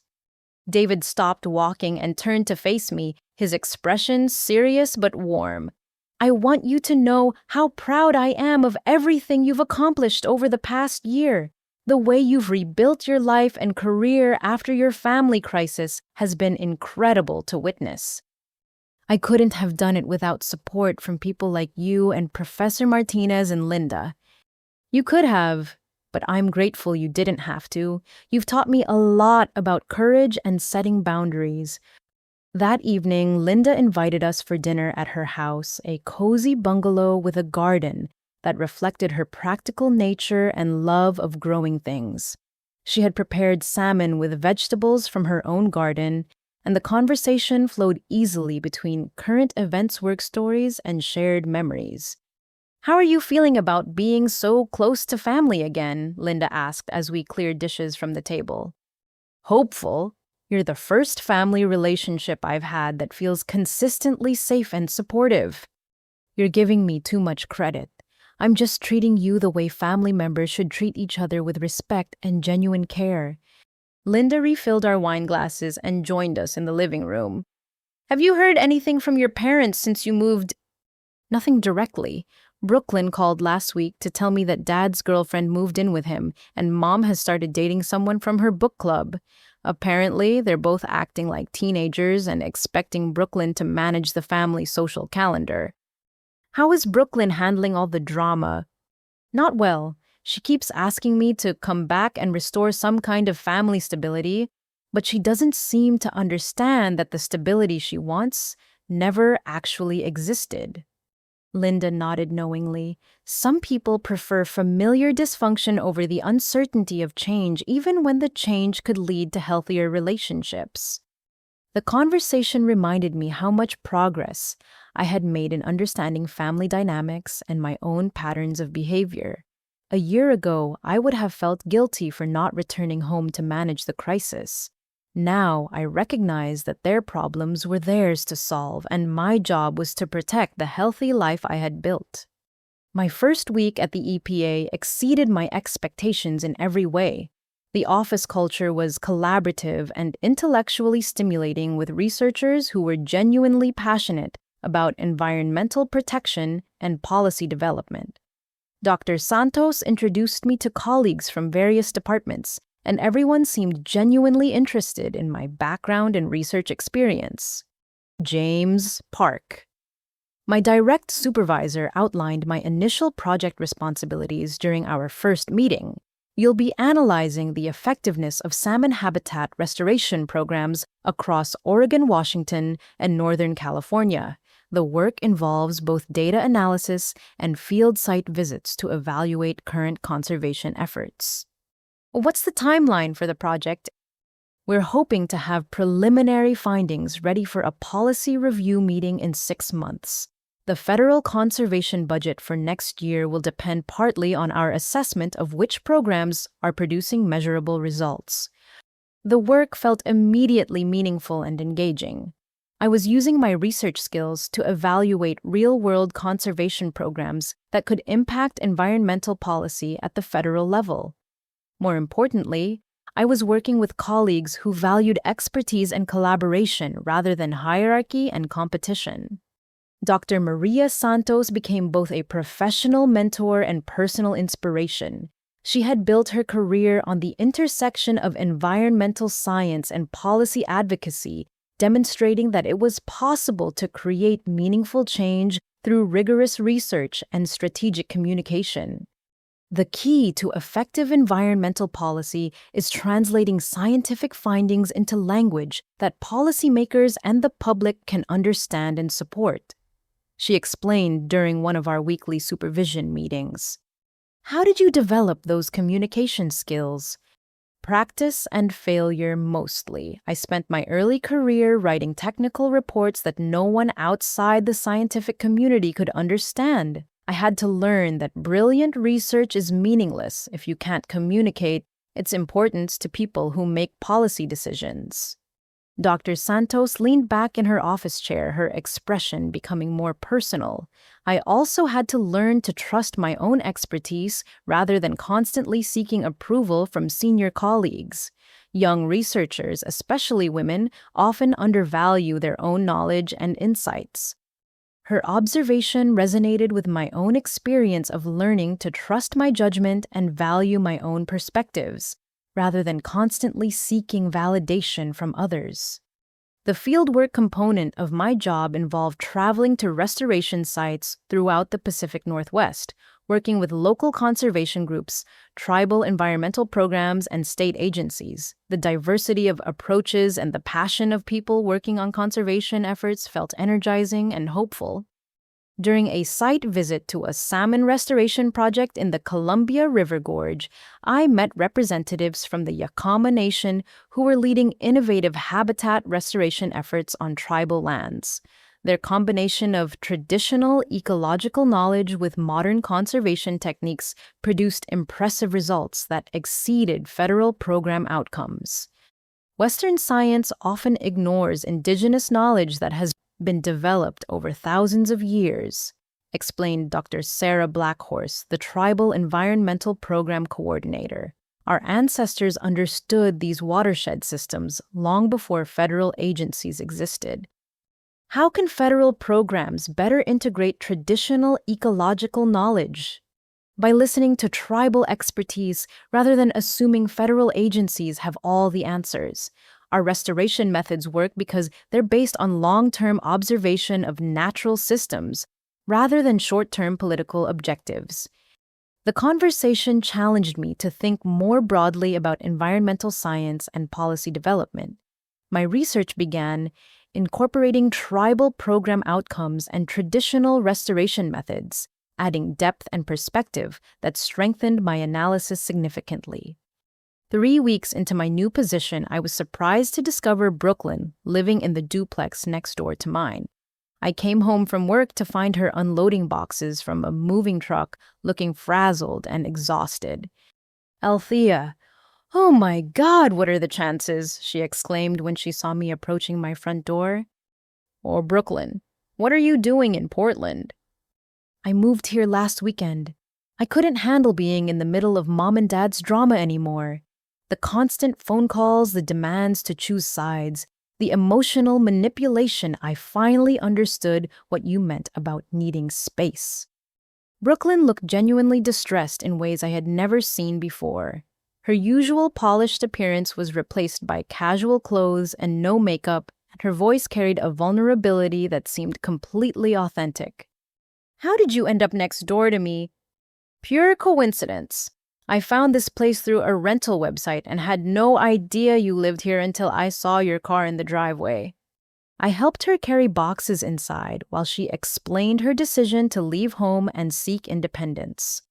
David stopped walking and turned to face me, his expression serious but warm. I want you to know how proud I am of everything you've accomplished over the past year. The way you've rebuilt your life and career after your family crisis has been incredible to witness. I couldn't have done it without support from people like you and Professor Martinez and Linda. You could have, but I'm grateful you didn't have to. You've taught me a lot about courage and setting boundaries. That evening, Linda invited us for dinner at her house, a cozy bungalow with a garden that reflected her practical nature and love of growing things. She had prepared salmon with vegetables from her own garden, and the conversation flowed easily between current events work stories and shared memories. How are you feeling about being so close to family again? Linda asked as we cleared dishes from the table. Hopeful. You're the first family relationship I've had that feels consistently safe and supportive. You're giving me too much credit. I'm just treating you the way family members should treat each other with respect and genuine care. Linda refilled our wine glasses and joined us in the living room. Have you heard anything from your parents since you moved? Nothing directly. Brooklyn called last week to tell me that Dad's girlfriend moved in with him and Mom has started dating someone from her book club. Apparently, they're both acting like teenagers and expecting Brooklyn to manage the family social calendar. How is Brooklyn handling all the drama? Not well. She keeps asking me to come back and restore some kind of family stability, but she doesn't seem to understand that the stability she wants never actually existed. Linda nodded knowingly. Some people prefer familiar dysfunction over the uncertainty of change, even when the change could lead to healthier relationships. The conversation reminded me how much progress I had made in understanding family dynamics and my own patterns of behavior. A year ago, I would have felt guilty for not returning home to manage the crisis. Now, I recognize that their problems were theirs to solve, and my job was to protect the healthy life I had built. My first week at the EPA exceeded my expectations in every way. The office culture was collaborative and intellectually stimulating with researchers who were genuinely passionate about environmental protection and policy development. Dr. Santos introduced me to colleagues from various departments, and everyone seemed genuinely interested in my background and research experience. James Park. My direct supervisor outlined my initial project responsibilities during our first meeting. You'll be analyzing the effectiveness of salmon habitat restoration programs across Oregon, Washington, and Northern California. The work involves both data analysis and field site visits to evaluate current conservation efforts. What's the timeline for the project? We're hoping to have preliminary findings ready for a policy review meeting in 6 months. The federal conservation budget for next year will depend partly on our assessment of which programs are producing measurable results. The work felt immediately meaningful and engaging. I was using my research skills to evaluate real-world conservation programs that could impact environmental policy at the federal level. More importantly, I was working with colleagues who valued expertise and collaboration rather than hierarchy and competition. Dr. Maria Santos became both a professional mentor and personal inspiration. She had built her career on the intersection of environmental science and policy advocacy, demonstrating that it was possible to create meaningful change through rigorous research and strategic communication. The key to effective environmental policy is translating scientific findings into language that policymakers and the public can understand and support. She explained during one of our weekly supervision meetings. How did you develop those communication skills? Practice and failure mostly. I spent my early career writing technical reports that no one outside the scientific community could understand. I had to learn that brilliant research is meaningless if you can't communicate its importance to people who make policy decisions. Dr. Santos leaned back in her office chair, her expression becoming more personal. I also had to learn to trust my own expertise rather than constantly seeking approval from senior colleagues. Young researchers, especially women, often undervalue their own knowledge and insights. Her observation resonated with my own experience of learning to trust my judgment and value my own perspectives, rather than constantly seeking validation from others. The fieldwork component of my job involved traveling to restoration sites throughout the Pacific Northwest, working with local conservation groups, tribal environmental programs, and state agencies. The diversity of approaches and the passion of people working on conservation efforts felt energizing and hopeful. During a site visit to a salmon restoration project in the Columbia River Gorge, I met representatives from the Yakama Nation who were leading innovative habitat restoration efforts on tribal lands. Their combination of traditional ecological knowledge with modern conservation techniques produced impressive results that exceeded federal program outcomes. Western science often ignores indigenous knowledge that has been developed over thousands of years, explained Dr. Sarah Blackhorse, the Tribal Environmental Program Coordinator. Our ancestors understood these watershed systems long before federal agencies existed. How can federal programs better integrate traditional ecological knowledge? By listening to tribal expertise rather than assuming federal agencies have all the answers. Our restoration methods work because they're based on long-term observation of natural systems rather than short-term political objectives. The conversation challenged me to think more broadly about environmental science and policy development. My research began incorporating tribal program outcomes and traditional restoration methods, adding depth and perspective that strengthened my analysis significantly. 3 weeks into my new position, I was surprised to discover Brooklyn living in the duplex next door to mine. I came home from work to find her unloading boxes from a moving truck, looking frazzled and exhausted. "Althea, oh my God, what are the chances?" she exclaimed when she saw me approaching my front door. "Or Brooklyn, what are you doing in Portland?" "I moved here last weekend. I couldn't handle being in the middle of mom and dad's drama anymore. The constant phone calls, the demands to choose sides, the emotional manipulation. I finally understood what you meant about needing space." Brooklyn looked genuinely distressed in ways I had never seen before. Her usual polished appearance was replaced by casual clothes and no makeup, and her voice carried a vulnerability that seemed completely authentic. "How did you end up next door to me?" "Pure coincidence. I found this place through a rental website and had no idea you lived here until I saw your car in the driveway." I helped her carry boxes inside while she explained her decision to leave home and seek independence.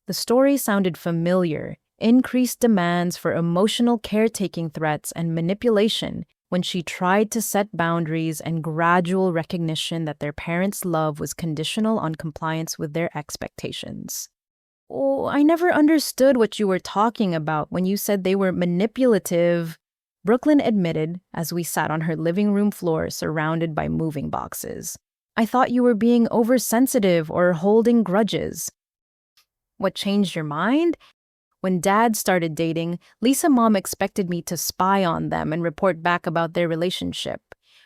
The story sounded familiar: increased demands for emotional caretaking, threats, and manipulation when she tried to set boundaries, and gradual recognition that their parents' love was conditional on compliance with their expectations. "Oh, I never understood what you were talking about when you said they were manipulative," Brooklyn admitted as we sat on her living room floor surrounded by moving boxes. "I thought you were being oversensitive or holding grudges." "What changed your mind?" "When Dad started dating, Lisa Mom expected me to spy on them and report back about their relationship.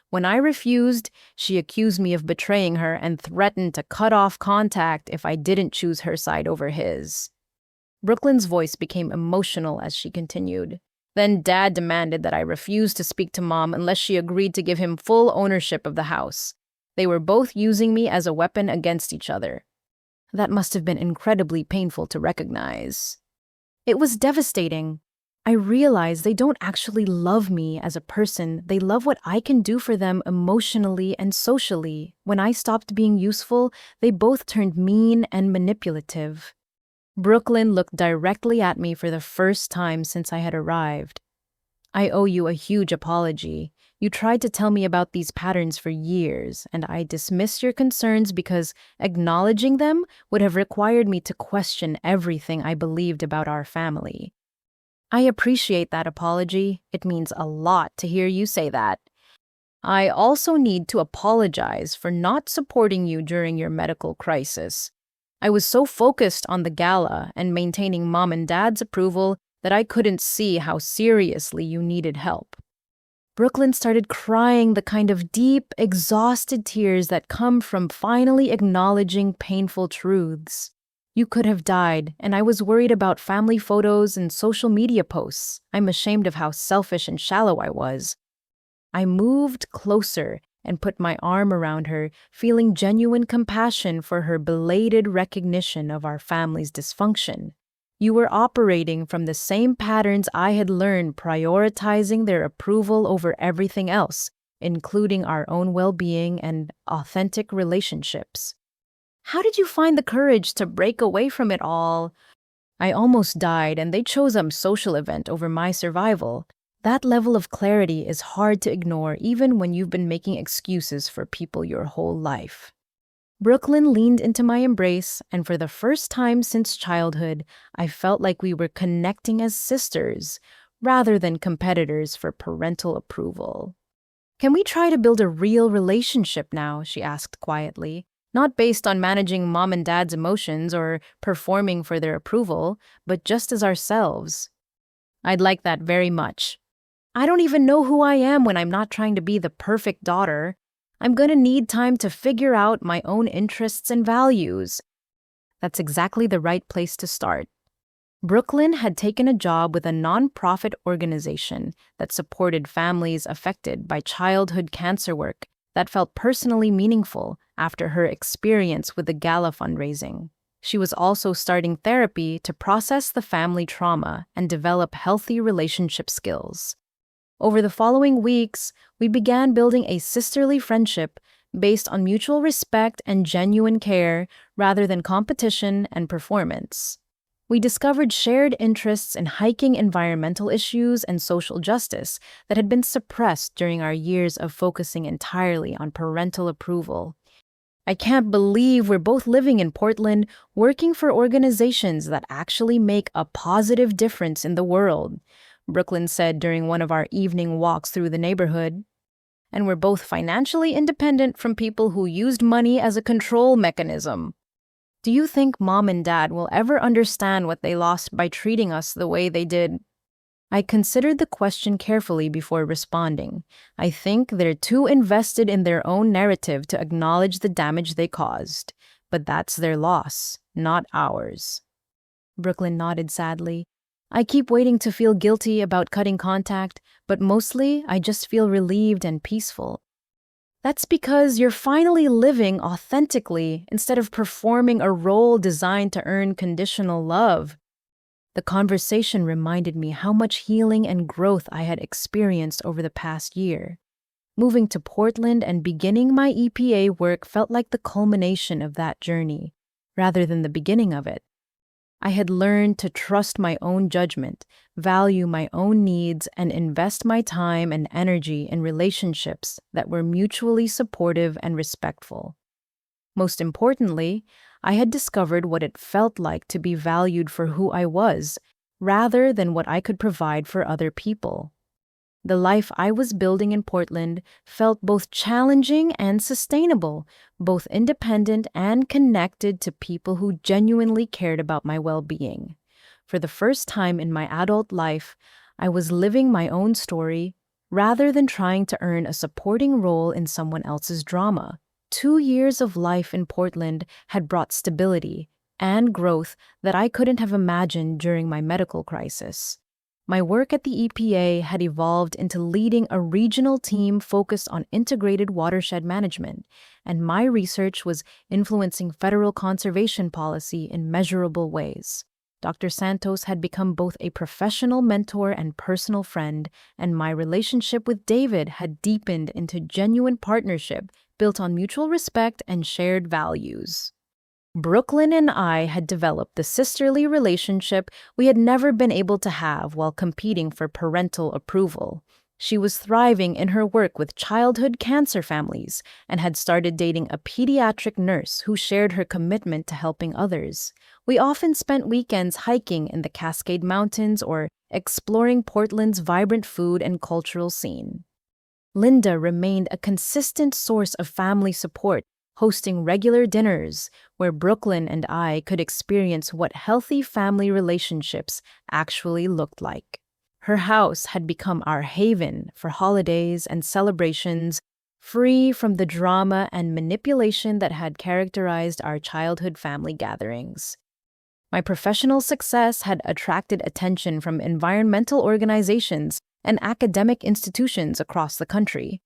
When I refused, she accused me of betraying her and threatened to cut off contact if I didn't choose her side over his." Brooklyn's voice became emotional as she continued. "Then Dad demanded that I refuse to speak to Mom unless she agreed to give him full ownership of the house. They were both using me as a weapon against each other." That must have been incredibly painful to recognize. It was devastating. I realized they don't actually love me as a person. They love what I can do for them emotionally and socially. When I stopped being useful, they both turned mean and manipulative. Brooklyn looked directly at me for the first time since I had arrived. "I owe you a huge apology. You tried to tell me about these patterns for years, and I dismissed your concerns because acknowledging them would have required me to question everything I believed about our family." "I appreciate that apology. It means a lot to hear you say that. I also need to apologize for not supporting you during your medical crisis. I was so focused on the gala and maintaining Mom and Dad's approval that I couldn't see how seriously you needed help." Brooklyn started crying, the kind of deep, exhausted tears that come from finally acknowledging painful truths. "You could have died, and I was worried about family photos and social media posts. I'm ashamed of how selfish and shallow I was." I moved closer and put my arm around her, feeling genuine compassion for her belated recognition of our family's dysfunction. You were operating from the same patterns I had learned, prioritizing their approval over everything else, including our own well-being and authentic relationships. How did you find the courage to break away from it all? I almost died, and they chose a social event over my survival. That level of clarity is hard to ignore even when you've been making excuses for people your whole life. Brooklyn leaned into my embrace, and for the first time since childhood, I felt like we were connecting as sisters, rather than competitors for parental approval. Can we try to build a real relationship now? She asked quietly. Not based on managing mom and dad's emotions or performing for their approval, but just as ourselves. I'd like that very much. I don't even know who I am when I'm not trying to be the perfect daughter. I'm gonna need time to figure out my own interests and values. That's exactly the right place to start. Brooklyn had taken a job with a nonprofit organization that supported families affected by childhood cancer work that felt personally meaningful after her experience with the Gala fundraising. She was also starting therapy to process the family trauma and develop healthy relationship skills. Over the following weeks, we began building a sisterly friendship based on mutual respect and genuine care rather than competition and performance. We discovered shared interests in hiking, environmental issues, and social justice that had been suppressed during our years of focusing entirely on parental approval. I can't believe we're both living in Portland, working for organizations that actually make a positive difference in the world, Brooklyn said during one of our evening walks through the neighborhood. And we're both financially independent from people who used money as a control mechanism. Do you think mom and dad will ever understand what they lost by treating us the way they did? I considered the question carefully before responding. I think they're too invested in their own narrative to acknowledge the damage they caused. But that's their loss, not ours. Brooklyn nodded sadly. I keep waiting to feel guilty about cutting contact, but mostly I just feel relieved and peaceful. That's because you're finally living authentically instead of performing a role designed to earn conditional love. The conversation reminded me how much healing and growth I had experienced over the past year. Moving to Portland and beginning my EPA work felt like the culmination of that journey, rather than the beginning of it. I had learned to trust my own judgment, value my own needs, and invest my time and energy in relationships that were mutually supportive and respectful. Most importantly, I had discovered what it felt like to be valued for who I was, rather than what I could provide for other people. The life I was building in Portland felt both challenging and sustainable, both independent and connected to people who genuinely cared about my well-being. For the first time in my adult life, I was living my own story rather than trying to earn a supporting role in someone else's drama. 2 years of life in Portland had brought stability and growth that I couldn't have imagined during my medical crisis. My work at the EPA had evolved into leading a regional team focused on integrated watershed management, and my research was influencing federal conservation policy in measurable ways. Dr. Santos had become both a professional mentor and personal friend, and my relationship with David had deepened into genuine partnership built on mutual respect and shared values. Brooklyn and I had developed the sisterly relationship we had never been able to have while competing for parental approval. She was thriving in her work with childhood cancer families and had started dating a pediatric nurse who shared her commitment to helping others. We often spent weekends hiking in the Cascade Mountains or exploring Portland's vibrant food and cultural scene. Linda remained a consistent source of family support, hosting regular dinners where Brooklyn and I could experience what healthy family relationships actually looked like. Her house had become our haven for holidays and celebrations, free from the drama and manipulation that had characterized our childhood family gatherings. My professional success had attracted attention from environmental organizations and academic institutions across the country.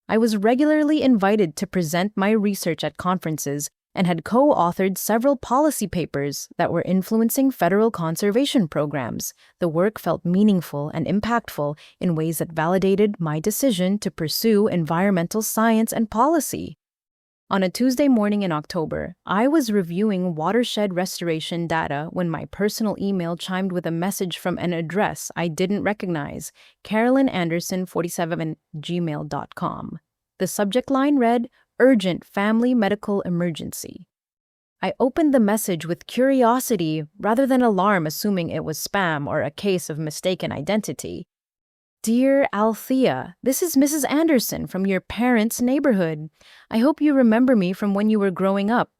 I was regularly invited to present my research at conferences and had co-authored several policy papers that were influencing federal conservation programs. The work felt meaningful and impactful in ways that validated my decision to pursue environmental science and policy. On a Tuesday morning in October, I was reviewing watershed restoration data when my personal email chimed with a message from an address I didn't recognize, carolinanderson47@gmail.com. The subject line read, "Urgent Family Medical Emergency." I opened the message with curiosity rather than alarm, assuming it was spam or a case of mistaken identity. "Dear Althea, this is Mrs. Anderson from your parents' neighborhood. I hope you remember me from when you were growing up.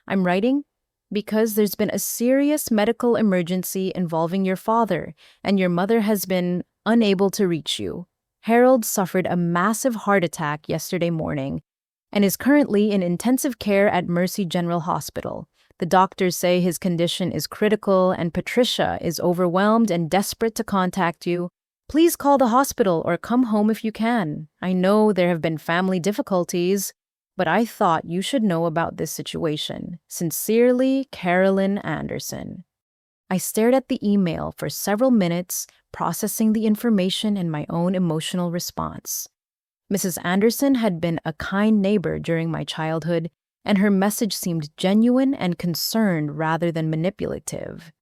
I'm writing because there's been a serious medical emergency involving your father, and your mother has been unable to reach you. Harold suffered a massive heart attack yesterday morning and is currently in intensive care at Mercy General Hospital. The doctors say his condition is critical, and Patricia is overwhelmed and desperate to contact you. Please call the hospital or come home if you can. I know there have been family difficulties, but I thought you should know about this situation. Sincerely, Carolyn Anderson." I stared at the email for several minutes, processing the information and my own emotional response. Mrs. Anderson had been a kind neighbor during my childhood, and her message seemed genuine and concerned rather than manipulative.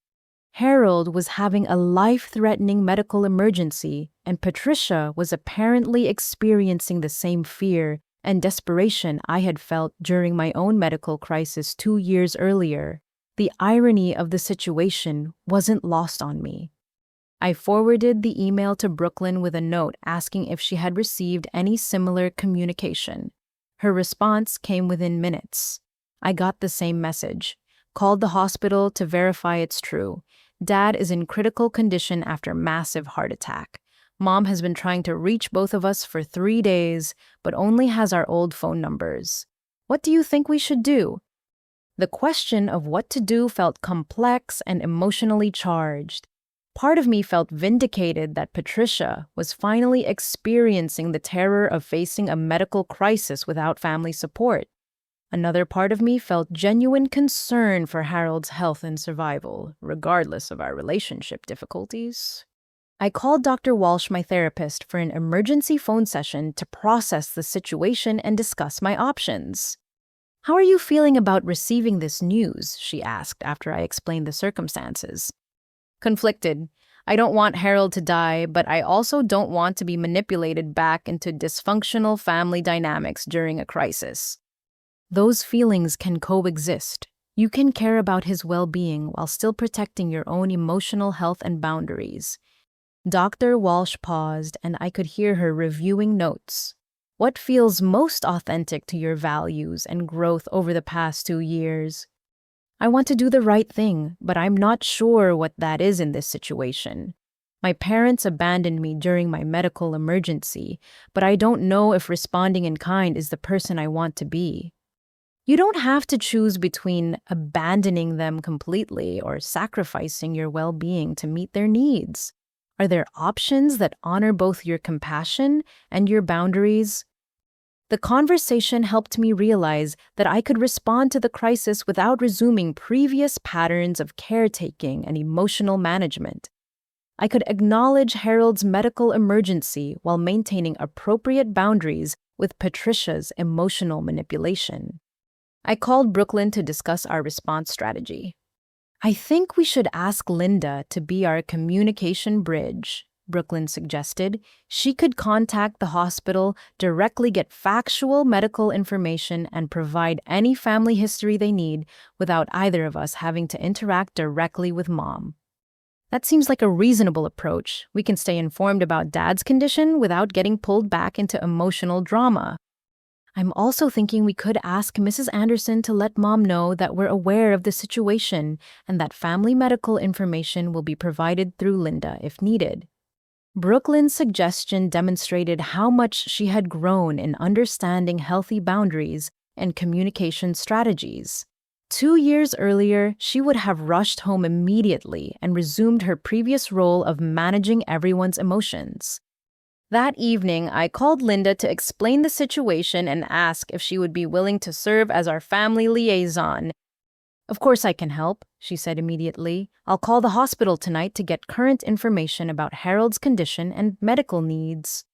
Harold was having a life-threatening medical emergency, and Patricia was apparently experiencing the same fear and desperation I had felt during my own medical crisis 2 years earlier. The irony of the situation wasn't lost on me. I forwarded the email to Brooklyn with a note asking if she had received any similar communication. Her response came within minutes. I got the same message. Called the hospital to verify it's true. Dad is in critical condition after massive heart attack. Mom has been trying to reach both of us for 3 days, but only has our old phone numbers. What do you think we should do? The question of what to do felt complex and emotionally charged. Part of me felt vindicated that Patricia was finally experiencing the terror of facing a medical crisis without family support. Another part of me felt genuine concern for Harold's health and survival, regardless of our relationship difficulties. I called Dr. Walsh, my therapist, for an emergency phone session to process the situation and discuss my options. "How are you feeling about receiving this news?" she asked after I explained the circumstances. "Conflicted. I don't want Harold to die, but I also don't want to be manipulated back into dysfunctional family dynamics during a crisis." Those feelings can coexist. You can care about his well-being while still protecting your own emotional health and boundaries. Dr. Walsh paused, and I could hear her reviewing notes. "What feels most authentic to your values and growth over the past 2 years?" "I want to do the right thing, but I'm not sure what that is in this situation. My parents abandoned me during my medical emergency, but I don't know if responding in kind is the person I want to be." You don't have to choose between abandoning them completely or sacrificing your well-being to meet their needs. Are there options that honor both your compassion and your boundaries? The conversation helped me realize that I could respond to the crisis without resuming previous patterns of caretaking and emotional management. I could acknowledge Harold's medical emergency while maintaining appropriate boundaries with Patricia's emotional manipulation. I called Brooklyn to discuss our response strategy. "I think we should ask Linda to be our communication bridge," Brooklyn suggested. "She could contact the hospital, directly get factual medical information, and provide any family history they need without either of us having to interact directly with Mom." That seems like a reasonable approach. We can stay informed about Dad's condition without getting pulled back into emotional drama. I'm also thinking we could ask Mrs. Anderson to let Mom know that we're aware of the situation and that family medical information will be provided through Linda if needed. Brooklyn's suggestion demonstrated how much she had grown in understanding healthy boundaries and communication strategies. 2 years earlier, she would have rushed home immediately and resumed her previous role of managing everyone's emotions. That evening, I called Linda to explain the situation and ask if she would be willing to serve as our family liaison. Of course I can help, she said immediately. I'll call the hospital tonight to get current information about Harold's condition and medical needs.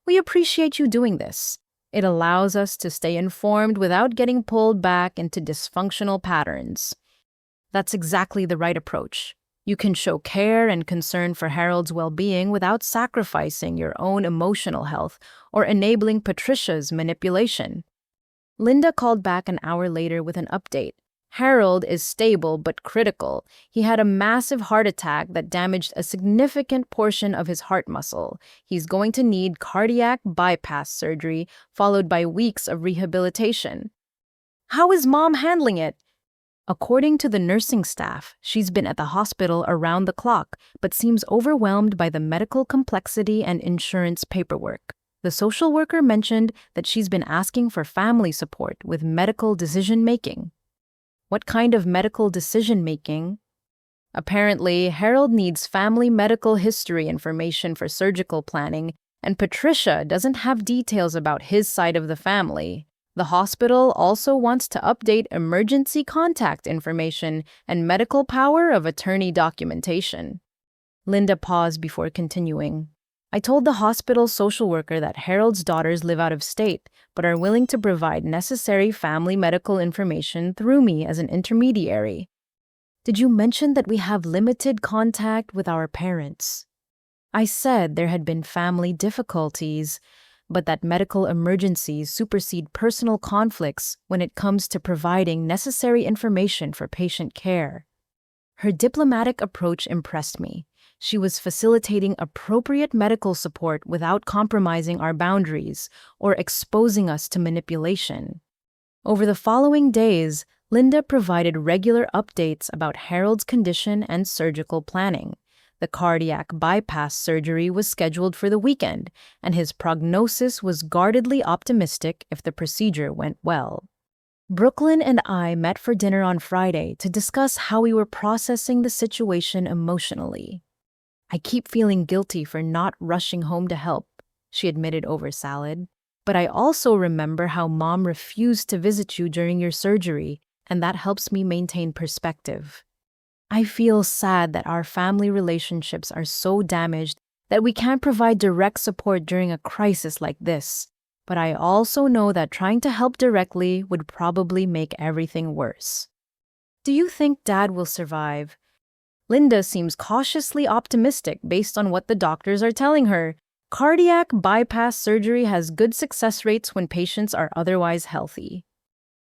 We appreciate you doing this. It allows us to stay informed without getting pulled back into dysfunctional patterns. That's exactly the right approach. You can show care and concern for Harold's well-being without sacrificing your own emotional health or enabling Patricia's manipulation. Linda called back an hour later with an update. Harold is stable but critical. He had a massive heart attack that damaged a significant portion of his heart muscle. He's going to need cardiac bypass surgery, followed by weeks of rehabilitation. How is Mom handling it? According to the nursing staff, she's been at the hospital around the clock, but seems overwhelmed by the medical complexity and insurance paperwork. The social worker mentioned that she's been asking for family support with medical decision-making. What kind of medical decision-making? Apparently, Harold needs family medical history information for surgical planning, and Patricia doesn't have details about his side of the family. The hospital also wants to update emergency contact information and medical power of attorney documentation. Linda paused before continuing. I told the hospital social worker that Harold's daughters live out of state, but are willing to provide necessary family medical information through me as an intermediary. Did you mention that we have limited contact with our parents? I said there had been family difficulties, but that medical emergencies supersede personal conflicts when it comes to providing necessary information for patient care. Her diplomatic approach impressed me. She was facilitating appropriate medical support without compromising our boundaries or exposing us to manipulation. Over the following days, Linda provided regular updates about Harold's condition and surgical planning. The cardiac bypass surgery was scheduled for the weekend, and his prognosis was guardedly optimistic if the procedure went well. Brooklyn and I met for dinner on Friday to discuss how we were processing the situation emotionally. I keep feeling guilty for not rushing home to help, she admitted over salad. But I also remember how Mom refused to visit you during your surgery, and that helps me maintain perspective. I feel sad that our family relationships are so damaged that we can't provide direct support during a crisis like this. But I also know that trying to help directly would probably make everything worse. Do you think Dad will survive? Linda seems cautiously optimistic based on what the doctors are telling her. Cardiac bypass surgery has good success rates when patients are otherwise healthy.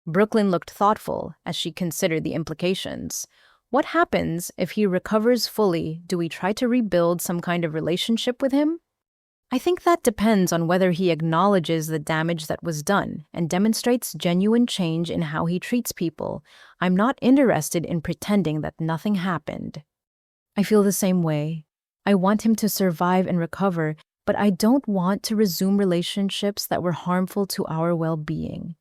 Brooklyn looked thoughtful as she considered the implications. What happens if he recovers fully? Do we try to rebuild some kind of relationship with him? I think that depends on whether he acknowledges the damage that was done and demonstrates genuine change in how he treats people. I'm not interested in pretending that nothing happened. I feel the same way. I want him to survive and recover, but I don't want to resume relationships that were harmful to our well-being.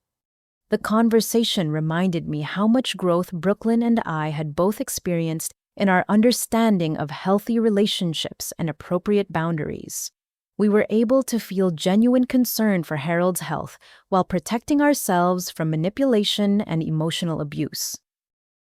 The conversation reminded me how much growth Brooklyn and I had both experienced in our understanding of healthy relationships and appropriate boundaries. We were able to feel genuine concern for Harold's health while protecting ourselves from manipulation and emotional abuse.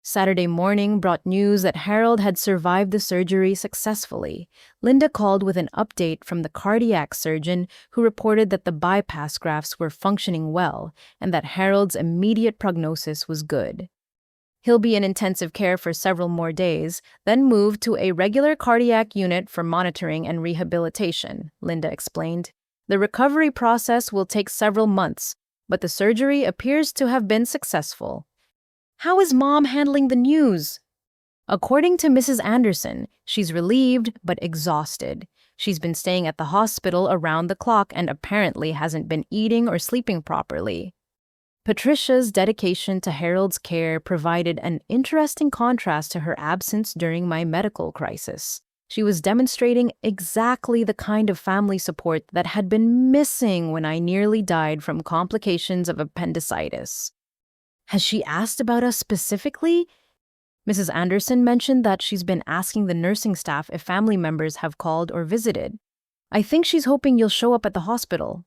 Saturday morning brought news that Harold had survived the surgery successfully. Linda called with an update from the cardiac surgeon who reported that the bypass grafts were functioning well and that Harold's immediate prognosis was good. He'll be in intensive care for several more days, then moved to a regular cardiac unit for monitoring and rehabilitation, Linda explained. The recovery process will take several months, but the surgery appears to have been successful. How is Mom handling the news? According to Mrs. Anderson, she's relieved but exhausted. She's been staying at the hospital around the clock and apparently hasn't been eating or sleeping properly. Patricia's dedication to Harold's care provided an interesting contrast to her absence during my medical crisis. She was demonstrating exactly the kind of family support that had been missing when I nearly died from complications of appendicitis. Has she asked about us specifically? Mrs. Anderson mentioned that she's been asking the nursing staff if family members have called or visited. I think she's hoping you'll show up at the hospital.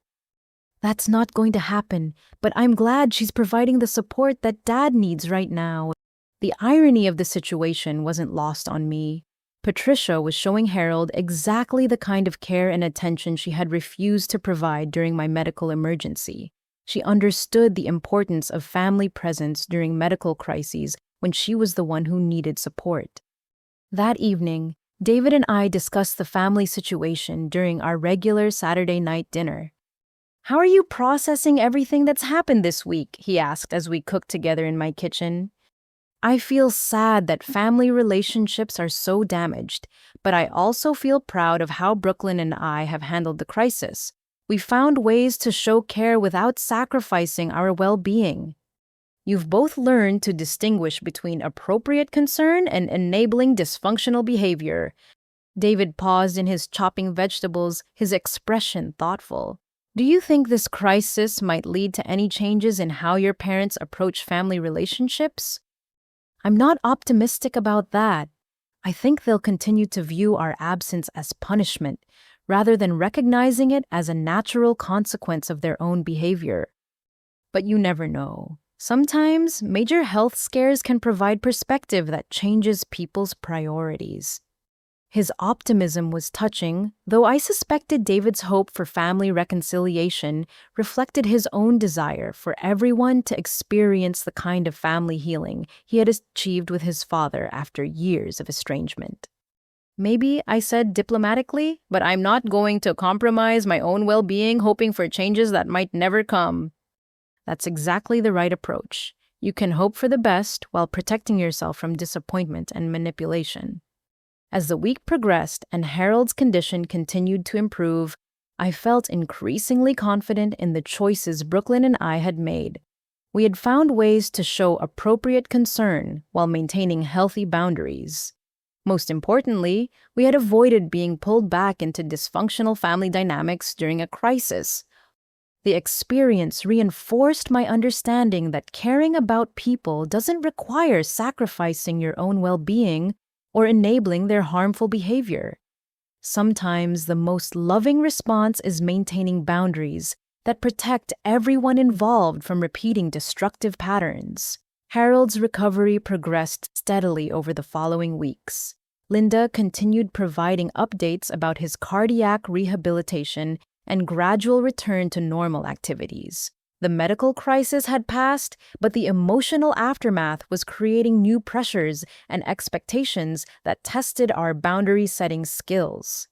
That's not going to happen, but I'm glad she's providing the support that Dad needs right now. The irony of the situation wasn't lost on me. Patricia was showing Harold exactly the kind of care and attention she had refused to provide during my medical emergency. She understood the importance of family presence during medical crises when she was the one who needed support. That evening, David and I discussed the family situation during our regular Saturday night dinner. "How are you processing everything that's happened this week?" he asked as we cooked together in my kitchen. "I feel sad that family relationships are so damaged, but I also feel proud of how Brooklyn and I have handled the crisis. We found ways to show care without sacrificing our well-being. You've both learned to distinguish between appropriate concern and enabling dysfunctional behavior." David paused in his chopping vegetables, his expression thoughtful. "Do you think this crisis might lead to any changes in how your parents approach family relationships?" "I'm not optimistic about that. I think they'll continue to view our absence as punishment, rather than recognizing it as a natural consequence of their own behavior. But you never know. Sometimes major health scares can provide perspective that changes people's priorities." His optimism was touching, though I suspected David's hope for family reconciliation reflected his own desire for everyone to experience the kind of family healing he had achieved with his father after years of estrangement. "Maybe," I said diplomatically, "but I'm not going to compromise my own well-being hoping for changes that might never come." That's exactly the right approach. You can hope for the best while protecting yourself from disappointment and manipulation. As the week progressed and Harold's condition continued to improve, I felt increasingly confident in the choices Brooklyn and I had made. We had found ways to show appropriate concern while maintaining healthy boundaries. Most importantly, we had avoided being pulled back into dysfunctional family dynamics during a crisis. The experience reinforced my understanding that caring about people doesn't require sacrificing your own well-being or enabling their harmful behavior. Sometimes the most loving response is maintaining boundaries that protect everyone involved from repeating destructive patterns. Harold's recovery progressed steadily over the following weeks. Linda continued providing updates about his cardiac rehabilitation and gradual return to normal activities. The medical crisis had passed, but the emotional aftermath was creating new pressures and expectations that tested our boundary-setting skills.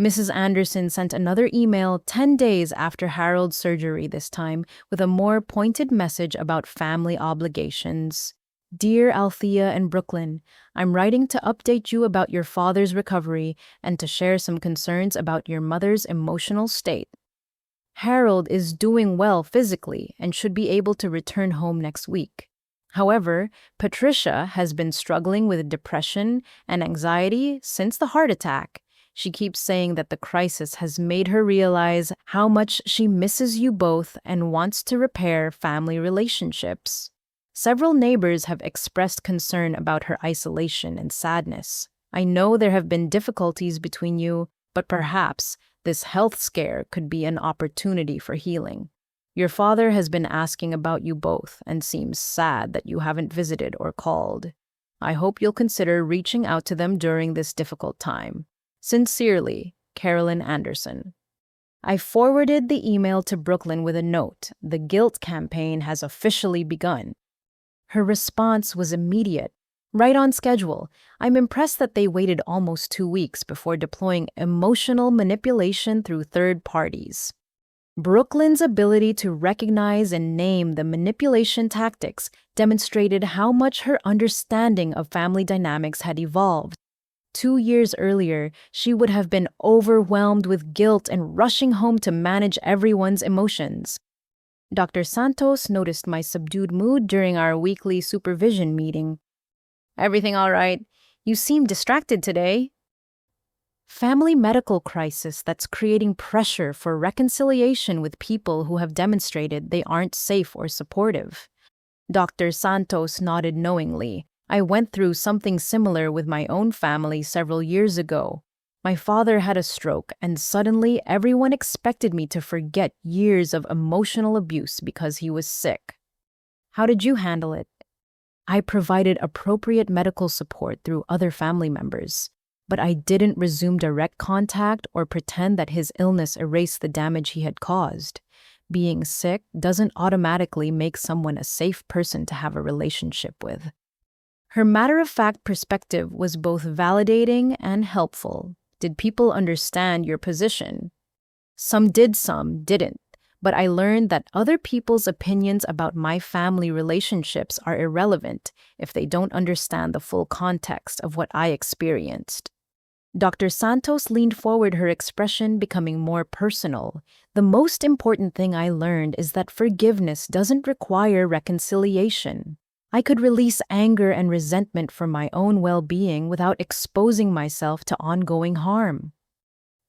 Mrs. Anderson sent another email 10 days after Harold's surgery this time with a more pointed message about family obligations. "Dear Althea and Brooklyn, I'm writing to update you about your father's recovery and to share some concerns about your mother's emotional state. Harold is doing well physically and should be able to return home next week. However, Patricia has been struggling with depression and anxiety since the heart attack. She keeps saying that the crisis has made her realize how much she misses you both and wants to repair family relationships. Several neighbors have expressed concern about her isolation and sadness. I know there have been difficulties between you, but perhaps this health scare could be an opportunity for healing. Your father has been asking about you both and seems sad that you haven't visited or called. I hope you'll consider reaching out to them during this difficult time. Sincerely, Carolyn Anderson." I forwarded the email to Brooklyn with a note. The guilt campaign has officially begun. Her response was immediate, right on schedule. I'm impressed that they waited almost 2 weeks before deploying emotional manipulation through third parties. Brooklyn's ability to recognize and name the manipulation tactics demonstrated how much her understanding of family dynamics had evolved. 2 years earlier, she would have been overwhelmed with guilt and rushing home to manage everyone's emotions. Dr. Santos noticed my subdued mood during our weekly supervision meeting. "Everything all right? You seem distracted today." Family medical crisis that's creating pressure for reconciliation with people who have demonstrated they aren't safe or supportive. Dr. Santos nodded knowingly. I went through something similar with my own family several years ago. My father had a stroke, and suddenly everyone expected me to forget years of emotional abuse because he was sick. How did you handle it? I provided appropriate medical support through other family members, but I didn't resume direct contact or pretend that his illness erased the damage he had caused. Being sick doesn't automatically make someone a safe person to have a relationship with. Her matter-of-fact perspective was both validating and helpful. Did people understand your position? Some did, some didn't. But I learned that other people's opinions about my family relationships are irrelevant if they don't understand the full context of what I experienced. Dr. Santos leaned forward, her expression becoming more personal. The most important thing I learned is that forgiveness doesn't require reconciliation. I could release anger and resentment for my own well-being without exposing myself to ongoing harm.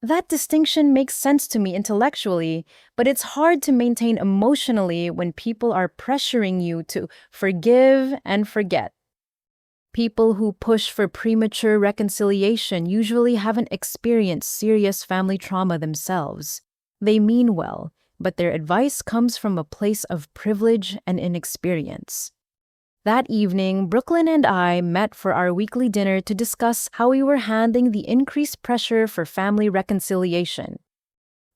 That distinction makes sense to me intellectually, but it's hard to maintain emotionally when people are pressuring you to forgive and forget. People who push for premature reconciliation usually haven't experienced serious family trauma themselves. They mean well, but their advice comes from a place of privilege and inexperience. That evening, Brooklyn and I met for our weekly dinner to discuss how we were handling the increased pressure for family reconciliation.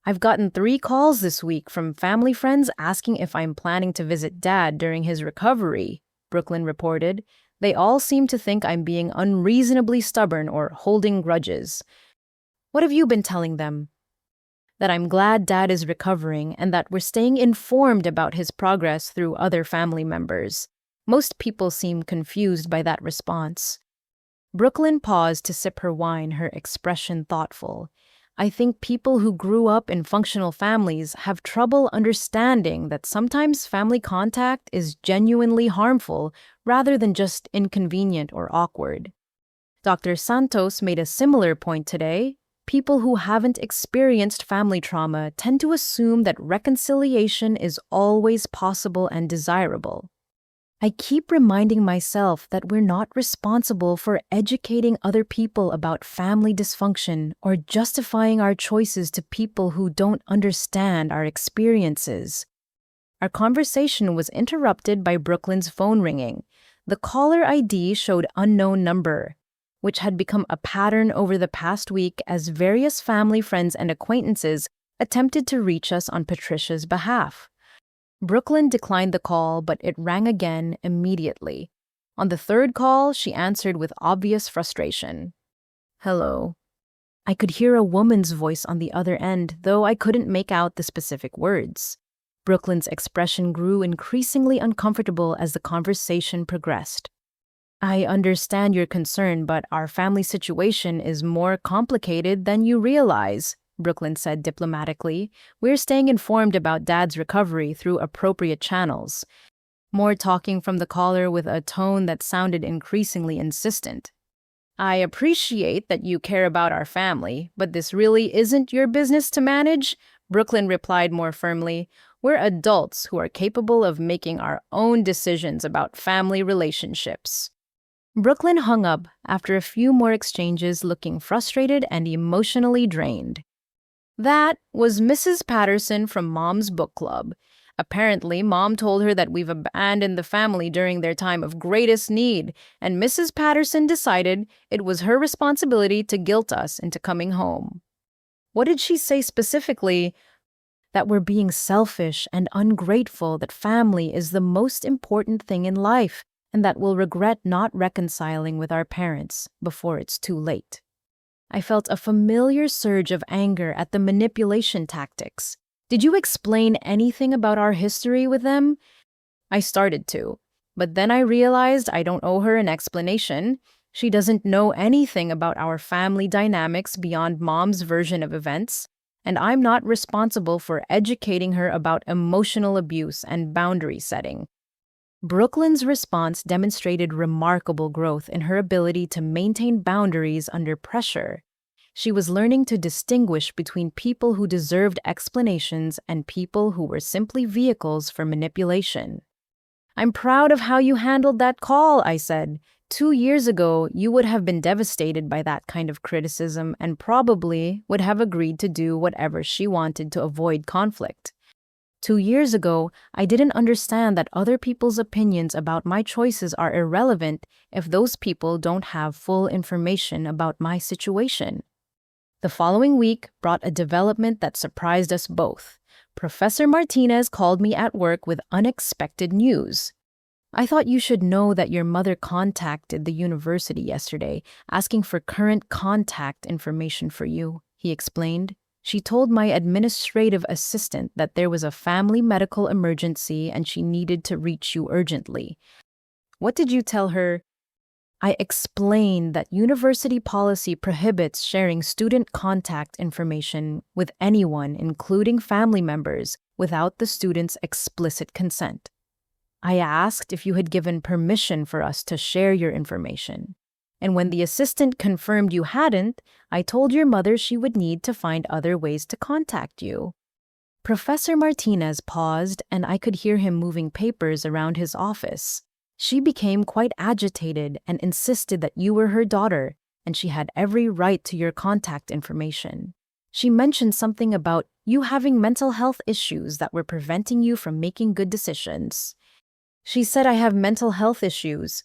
I've gotten 3 calls this week from family friends asking if I'm planning to visit Dad during his recovery, Brooklyn reported. They all seem to think I'm being unreasonably stubborn or holding grudges. What have you been telling them? That I'm glad Dad is recovering and that we're staying informed about his progress through other family members. Most people seem confused by that response. Brooklyn paused to sip her wine, her expression thoughtful. I think people who grew up in functional families have trouble understanding that sometimes family contact is genuinely harmful rather than just inconvenient or awkward. Dr. Santos made a similar point today. People who haven't experienced family trauma tend to assume that reconciliation is always possible and desirable. I keep reminding myself that we're not responsible for educating other people about family dysfunction or justifying our choices to people who don't understand our experiences. Our conversation was interrupted by Brooklyn's phone ringing. The caller ID showed unknown number, which had become a pattern over the past week as various family friends and acquaintances attempted to reach us on Patricia's behalf. Brooklyn declined the call, but it rang again immediately. On the 3rd call, she answered with obvious frustration. Hello. I could hear a woman's voice on the other end, though I couldn't make out the specific words. Brooklyn's expression grew increasingly uncomfortable as the conversation progressed. I understand your concern, but our family situation is more complicated than you realize, Brooklyn said diplomatically. We're staying informed about Dad's recovery through appropriate channels. More talking from the caller with a tone that sounded increasingly insistent. I appreciate that you care about our family, but this really isn't your business to manage, Brooklyn replied more firmly. We're adults who are capable of making our own decisions about family relationships. Brooklyn hung up after a few more exchanges, looking frustrated and emotionally drained. That was Mrs. Patterson from Mom's book club. Apparently, Mom told her that we've abandoned the family during their time of greatest need, and Mrs. Patterson decided it was her responsibility to guilt us into coming home. What did she say specifically? That we're being selfish and ungrateful, that family is the most important thing in life, and that we'll regret not reconciling with our parents before it's too late. I felt a familiar surge of anger at the manipulation tactics. Did you explain anything about our history with them? I started to, but then I realized I don't owe her an explanation. She doesn't know anything about our family dynamics beyond Mom's version of events, and I'm not responsible for educating her about emotional abuse and boundary setting. Brooklyn's response demonstrated remarkable growth in her ability to maintain boundaries under pressure. She was learning to distinguish between people who deserved explanations and people who were simply vehicles for manipulation. I'm proud of how you handled that call, I said. 2 years ago, you would have been devastated by that kind of criticism and probably would have agreed to do whatever she wanted to avoid conflict. 2 years ago, I didn't understand that other people's opinions about my choices are irrelevant if those people don't have full information about my situation. The following week brought a development that surprised us both. Professor Martinez called me at work with unexpected news. I thought you should know that your mother contacted the university yesterday, asking for current contact information for you, he explained. She told my administrative assistant that there was a family medical emergency and she needed to reach you urgently. What did you tell her? I explained that university policy prohibits sharing student contact information with anyone, including family members, without the student's explicit consent. I asked if you had given permission for us to share your information. And when the assistant confirmed you hadn't, I told your mother she would need to find other ways to contact you. Professor Martinez paused, and I could hear him moving papers around his office. She became quite agitated and insisted that you were her daughter, and she had every right to your contact information. She mentioned something about you having mental health issues that were preventing you from making good decisions. She said I have mental health issues.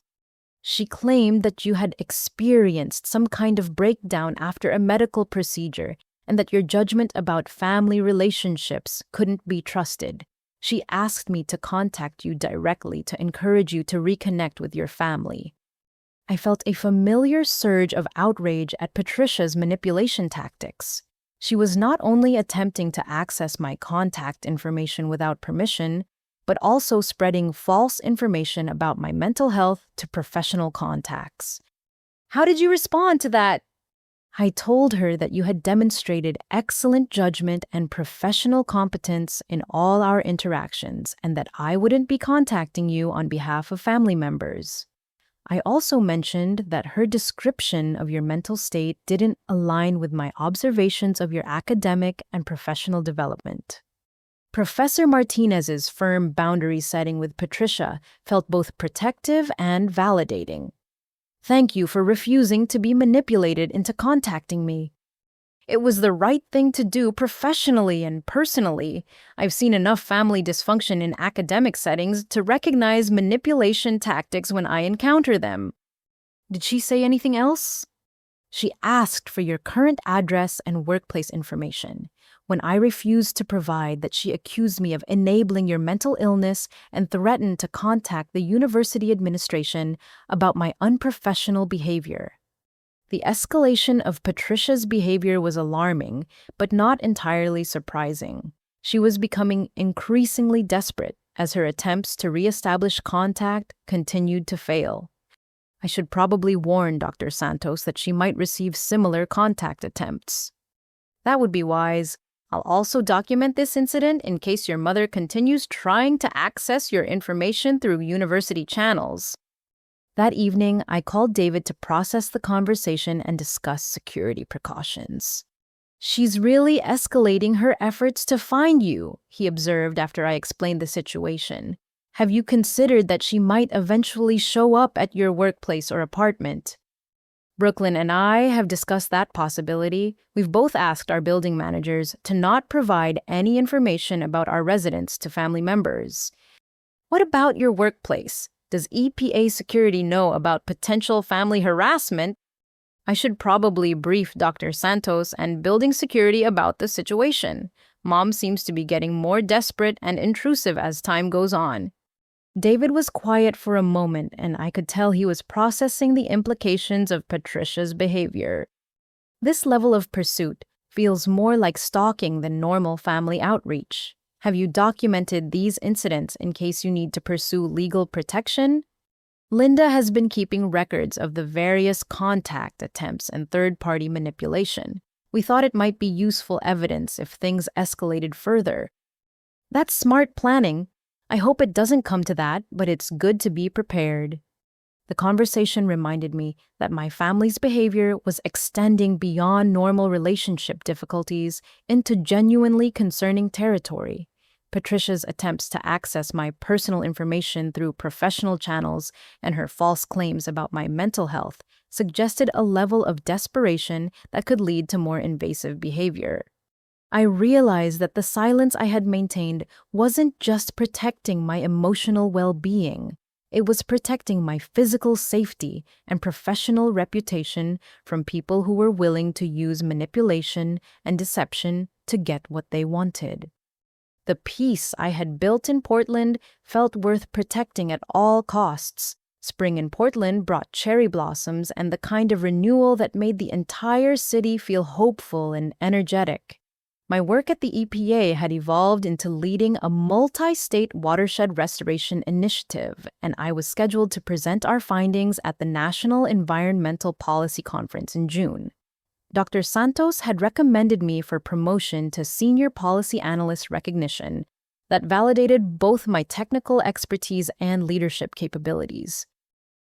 She claimed that you had experienced some kind of breakdown after a medical procedure and that your judgment about family relationships couldn't be trusted. She asked me to contact you directly to encourage you to reconnect with your family. I felt a familiar surge of outrage at Patricia's manipulation tactics. She was not only attempting to access my contact information without permission, but also spreading false information about my mental health to professional contacts. How did you respond to that? I told her that you had demonstrated excellent judgment and professional competence in all our interactions and that I wouldn't be contacting you on behalf of family members. I also mentioned that her description of your mental state didn't align with my observations of your academic and professional development. Professor Martinez's firm boundary setting with Patricia felt both protective and validating. Thank you for refusing to be manipulated into contacting me. It was the right thing to do professionally and personally. I've seen enough family dysfunction in academic settings to recognize manipulation tactics when I encounter them. Did she say anything else? She asked for your current address and workplace information. When I refused to provide that, she accused me of enabling your mental illness and threatened to contact the university administration about my unprofessional behavior. The escalation of Patricia's behavior was alarming, but not entirely surprising. She was becoming increasingly desperate as her attempts to reestablish contact continued to fail. I should probably warn Dr. Santos that she might receive similar contact attempts. That would be wise. I'll also document this incident in case your mother continues trying to access your information through university channels. That evening, I called David to process the conversation and discuss security precautions. She's really escalating her efforts to find you, he observed after I explained the situation. Have you considered that she might eventually show up at your workplace or apartment? Brooklyn and I have discussed that possibility. We've both asked our building managers to not provide any information about our residents to family members. What about your workplace? Does EPA security know about potential family harassment? I should probably brief Dr. Santos and building security about the situation. Mom seems to be getting more desperate and intrusive as time goes on. David was quiet for a moment, and I could tell he was processing the implications of Patricia's behavior. This level of pursuit feels more like stalking than normal family outreach. Have you documented these incidents in case you need to pursue legal protection? Linda has been keeping records of the various contact attempts and third-party manipulation. We thought it might be useful evidence if things escalated further. That's smart planning. I hope it doesn't come to that, but it's good to be prepared. The conversation reminded me that my family's behavior was extending beyond normal relationship difficulties into genuinely concerning territory. Patricia's attempts to access my personal information through professional channels and her false claims about my mental health suggested a level of desperation that could lead to more invasive behavior. I realized that the silence I had maintained wasn't just protecting my emotional well-being. It was protecting my physical safety and professional reputation from people who were willing to use manipulation and deception to get what they wanted. The peace I had built in Portland felt worth protecting at all costs. Spring in Portland brought cherry blossoms and the kind of renewal that made the entire city feel hopeful and energetic. My work at the EPA had evolved into leading a multi-state watershed restoration initiative, and I was scheduled to present our findings at the National Environmental Policy Conference in June. Dr. Santos had recommended me for promotion to Senior Policy Analyst recognition that validated both my technical expertise and leadership capabilities.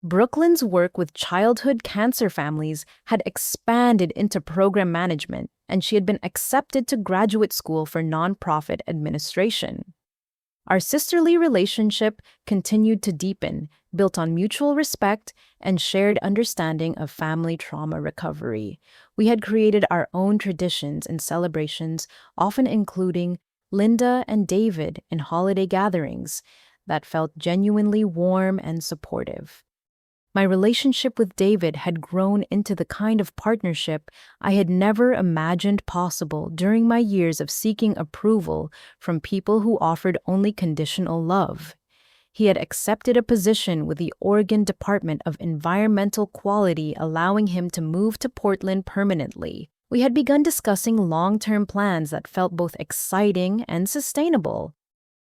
Brooklyn's work with childhood cancer families had expanded into program management, and she had been accepted to graduate school for nonprofit administration. Our sisterly relationship continued to deepen, built on mutual respect and shared understanding of family trauma recovery. We had created our own traditions and celebrations, often including Linda and David in holiday gatherings that felt genuinely warm and supportive. My relationship with David had grown into the kind of partnership I had never imagined possible during my years of seeking approval from people who offered only conditional love. He had accepted a position with the Oregon Department of Environmental Quality, allowing him to move to Portland permanently. We had begun discussing long-term plans that felt both exciting and sustainable.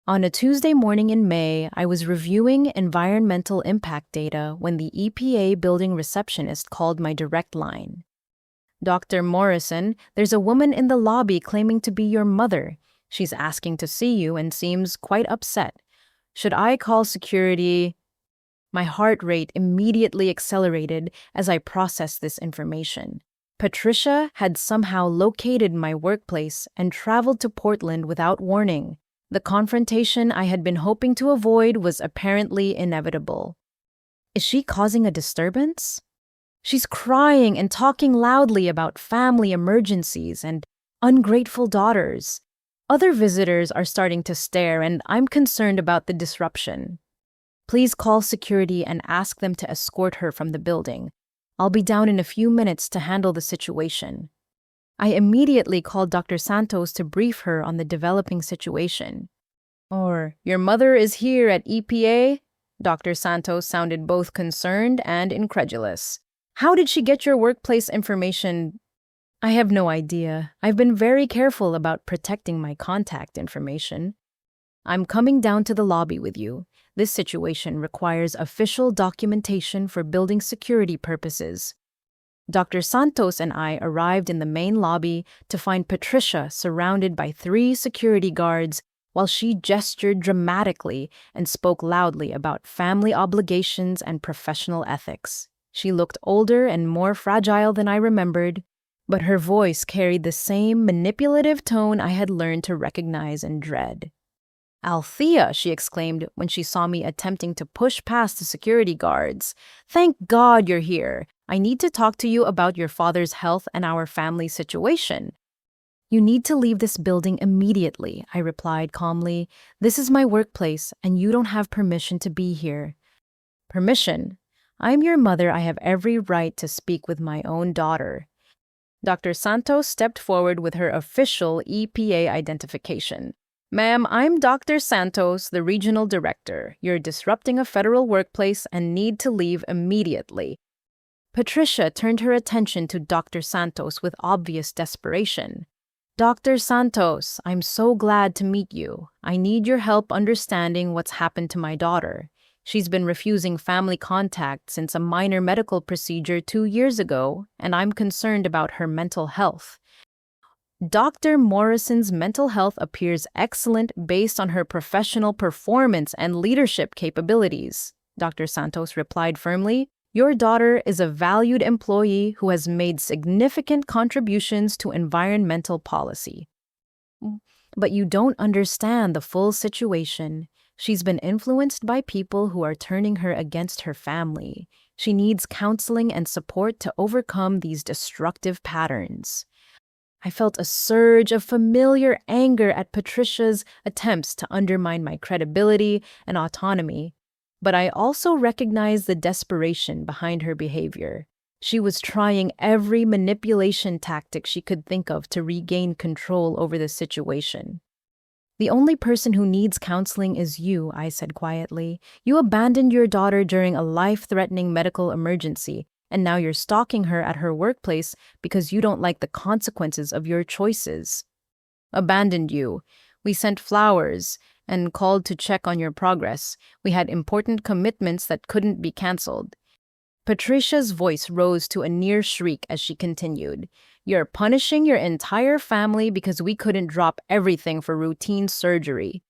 On a Tuesday morning in May, I was reviewing environmental impact data when the EPA building receptionist called my direct line. "Dr. Morrison, there's a woman in the lobby claiming to be your mother. She's asking to see you and seems quite upset. Should I call security?" My heart rate immediately accelerated as I processed this information. Patricia had somehow located my workplace and traveled to Portland without warning. The confrontation I had been hoping to avoid was apparently inevitable. Is she causing a disturbance? She's crying and talking loudly about family emergencies and ungrateful daughters. Other visitors are starting to stare, and I'm concerned about the disruption. Please call security and ask them to escort her from the building. I'll be down in a few minutes to handle the situation. I immediately called Dr. Santos to brief her on the developing situation. Your mother is here at EPA? Dr. Santos sounded both concerned and incredulous. How did she get your workplace information? I have no idea. I've been very careful about protecting my contact information. I'm coming down to the lobby with you. This situation requires official documentation for building security purposes. Dr. Santos and I arrived in the main lobby to find Patricia surrounded by 3 security guards while she gestured dramatically and spoke loudly about family obligations and professional ethics. She looked older and more fragile than I remembered, but her voice carried the same manipulative tone I had learned to recognize and dread. "Althea," she exclaimed when she saw me attempting to push past the security guards. "Thank God you're here. I need to talk to you about your father's health and our family situation." "You need to leave this building immediately," I replied calmly. "This is my workplace, and you don't have permission to be here." "Permission? I'm your mother. I have every right to speak with my own daughter." Dr. Santos stepped forward with her official EPA identification. "Ma'am, I'm Dr. Santos, the regional director. You're disrupting a federal workplace and need to leave immediately." Patricia turned her attention to Dr. Santos with obvious desperation. "Dr. Santos, I'm so glad to meet you. I need your help understanding what's happened to my daughter. She's been refusing family contact since a minor medical procedure 2 years ago, and I'm concerned about her mental health." Dr. Morrison's mental health appears excellent based on her professional performance and leadership capabilities, Dr. Santos replied firmly. "Your daughter is a valued employee who has made significant contributions to environmental policy." But you don't understand the full situation. She's been influenced by people who are turning her against her family. She needs counseling and support to overcome these destructive patterns. I felt a surge of familiar anger at Patricia's attempts to undermine my credibility and autonomy, but I also recognized the desperation behind her behavior. She was trying every manipulation tactic she could think of to regain control over the situation. The only person who needs counseling is you, I said quietly. You abandoned your daughter during a life-threatening medical emergency, and now you're stalking her at her workplace because you don't like the consequences of your choices. Abandoned you. We sent flowers and called to check on your progress. We had important commitments that couldn't be canceled. Patricia's voice rose to a near shriek as she continued. You're punishing your entire family because we couldn't drop everything for routine surgery.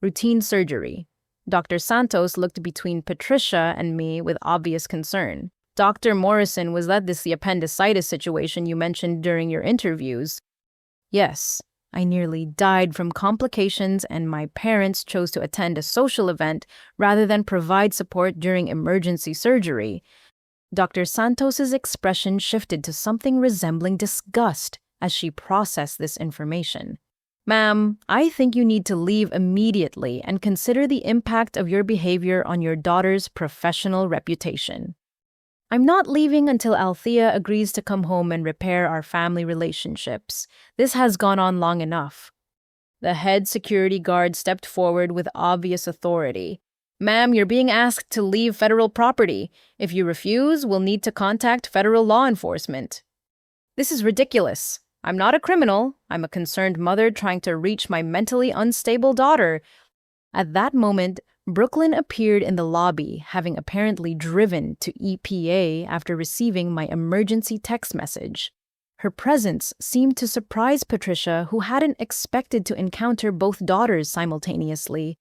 Routine surgery. Dr. Santos looked between Patricia and me with obvious concern. Dr. Morrison, was that the appendicitis situation you mentioned during your interviews? Yes. I nearly died from complications, and my parents chose to attend a social event rather than provide support during emergency surgery. Dr. Santos's expression shifted to something resembling disgust as she processed this information. Ma'am, I think you need to leave immediately and consider the impact of your behavior on your daughter's professional reputation. I'm not leaving until Althea agrees to come home and repair our family relationships. This has gone on long enough. The head security guard stepped forward with obvious authority. Ma'am, you're being asked to leave federal property. If you refuse, we'll need to contact federal law enforcement. This is ridiculous. I'm not a criminal. I'm a concerned mother trying to reach my mentally unstable daughter. At that moment, Brooklyn appeared in the lobby, having apparently driven to EPA after receiving my emergency text message. Her presence seemed to surprise Patricia, who hadn't expected to encounter both daughters simultaneously.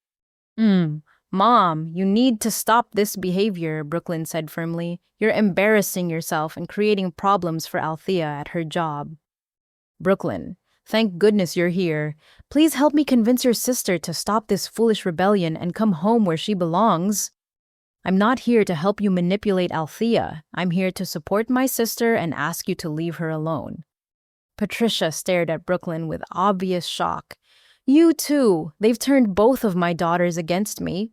Mom, you need to stop this behavior, Brooklyn said firmly. You're embarrassing yourself and creating problems for Althea at her job. Brooklyn, thank goodness you're here. Please help me convince your sister to stop this foolish rebellion and come home where she belongs. I'm not here to help you manipulate Althea. I'm here to support my sister and ask you to leave her alone. Patricia stared at Brooklyn with obvious shock. You too. They've turned both of my daughters against me.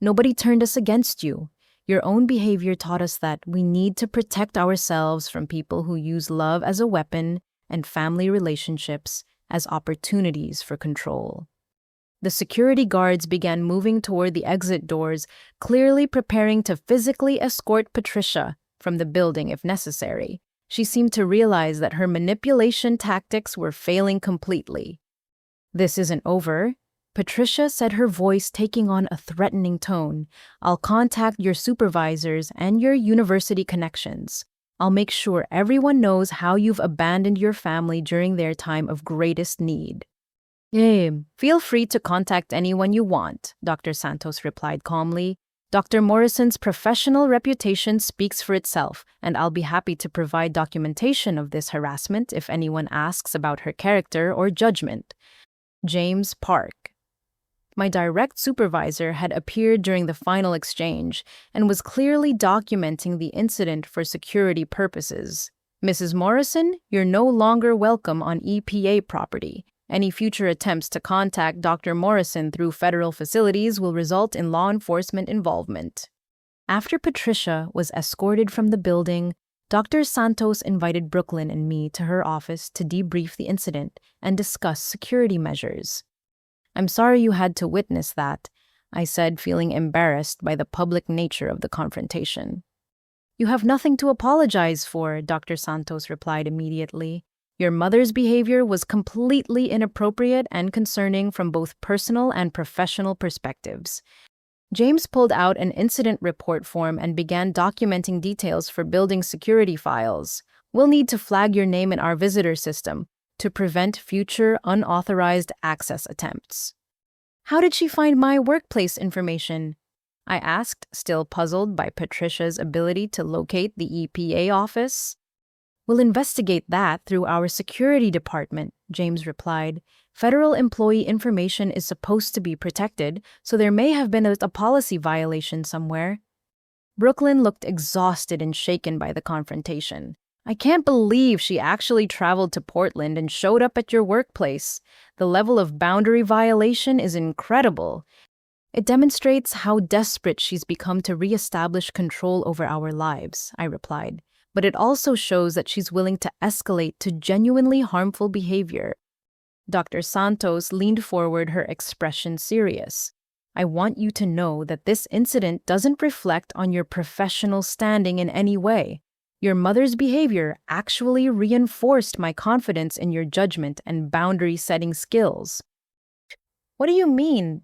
Nobody turned us against you. Your own behavior taught us that we need to protect ourselves from people who use love as a weapon and family relationships as opportunities for control. The security guards began moving toward the exit doors, clearly preparing to physically escort Patricia from the building if necessary. She seemed to realize that her manipulation tactics were failing completely. This isn't over, Patricia said, her voice taking on a threatening tone. I'll contact your supervisors and your university connections. I'll make sure everyone knows how you've abandoned your family during their time of greatest need. Feel free to contact anyone you want, Dr. Santos replied calmly. Dr. Morrison's professional reputation speaks for itself, and I'll be happy to provide documentation of this harassment if anyone asks about her character or judgment. James Park. My direct supervisor had appeared during the final exchange and was clearly documenting the incident for security purposes. Mrs. Morrison, you're no longer welcome on EPA property. Any future attempts to contact Dr. Morrison through federal facilities will result in law enforcement involvement. After Patricia was escorted from the building, Dr. Santos invited Brooklyn and me to her office to debrief the incident and discuss security measures. I'm sorry you had to witness that, I said, feeling embarrassed by the public nature of the confrontation. You have nothing to apologize for, Dr. Santos replied immediately. Your mother's behavior was completely inappropriate and concerning from both personal and professional perspectives. James pulled out an incident report form and began documenting details for building security files. We'll need to flag your name in our visitor system to prevent future unauthorized access attempts. How did she find my workplace information? I asked, still puzzled by Patricia's ability to locate the EPA office. We'll investigate that through our security department, James replied. Federal employee information is supposed to be protected, so there may have been a policy violation somewhere. Brooklyn looked exhausted and shaken by the confrontation. I can't believe she actually traveled to Portland and showed up at your workplace. The level of boundary violation is incredible. It demonstrates how desperate she's become to reestablish control over our lives, I replied. But it also shows that she's willing to escalate to genuinely harmful behavior. Dr. Santos leaned forward, her expression serious. I want you to know that this incident doesn't reflect on your professional standing in any way. Your mother's behavior actually reinforced my confidence in your judgment and boundary-setting skills. What do you mean?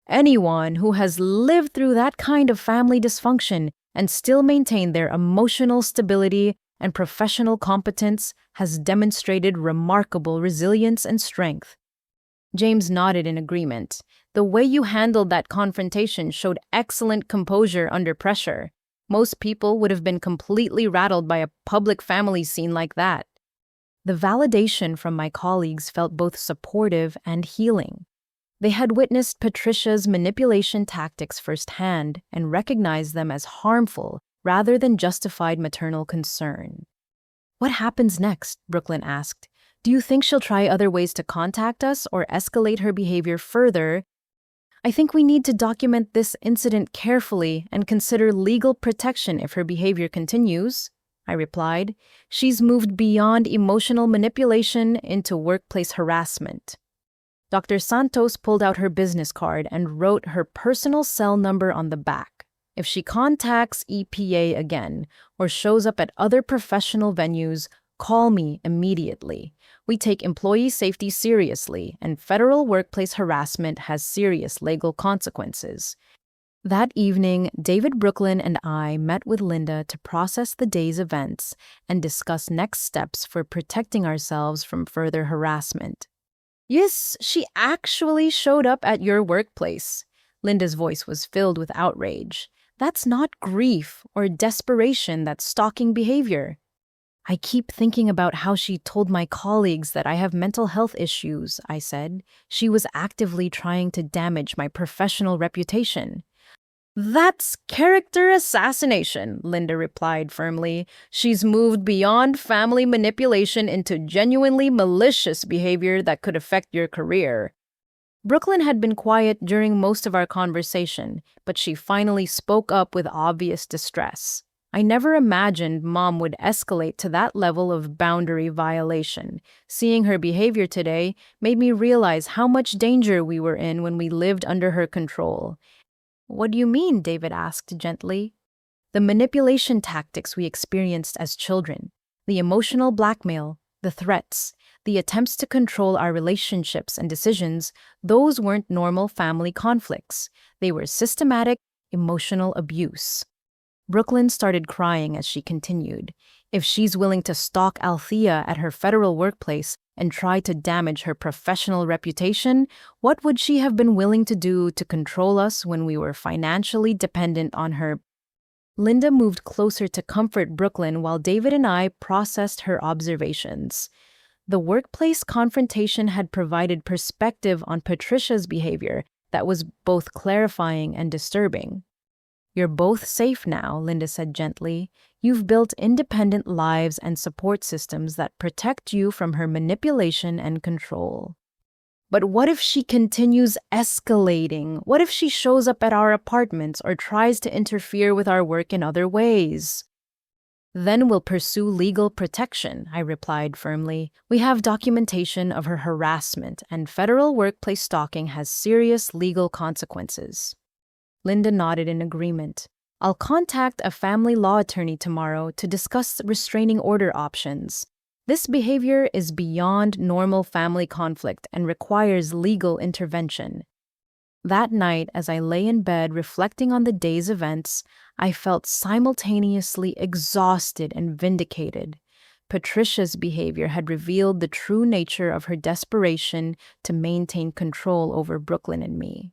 Anyone who has lived through that kind of family dysfunction and still maintained their emotional stability and professional competence has demonstrated remarkable resilience and strength. James nodded in agreement. The way you handled that confrontation showed excellent composure under pressure. Most people would have been completely rattled by a public family scene like that. The validation from my colleagues felt both supportive and healing. They had witnessed Patricia's manipulation tactics firsthand and recognized them as harmful rather than justified maternal concern. What happens next? Brooklyn asked. Do you think she'll try other ways to contact us or escalate her behavior further? I think we need to document this incident carefully and consider legal protection if her behavior continues, I replied. She's moved beyond emotional manipulation into workplace harassment. Dr. Santos pulled out her business card and wrote her personal cell number on the back. If she contacts EPA again or shows up at other professional venues, call me immediately. We take employee safety seriously, and federal workplace harassment has serious legal consequences. That evening, David, Brooklyn, and I met with Linda to process the day's events and discuss next steps for protecting ourselves from further harassment. Yes, she actually showed up at your workplace. Linda's voice was filled with outrage. That's not grief or desperation, that's stalking behavior. I keep thinking about how she told my colleagues that I have mental health issues, I said. She was actively trying to damage my professional reputation. That's character assassination, Linda replied firmly. She's moved beyond family manipulation into genuinely malicious behavior that could affect your career. Brooklyn had been quiet during most of our conversation, but she finally spoke up with obvious distress. I never imagined Mom would escalate to that level of boundary violation. Seeing her behavior today made me realize how much danger we were in when we lived under her control. What do you mean? David asked gently. The manipulation tactics we experienced as children, the emotional blackmail, the threats, the attempts to control our relationships and decisions, those weren't normal family conflicts. They were systematic, emotional abuse. Brooklyn started crying as she continued. If she's willing to stalk Althea at her federal workplace and try to damage her professional reputation, what would she have been willing to do to control us when we were financially dependent on her? Linda moved closer to comfort Brooklyn while David and I processed her observations. The workplace confrontation had provided perspective on Patricia's behavior that was both clarifying and disturbing. You're both safe now, Linda said gently. You've built independent lives and support systems that protect you from her manipulation and control. But what if she continues escalating? What if she shows up at our apartments or tries to interfere with our work in other ways? Then we'll pursue legal protection, I replied firmly. We have documentation of her harassment, and federal workplace stalking has serious legal consequences. Linda nodded in agreement. I'll contact a family law attorney tomorrow to discuss restraining order options. This behavior is beyond normal family conflict and requires legal intervention. That night, as I lay in bed reflecting on the day's events, I felt simultaneously exhausted and vindicated. Patricia's behavior had revealed the true nature of her desperation to maintain control over Brooklyn and me.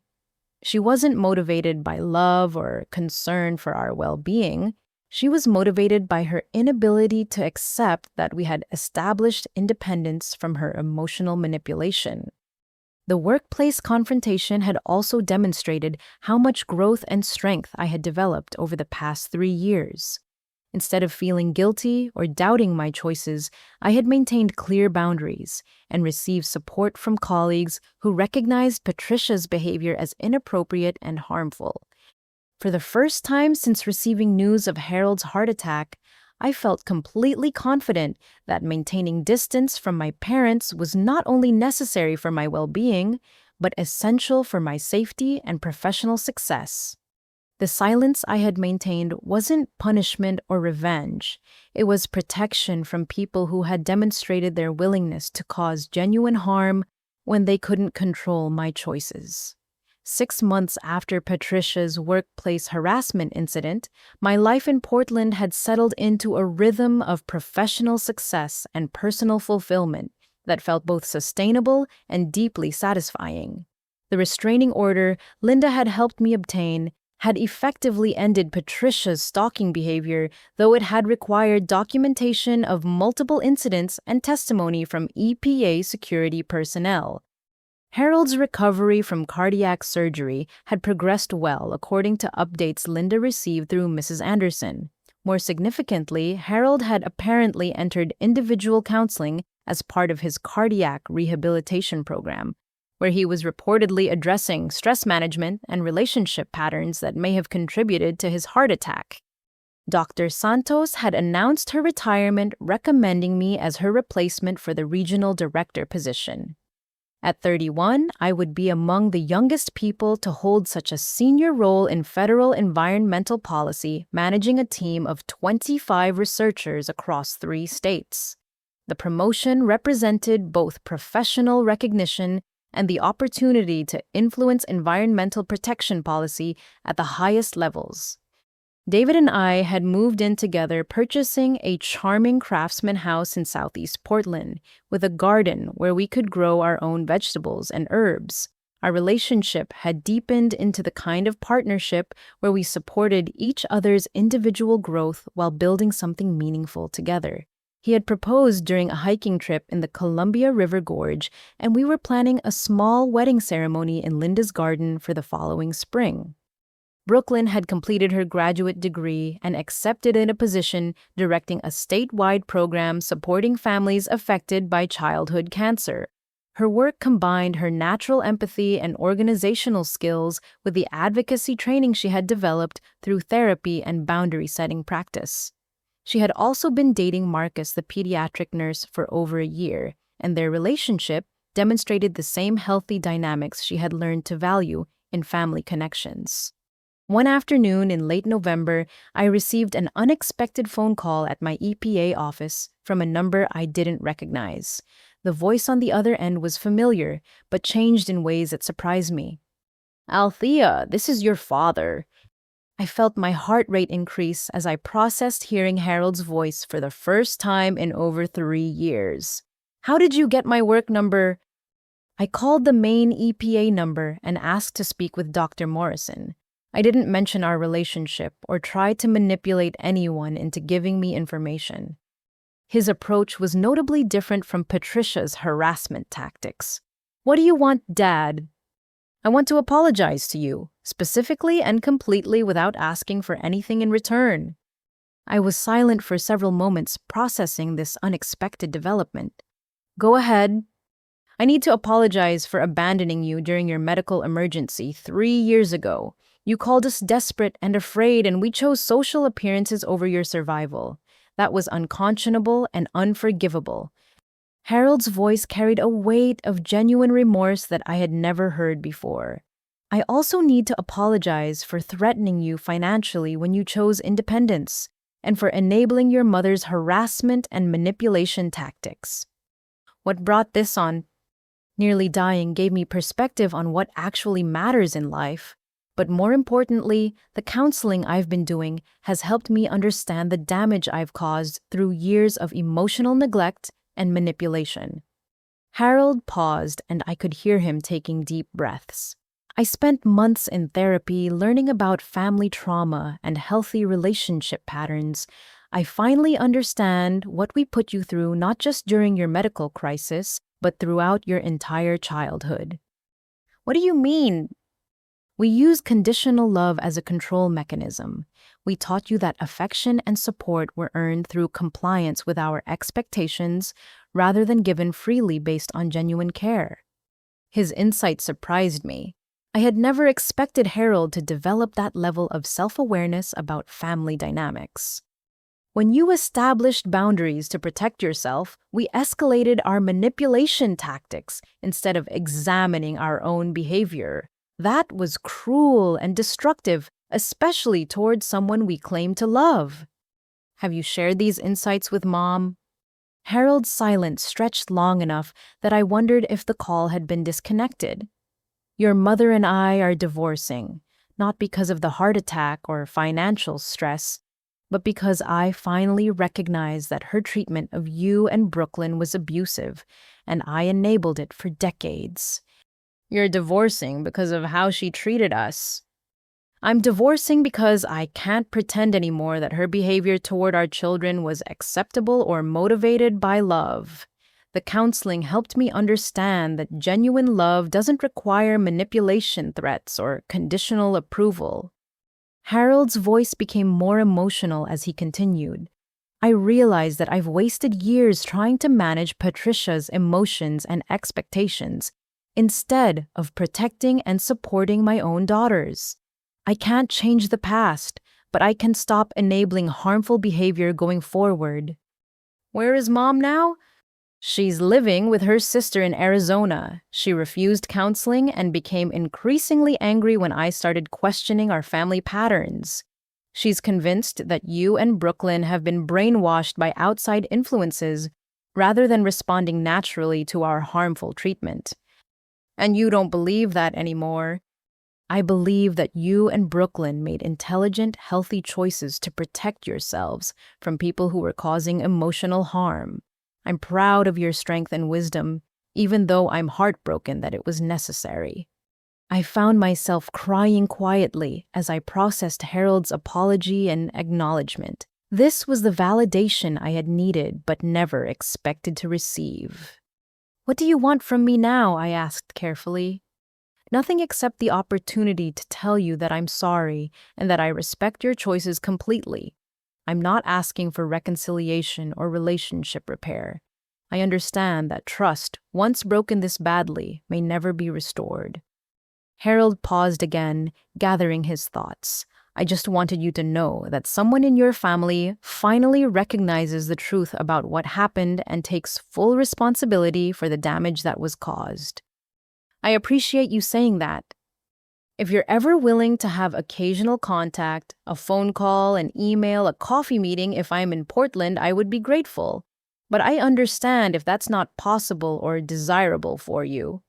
She wasn't motivated by love or concern for our well-being. She was motivated by her inability to accept that we had established independence from her emotional manipulation. The workplace confrontation had also demonstrated how much growth and strength I had developed over the past 3 years. Instead of feeling guilty or doubting my choices, I had maintained clear boundaries and received support from colleagues who recognized Patricia's behavior as inappropriate and harmful. For the first time since receiving news of Harold's heart attack, I felt completely confident that maintaining distance from my parents was not only necessary for my well-being, but essential for my safety and professional success. The silence I had maintained wasn't punishment or revenge. It was protection from people who had demonstrated their willingness to cause genuine harm when they couldn't control my choices. 6 months after Patricia's workplace harassment incident, my life in Portland had settled into a rhythm of professional success and personal fulfillment that felt both sustainable and deeply satisfying. The restraining order Linda had helped me obtain had effectively ended Patricia's stalking behavior, though it had required documentation of multiple incidents and testimony from EPA security personnel. Harold's recovery from cardiac surgery had progressed well according to updates Linda received through Mrs. Anderson. More significantly, Harold had apparently entered individual counseling as part of his cardiac rehabilitation program, where he was reportedly addressing stress management and relationship patterns that may have contributed to his heart attack. Dr. Santos had announced her retirement, recommending me as her replacement for the regional director position. At 31, I would be among the youngest people to hold such a senior role in federal environmental policy, managing a team of 25 researchers across 3 states. The promotion represented both professional recognition and the opportunity to influence environmental protection policy at the highest levels. David and I had moved in together, purchasing a charming craftsman house in Southeast Portland, with a garden where we could grow our own vegetables and herbs. Our relationship had deepened into the kind of partnership where we supported each other's individual growth while building something meaningful together. He had proposed during a hiking trip in the Columbia River Gorge, and we were planning a small wedding ceremony in Linda's garden for the following spring. Brooklyn had completed her graduate degree and accepted in a position directing a statewide program supporting families affected by childhood cancer. Her work combined her natural empathy and organizational skills with the advocacy training she had developed through therapy and boundary-setting practice. She had also been dating Marcus, the pediatric nurse, for over a year, and their relationship demonstrated the same healthy dynamics she had learned to value in family connections. One afternoon in late November, I received an unexpected phone call at my EPA office from a number I didn't recognize. The voice on the other end was familiar, but changed in ways that surprised me. "Althea, this is your father." I felt my heart rate increase as I processed hearing Harold's voice for the first time in over 3 years. "How did you get my work number?" I called the main EPA number and asked to speak with Dr. Morrison. I didn't mention our relationship or try to manipulate anyone into giving me information. His approach was notably different from Patricia's harassment tactics. "What do you want, Dad?" "I want to apologize to you, specifically and completely without asking for anything in return." I was silent for several moments, processing this unexpected development. "Go ahead." "I need to apologize for abandoning you during your medical emergency 3 years ago. You called us desperate and afraid, and we chose social appearances over your survival. That was unconscionable and unforgivable." Harold's voice carried a weight of genuine remorse that I had never heard before. "I also need to apologize for threatening you financially when you chose independence, and for enabling your mother's harassment and manipulation tactics. What brought this on?" Nearly dying gave me perspective on what actually matters in life. But more importantly, the counseling I've been doing has helped me understand the damage I've caused through years of emotional neglect and manipulation. Harold paused, and I could hear him taking deep breaths. "I spent months in therapy learning about family trauma and healthy relationship patterns. I finally understand what we put you through not just during your medical crisis, but throughout your entire childhood. What do you mean? We use conditional love as a control mechanism. We taught you that affection and support were earned through compliance with our expectations rather than given freely based on genuine care. His insight surprised me. I had never expected Harold to develop that level of self-awareness about family dynamics. When you established boundaries to protect yourself, we escalated our manipulation tactics instead of examining our own behavior. That was cruel and destructive, especially towards someone we claim to love. Have you shared these insights with Mom? Harold's silence stretched long enough that I wondered if the call had been disconnected. Your mother and I are divorcing, not because of the heart attack or financial stress, but because I finally recognized that her treatment of you and Brooklyn was abusive, and I enabled it for decades. You're divorcing because of how she treated us. I'm divorcing because I can't pretend anymore that her behavior toward our children was acceptable or motivated by love. The counseling helped me understand that genuine love doesn't require manipulation threats or conditional approval. Harold's voice became more emotional as he continued. I realized that I've wasted years trying to manage Patricia's emotions and expectations instead of protecting and supporting my own daughters. I can't change the past, but I can stop enabling harmful behavior going forward. Where is Mom now? She's living with her sister in Arizona. She refused counseling and became increasingly angry when I started questioning our family patterns. She's convinced that you and Brooklyn have been brainwashed by outside influences rather than responding naturally to our harmful treatment. And you don't believe that anymore. I believe that you and Brooklyn made intelligent, healthy choices to protect yourselves from people who were causing emotional harm. I'm proud of your strength and wisdom, even though I'm heartbroken that it was necessary. I found myself crying quietly as I processed Harold's apology and acknowledgement. This was the validation I had needed but never expected to receive. What do you want from me now? I asked carefully. Nothing except the opportunity to tell you that I'm sorry and that I respect your choices completely. I'm not asking for reconciliation or relationship repair. I understand that trust, once broken this badly, may never be restored. Harold paused again, gathering his thoughts. I just wanted you to know that someone in your family finally recognizes the truth about what happened and takes full responsibility for the damage that was caused. I appreciate you saying that. If you're ever willing to have occasional contact, a phone call, an email, a coffee meeting if I'm in Portland, I would be grateful. But I understand if that's not possible or desirable for you.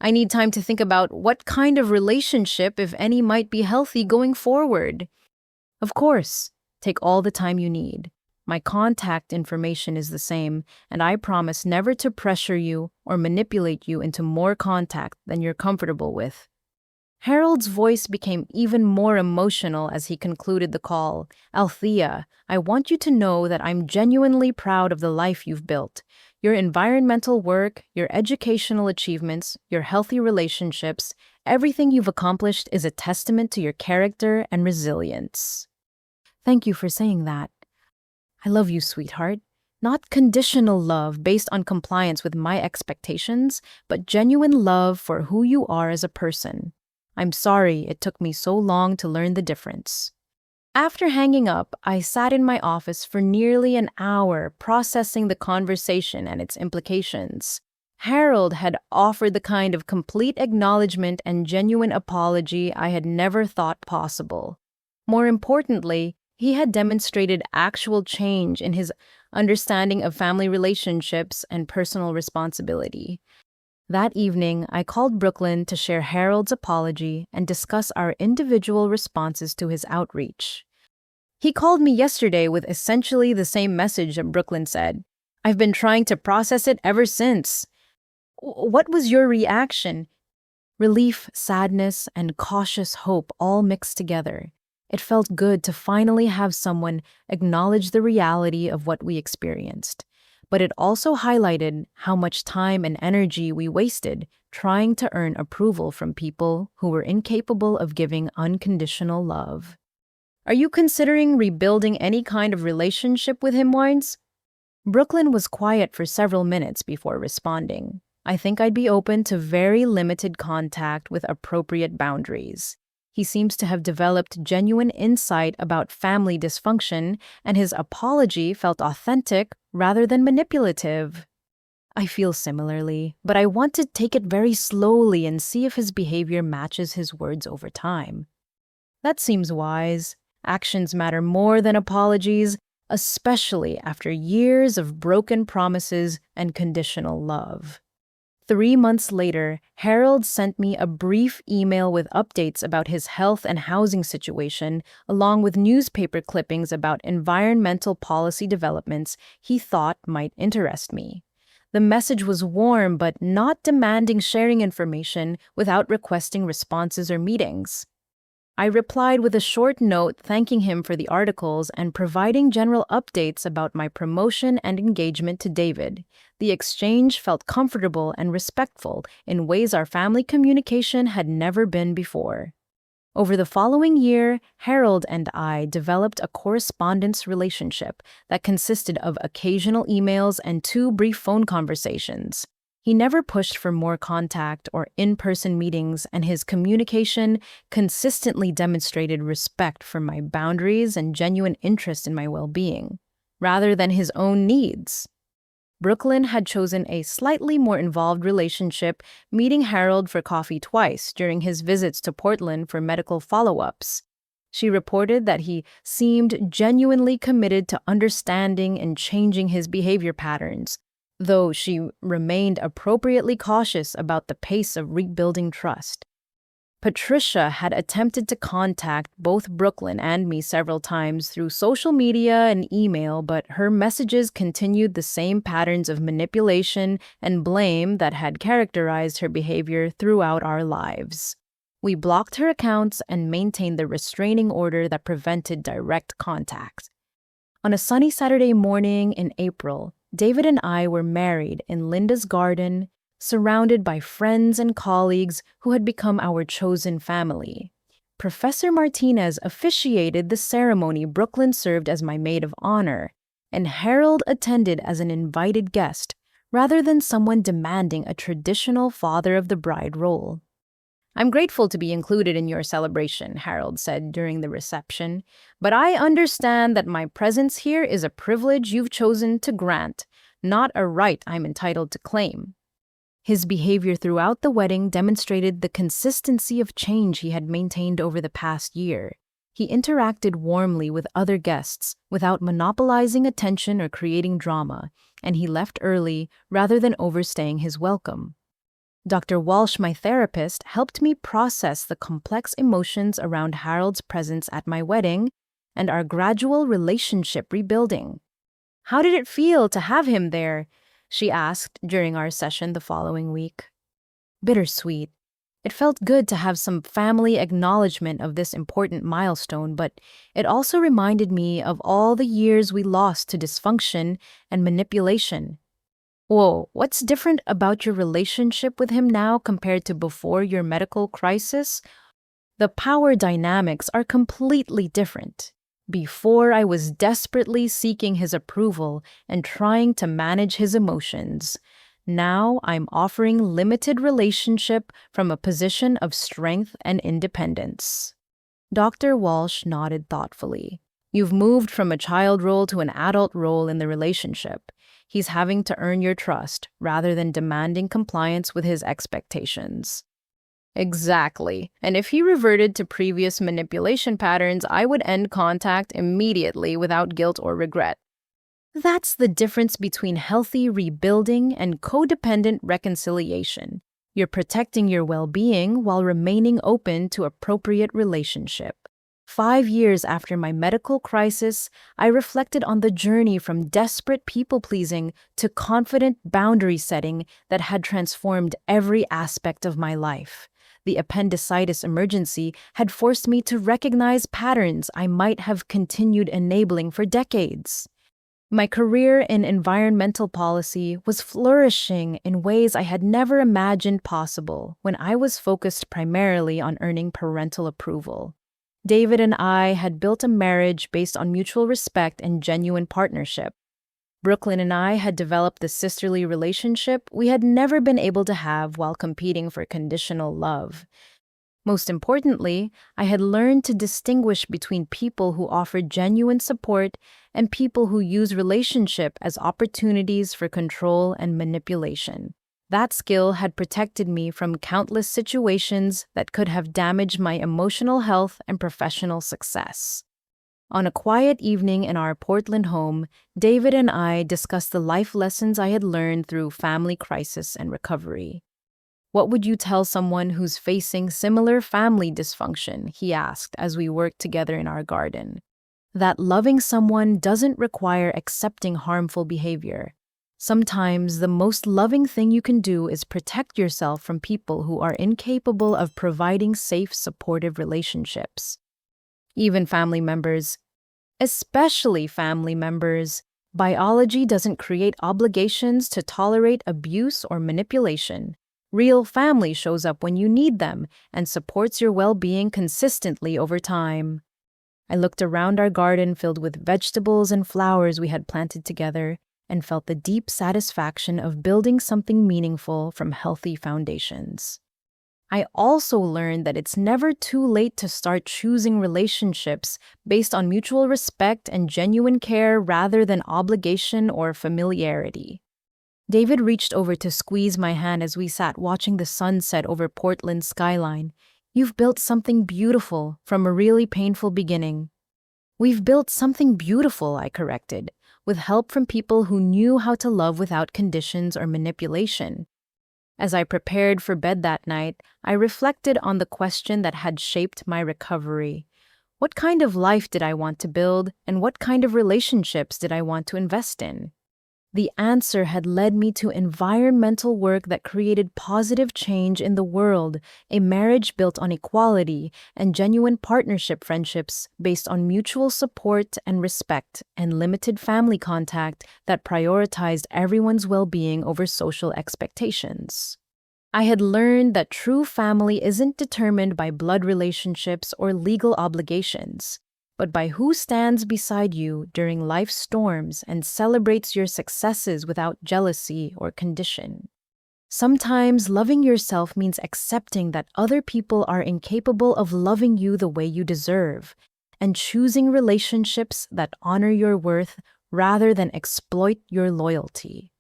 I need time to think about what kind of relationship, if any, might be healthy going forward. Of course, take all the time you need. My contact information is the same, and I promise never to pressure you or manipulate you into more contact than you're comfortable with. Harold's voice became even more emotional as he concluded the call. Althea, I want you to know that I'm genuinely proud of the life you've built. Your environmental work, your educational achievements, your healthy relationships, everything you've accomplished is a testament to your character and resilience. Thank you for saying that. I love you, sweetheart. Not conditional love based on compliance with my expectations, but genuine love for who you are as a person. I'm sorry it took me so long to learn the difference. After hanging up, I sat in my office for nearly an hour processing the conversation and its implications. Harold had offered the kind of complete acknowledgement and genuine apology I had never thought possible. More importantly, he had demonstrated actual change in his understanding of family relationships and personal responsibility. That evening, I called Brooklyn to share Harold's apology and discuss our individual responses to his outreach. He called me yesterday with essentially the same message that Brooklyn said. I've been trying to process it ever since. What was your reaction? Relief, sadness, and cautious hope all mixed together. It felt good to finally have someone acknowledge the reality of what we experienced. but it also highlighted how much time and energy we wasted trying to earn approval from people who were incapable of giving unconditional love. Are you considering rebuilding any kind of relationship with him, Wines? Brooklyn was quiet for several minutes before responding. I think I'd be open to very limited contact with appropriate boundaries. He seems to have developed genuine insight about family dysfunction, and his apology felt authentic rather than manipulative. I feel similarly, but I want to take it very slowly and see if his behavior matches his words over time. That seems wise. Actions matter more than apologies, especially after years of broken promises and conditional love. 3 months later, Harold sent me a brief email with updates about his health and housing situation, along with newspaper clippings about environmental policy developments he thought might interest me. The message was warm but not demanding sharing information without requesting responses or meetings. I replied with a short note thanking him for the articles and providing general updates about my promotion and engagement to David. The exchange felt comfortable and respectful in ways our family communication had never been before. Over the following year, Harold and I developed a correspondence relationship that consisted of occasional emails and 2 brief phone conversations. He never pushed for more contact or in-person meetings, and his communication consistently demonstrated respect for my boundaries and genuine interest in my well-being, rather than his own needs. Brooklyn had chosen a slightly more involved relationship, meeting Harold for coffee twice during his visits to Portland for medical follow-ups. She reported that he seemed genuinely committed to understanding and changing his behavior patterns, though she remained appropriately cautious about the pace of rebuilding trust. Patricia had attempted to contact both Brooklyn and me several times through social media and email, but her messages continued the same patterns of manipulation and blame that had characterized her behavior throughout our lives. We blocked her accounts and maintained the restraining order that prevented direct contact. On a sunny Saturday morning in April, David and I were married in Linda's garden, surrounded by friends and colleagues who had become our chosen family. Professor Martinez officiated the ceremony. Brooklyn served as my maid of honor, and Harold attended as an invited guest, rather than someone demanding a traditional father of the bride role. "I'm grateful to be included in your celebration," Harold said during the reception, "but I understand that my presence here is a privilege you've chosen to grant, not a right I'm entitled to claim." His behavior throughout the wedding demonstrated the consistency of change he had maintained over the past year. He interacted warmly with other guests without monopolizing attention or creating drama, and he left early rather than overstaying his welcome. Dr. Walsh, my therapist, helped me process the complex emotions around Harold's presence at my wedding and our gradual relationship rebuilding. "How did it feel to have him there?" she asked during our session the following week. "Bittersweet. It felt good to have some family acknowledgement of this important milestone, but it also reminded me of all the years we lost to dysfunction and manipulation." "Whoa, what's different about your relationship with him now compared to before your medical crisis?" "The power dynamics are completely different. Before, I was desperately seeking his approval and trying to manage his emotions. Now, I'm offering limited relationship from a position of strength and independence." Dr. Walsh nodded thoughtfully. "You've moved from a child role to an adult role in the relationship. He's having to earn your trust rather than demanding compliance with his expectations." "Exactly. And if he reverted to previous manipulation patterns, I would end contact immediately without guilt or regret." That's the difference between healthy rebuilding and codependent reconciliation. You're protecting your well-being while remaining open to appropriate relationship. 5 years after my medical crisis, I reflected on the journey from desperate people-pleasing to confident boundary setting that had transformed every aspect of my life. The appendicitis emergency had forced me to recognize patterns I might have continued enabling for decades. My career in environmental policy was flourishing in ways I had never imagined possible when I was focused primarily on earning parental approval. David and I had built a marriage based on mutual respect and genuine partnership. Brooklyn and I had developed the sisterly relationship we had never been able to have while competing for conditional love. Most importantly, I had learned to distinguish between people who offered genuine support and people who use relationship as opportunities for control and manipulation. That skill had protected me from countless situations that could have damaged my emotional health and professional success. On a quiet evening in our Portland home, David and I discussed the life lessons I had learned through family crisis and recovery. "What would you tell someone who's facing similar family dysfunction?" he asked as we worked together in our garden. "That loving someone doesn't require accepting harmful behavior. Sometimes the most loving thing you can do is protect yourself from people who are incapable of providing safe, supportive relationships. Even family members, especially family members, biology doesn't create obligations to tolerate abuse or manipulation. Real family shows up when you need them and supports your well-being consistently over time." I looked around our garden filled with vegetables and flowers we had planted together and felt the deep satisfaction of building something meaningful from healthy foundations. I also learned that it's never too late to start choosing relationships based on mutual respect and genuine care rather than obligation or familiarity. David reached over to squeeze my hand as we sat watching the sunset over Portland's skyline. "You've built something beautiful from a really painful beginning." "We've built something beautiful," I corrected, "with help from people who knew how to love without conditions or manipulation." As I prepared for bed that night, I reflected on the question that had shaped my recovery. What kind of life did I want to build, and what kind of relationships did I want to invest in? The answer had led me to environmental work that created positive change in the world, a marriage built on equality, and genuine partnership friendships based on mutual support and respect, and limited family contact that prioritized everyone's well-being over social expectations. I had learned that true family isn't determined by blood relationships or legal obligations, but by who stands beside you during life's storms and celebrates your successes without jealousy or condition. Sometimes loving yourself means accepting that other people are incapable of loving you the way you deserve, and choosing relationships that honor your worth rather than exploit your loyalty.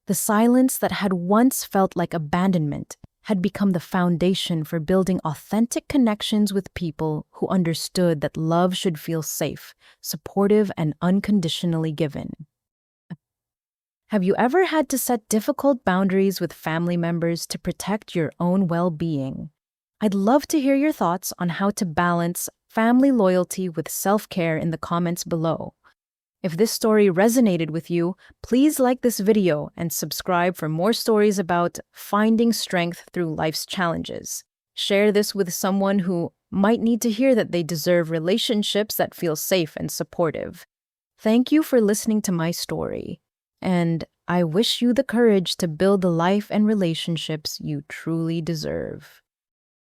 The silence that had once felt like abandonment had become the foundation for building authentic connections with people who understood that love should feel safe, supportive, and unconditionally given. Have you ever had to set difficult boundaries with family members to protect your own well-being? I'd love to hear your thoughts on how to balance family loyalty with self-care in the comments below. If this story resonated with you, please like this video and subscribe for more stories about finding strength through life's challenges. Share this with someone who might need to hear that they deserve relationships that feel safe and supportive. Thank you for listening to my story, and I wish you the courage to build the life and relationships you truly deserve.